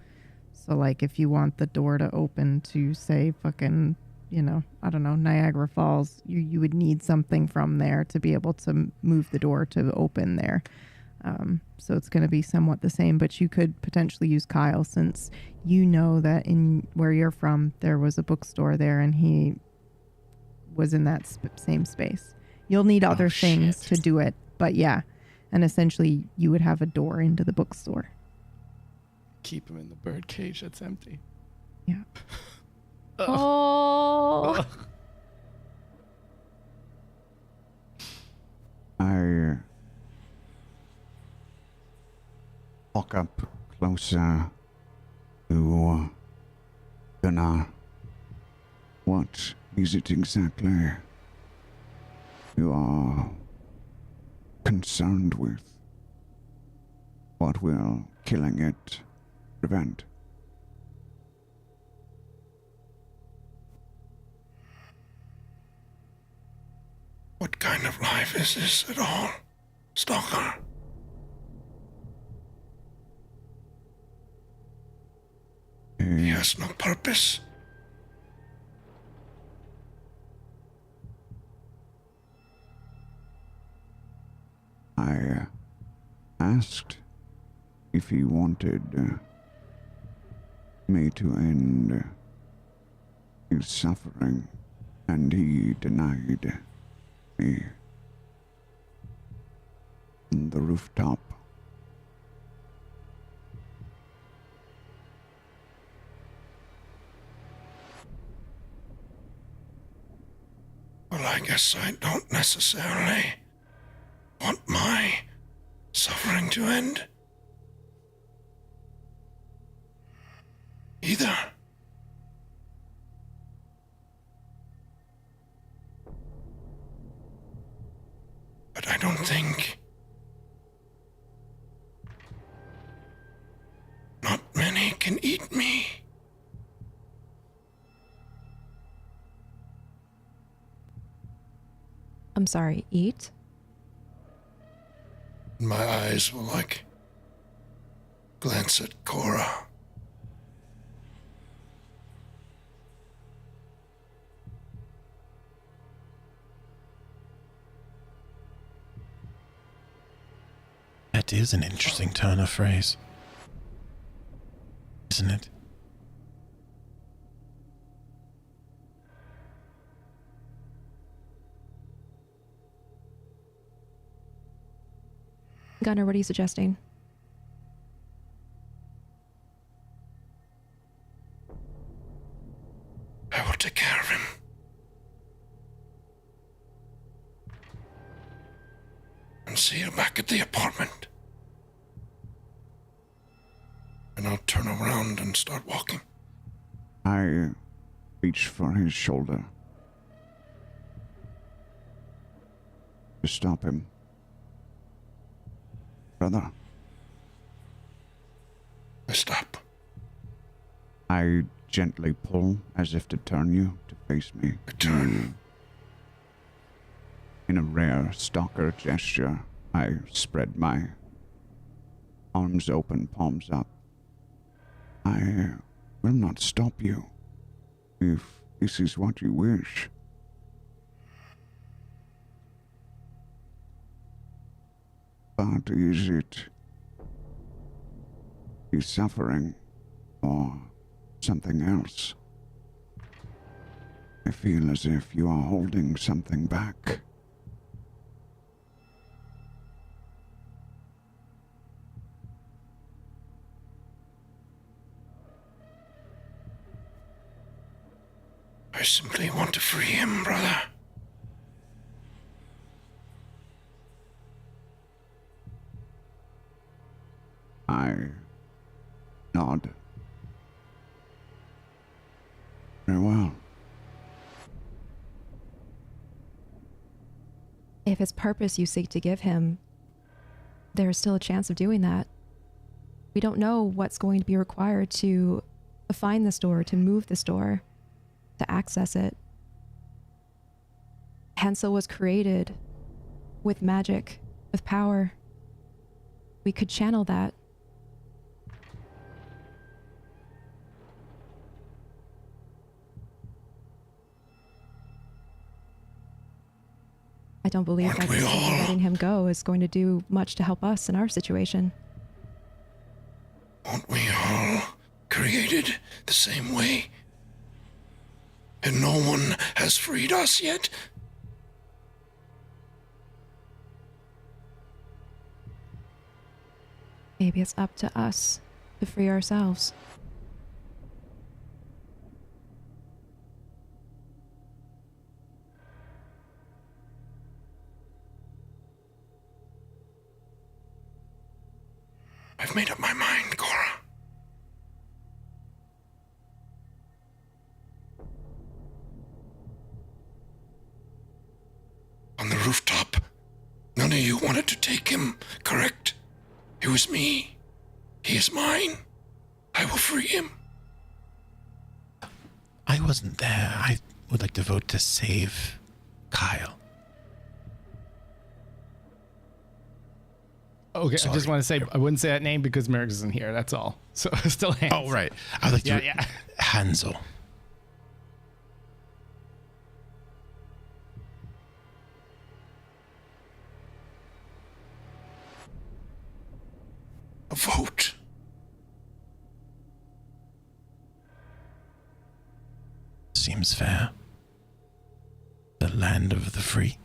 So, like, if you want the door to open to, say, fucking, you know, I don't know, Niagara Falls, you would need something from there to be able to move the door to open there. So it's going to be somewhat the same, but you could potentially use Kyle, since you know that in where you're from, there was a bookstore there and he was in that same space. You'll need other things to do it, but yeah. And essentially you would have a door into the bookstore. Keep him in the bird cage that's empty. Yeah. Oh. I walk up closer to Gunnar. What is it exactly you are concerned with? What will killing it prevent? What kind of life is this at all, Stalker? He has no purpose. I asked if he wanted me to end his suffering, and he denied me on the rooftop. Well, I guess I don't necessarily want my suffering to end either. But I don't think not many can eat me. I'm sorry, eat? My eyes will glance at Cora. That is an interesting turn of phrase, isn't it? Gunnar, what are you suggesting? I will take care of him. And see you back at the apartment. And I'll turn around and start walking. I reached for his shoulder to stop him. Brother. I stop. I gently pull as if to turn you to face me. I turn. In a rare stalker gesture, I spread my arms open, palms up. I will not stop you if this is what you wish. But is it his suffering or something else? I feel as if you are holding something back. I simply want to free him, brother. I nod. Very well. If it's purpose you seek to give him, there is still a chance of doing that. We don't know what's going to be required to find this door, to move this door, to access it. Hansel was created with magic, with power. We could channel that. I don't believe that letting him go is going to do much to help us in our situation. Aren't we all created the same way? And no one has freed us yet? Maybe it's up to us to free ourselves. I've made up my mind, Cora. On the rooftop, none of you wanted to take him, correct? It was me. He is mine. I will free him. I wasn't there. I would like to vote to save Kyle. Okay, Sorry. I just want to say I wouldn't say that name because Merrick isn't here. That's all. So still Hans. Oh, right. I'd like to. Yeah. Hansel. A vote. Seems fair. The land of the free.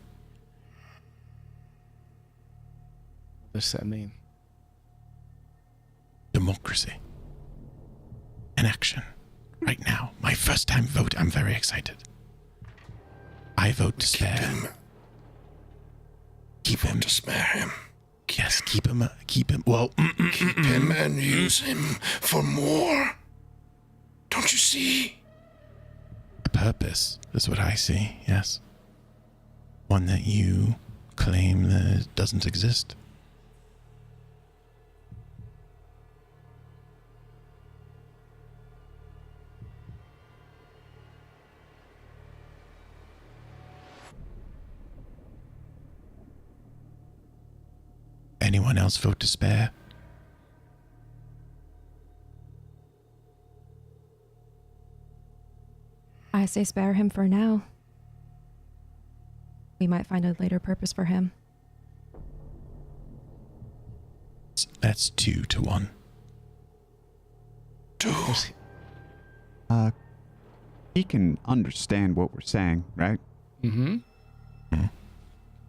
What does that mean? Democracy. In action. Right now. My first time vote. I'm very excited. I vote to spare. Keep him. To spare him. Yes, keep him. Keep him. Well, Keep him and use him for more. Don't you see? a purpose is what I see. Yes. One that you claim that doesn't exist. Anyone else vote to spare? I say spare him for now. We might find a later purpose for him. That's 2-1. He can understand what we're saying, right? Mm-hmm.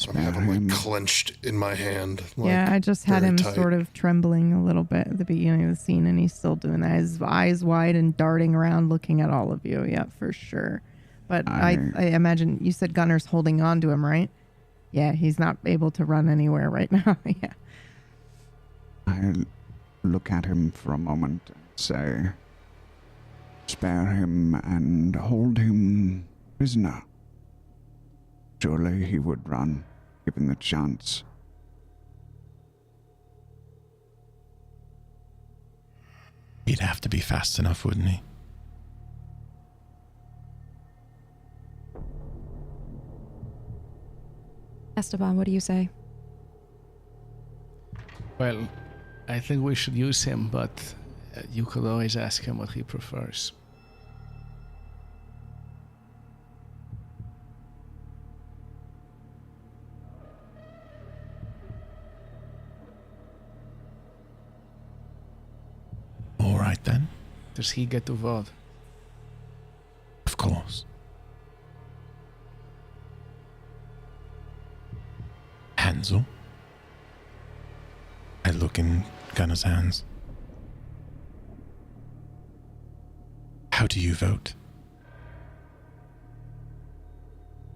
I'm having him clenched in my hand. Yeah, I just had very him tight. sort of trembling a little bit at the beginning of the scene, and he's still doing that. His eyes wide and darting around, looking at all of you. Yeah, for sure. But I imagine you said Gunner's holding on to him, right? Yeah, he's not able to run anywhere right now. Yeah. I look at him for a moment and say, spare him and hold him prisoner. Surely he would run, given the chance. He'd have to be fast enough, wouldn't he? Esteban, what do you say? Well, I think we should use him, but you could always ask him what he prefers. All right then. Does he get to vote? Of course. Hansel. I look in Gunner's hands. How do you vote?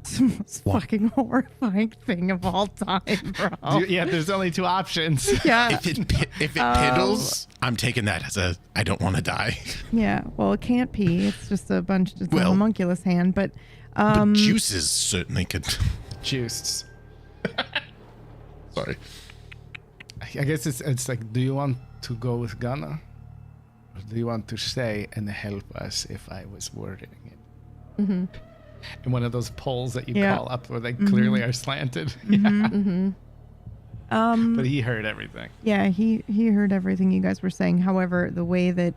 It's the most fucking horrifying thing of all time, bro. Yeah, there's only two options. Yeah. If it piddles, I'm taking that as a I don't want to die. Yeah. Well, it can't pee. It's just a bunch. It's Well, a homunculus hand, but But juices certainly could. Juiced. Sorry. I guess it's like, do you want to go with Gunnar? Or do you want to stay and help us if I was wording it? Mm-hmm. In one of those polls that you Yeah. call up where they clearly are slanted. Yeah. But he heard everything. Yeah, he heard everything you guys were saying. However, the way that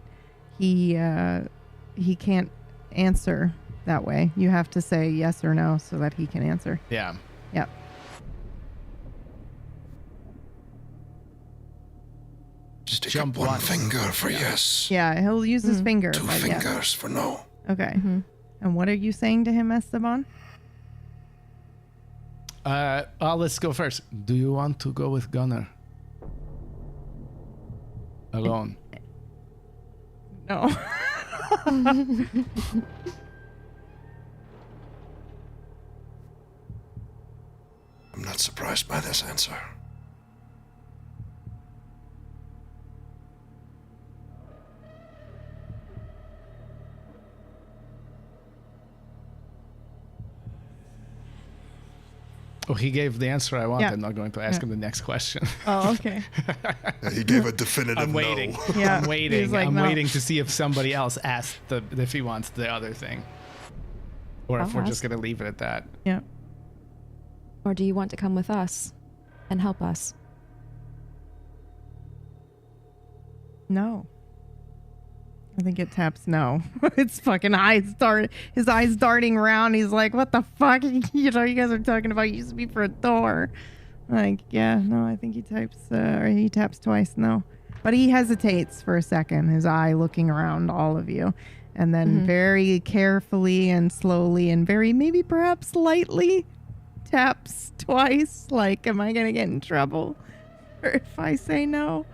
he can't answer that way. You have to say yes or no so that he can answer. Yeah. Yep. Just take Jump up one once. finger for yes. Yeah, he'll use his finger. Two but yeah. fingers for no. Okay. And what are you saying to him, Esteban? Let's go first. Do you want to go with Gunnar? Alone. No. I'm not surprised by this answer. Oh, he gave the answer I want. Yeah. I'm not going to ask him the next question. Oh, okay. Yeah, he gave a definitive I'm waiting. no. Yeah. I'm waiting. He's like, I'm no. waiting to see if somebody else asked if he wants the other thing. Or if I'll we're ask. just going to leave it at that. Yeah. Or do you want to come with us and help us? No. I think it taps no. It's fucking his eyes darting around. He's like, what the fuck? You guys are talking about using me for a door. Like, yeah, no, I think he taps twice, no. But he hesitates for a second, his eye looking around all of you. And then very carefully and slowly and very maybe perhaps lightly taps twice. Like, am I going to get in trouble? Or if I say no?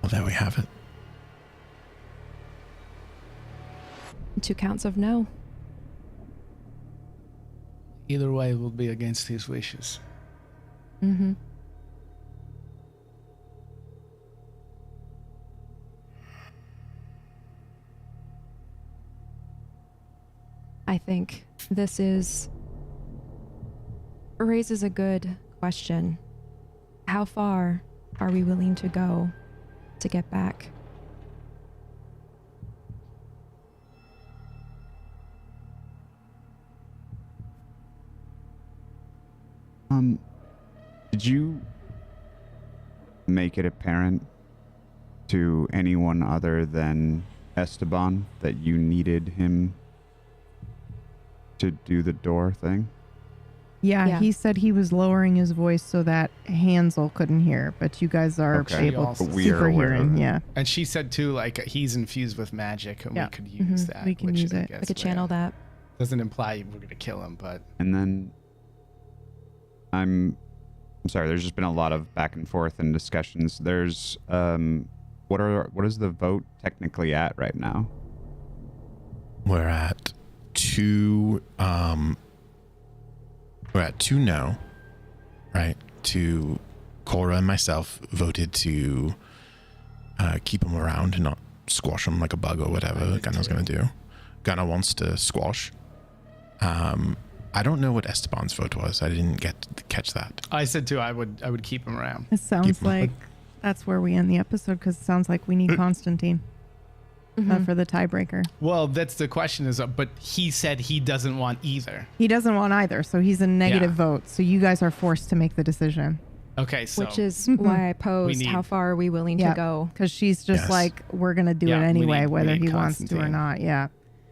Well, there we have it. 2 counts of no. Either way, it will be against his wishes. Mm-hmm. I think this raises a good question. How far are we willing to go to get back? Did you make it apparent to anyone other than Esteban that you needed him to do the door thing? Yeah, he said he was lowering his voice so that Hansel couldn't hear, but you guys are able to super hearing. Yeah. And she said too, like, he's infused with magic, and we could use that. We can use it. We could channel that. Doesn't imply we're going to kill him, but... And then I'm sorry, there's just been a lot of back and forth and discussions. There's what is the vote technically at right now? We're at 2 no, right? Cora and myself voted to keep him around and not squash him like a bug or whatever Gunner's going to do. Gunner wants to squash. I don't know what Esteban's vote was. I didn't catch that. I said too, I would keep him around. It sounds like that's where we end the episode, because it sounds like we need Constantine for the tiebreaker. Well, that's the question but he said he doesn't want either. He doesn't want either, so he's a negative vote. So you guys are forced to make the decision. Okay, so... Which is why I posed, how far are we willing to go? Because she's just like, we're going to do it anyway, whether he wants to or not. Yeah.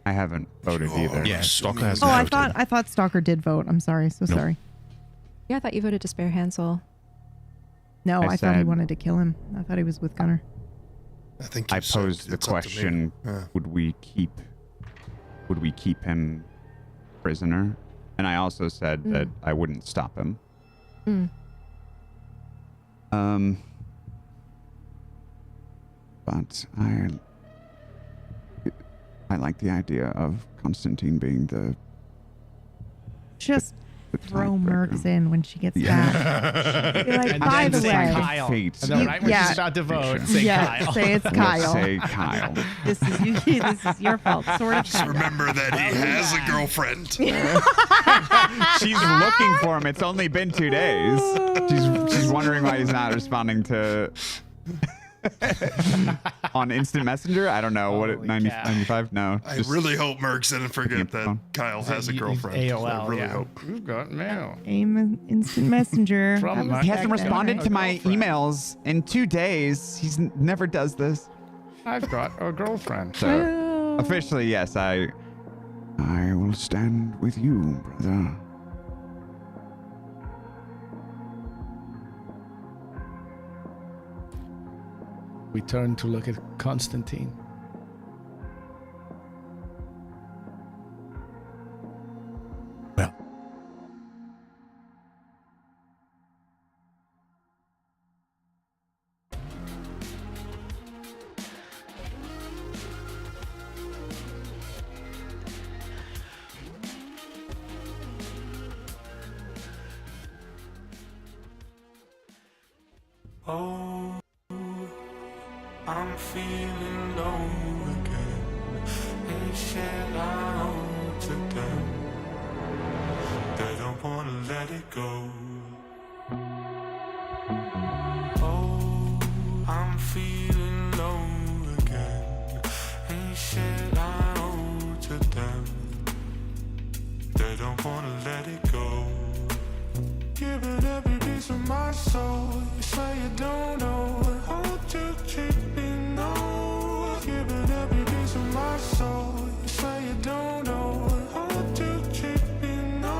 I haven't voted either. Yeah, Stalker has voted. I thought Stalker did vote. I'm sorry. Sorry. Yeah, I thought you voted to spare Hansel. No, I thought he wanted to kill him. I thought he was with Gunner. I posed the question, would we keep him prisoner? And I also said that I wouldn't stop him. But I like the idea of Constantine being the... Just throw Mercs in when she gets back. You're like, by the way, Kyle. And then right when she's about to vote, say Kyle. Say it's Kyle. Say Kyle. This is your fault. Sort of. Just remember that he has a girlfriend. She's looking for him. It's only been 2 days. She's wondering why he's not responding to... on instant messenger. I don't know 95. No, I really hope Mercs didn't forget that Kyle has a girlfriend. AOL. I really hope. You've got mail. Instant messenger. He hasn't responded to my emails in 2 days. He's never does this. I've got a girlfriend. So officially, yes, I will stand with you, brother. We turn to look at Constantine. Well, oh, I'm feeling low again. They shed out again. They don't wanna let it go. Oh, I'm feeling low again. They shed out. soul. You say you don't know how to treat me, no. Giving every piece of my soul. You say you don't know how to treat me, no.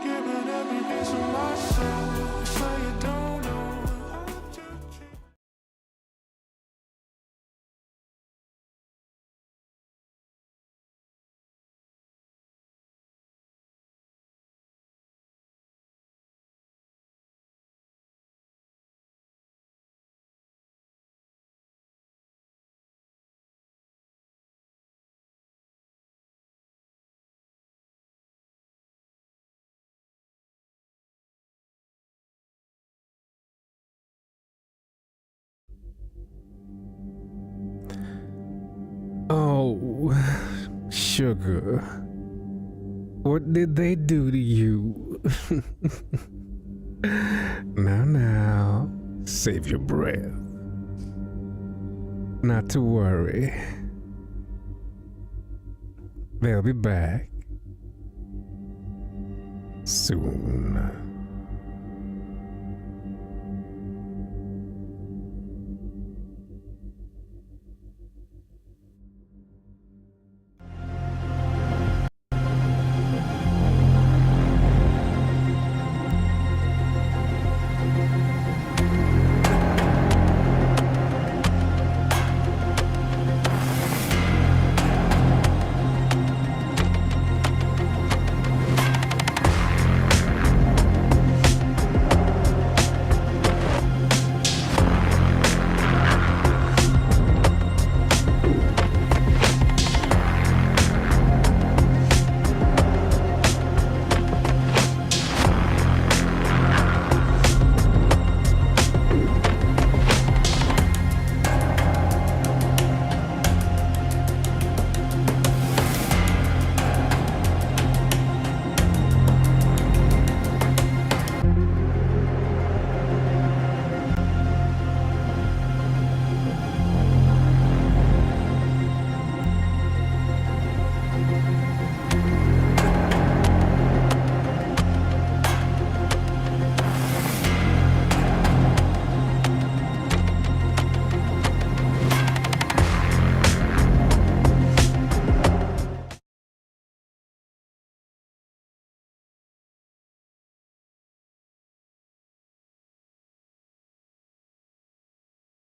Giving every piece of my soul. You say you don't know how to treat. Oh, sugar. What did they do to you? Now, save your breath. Not to worry. They'll be back soon.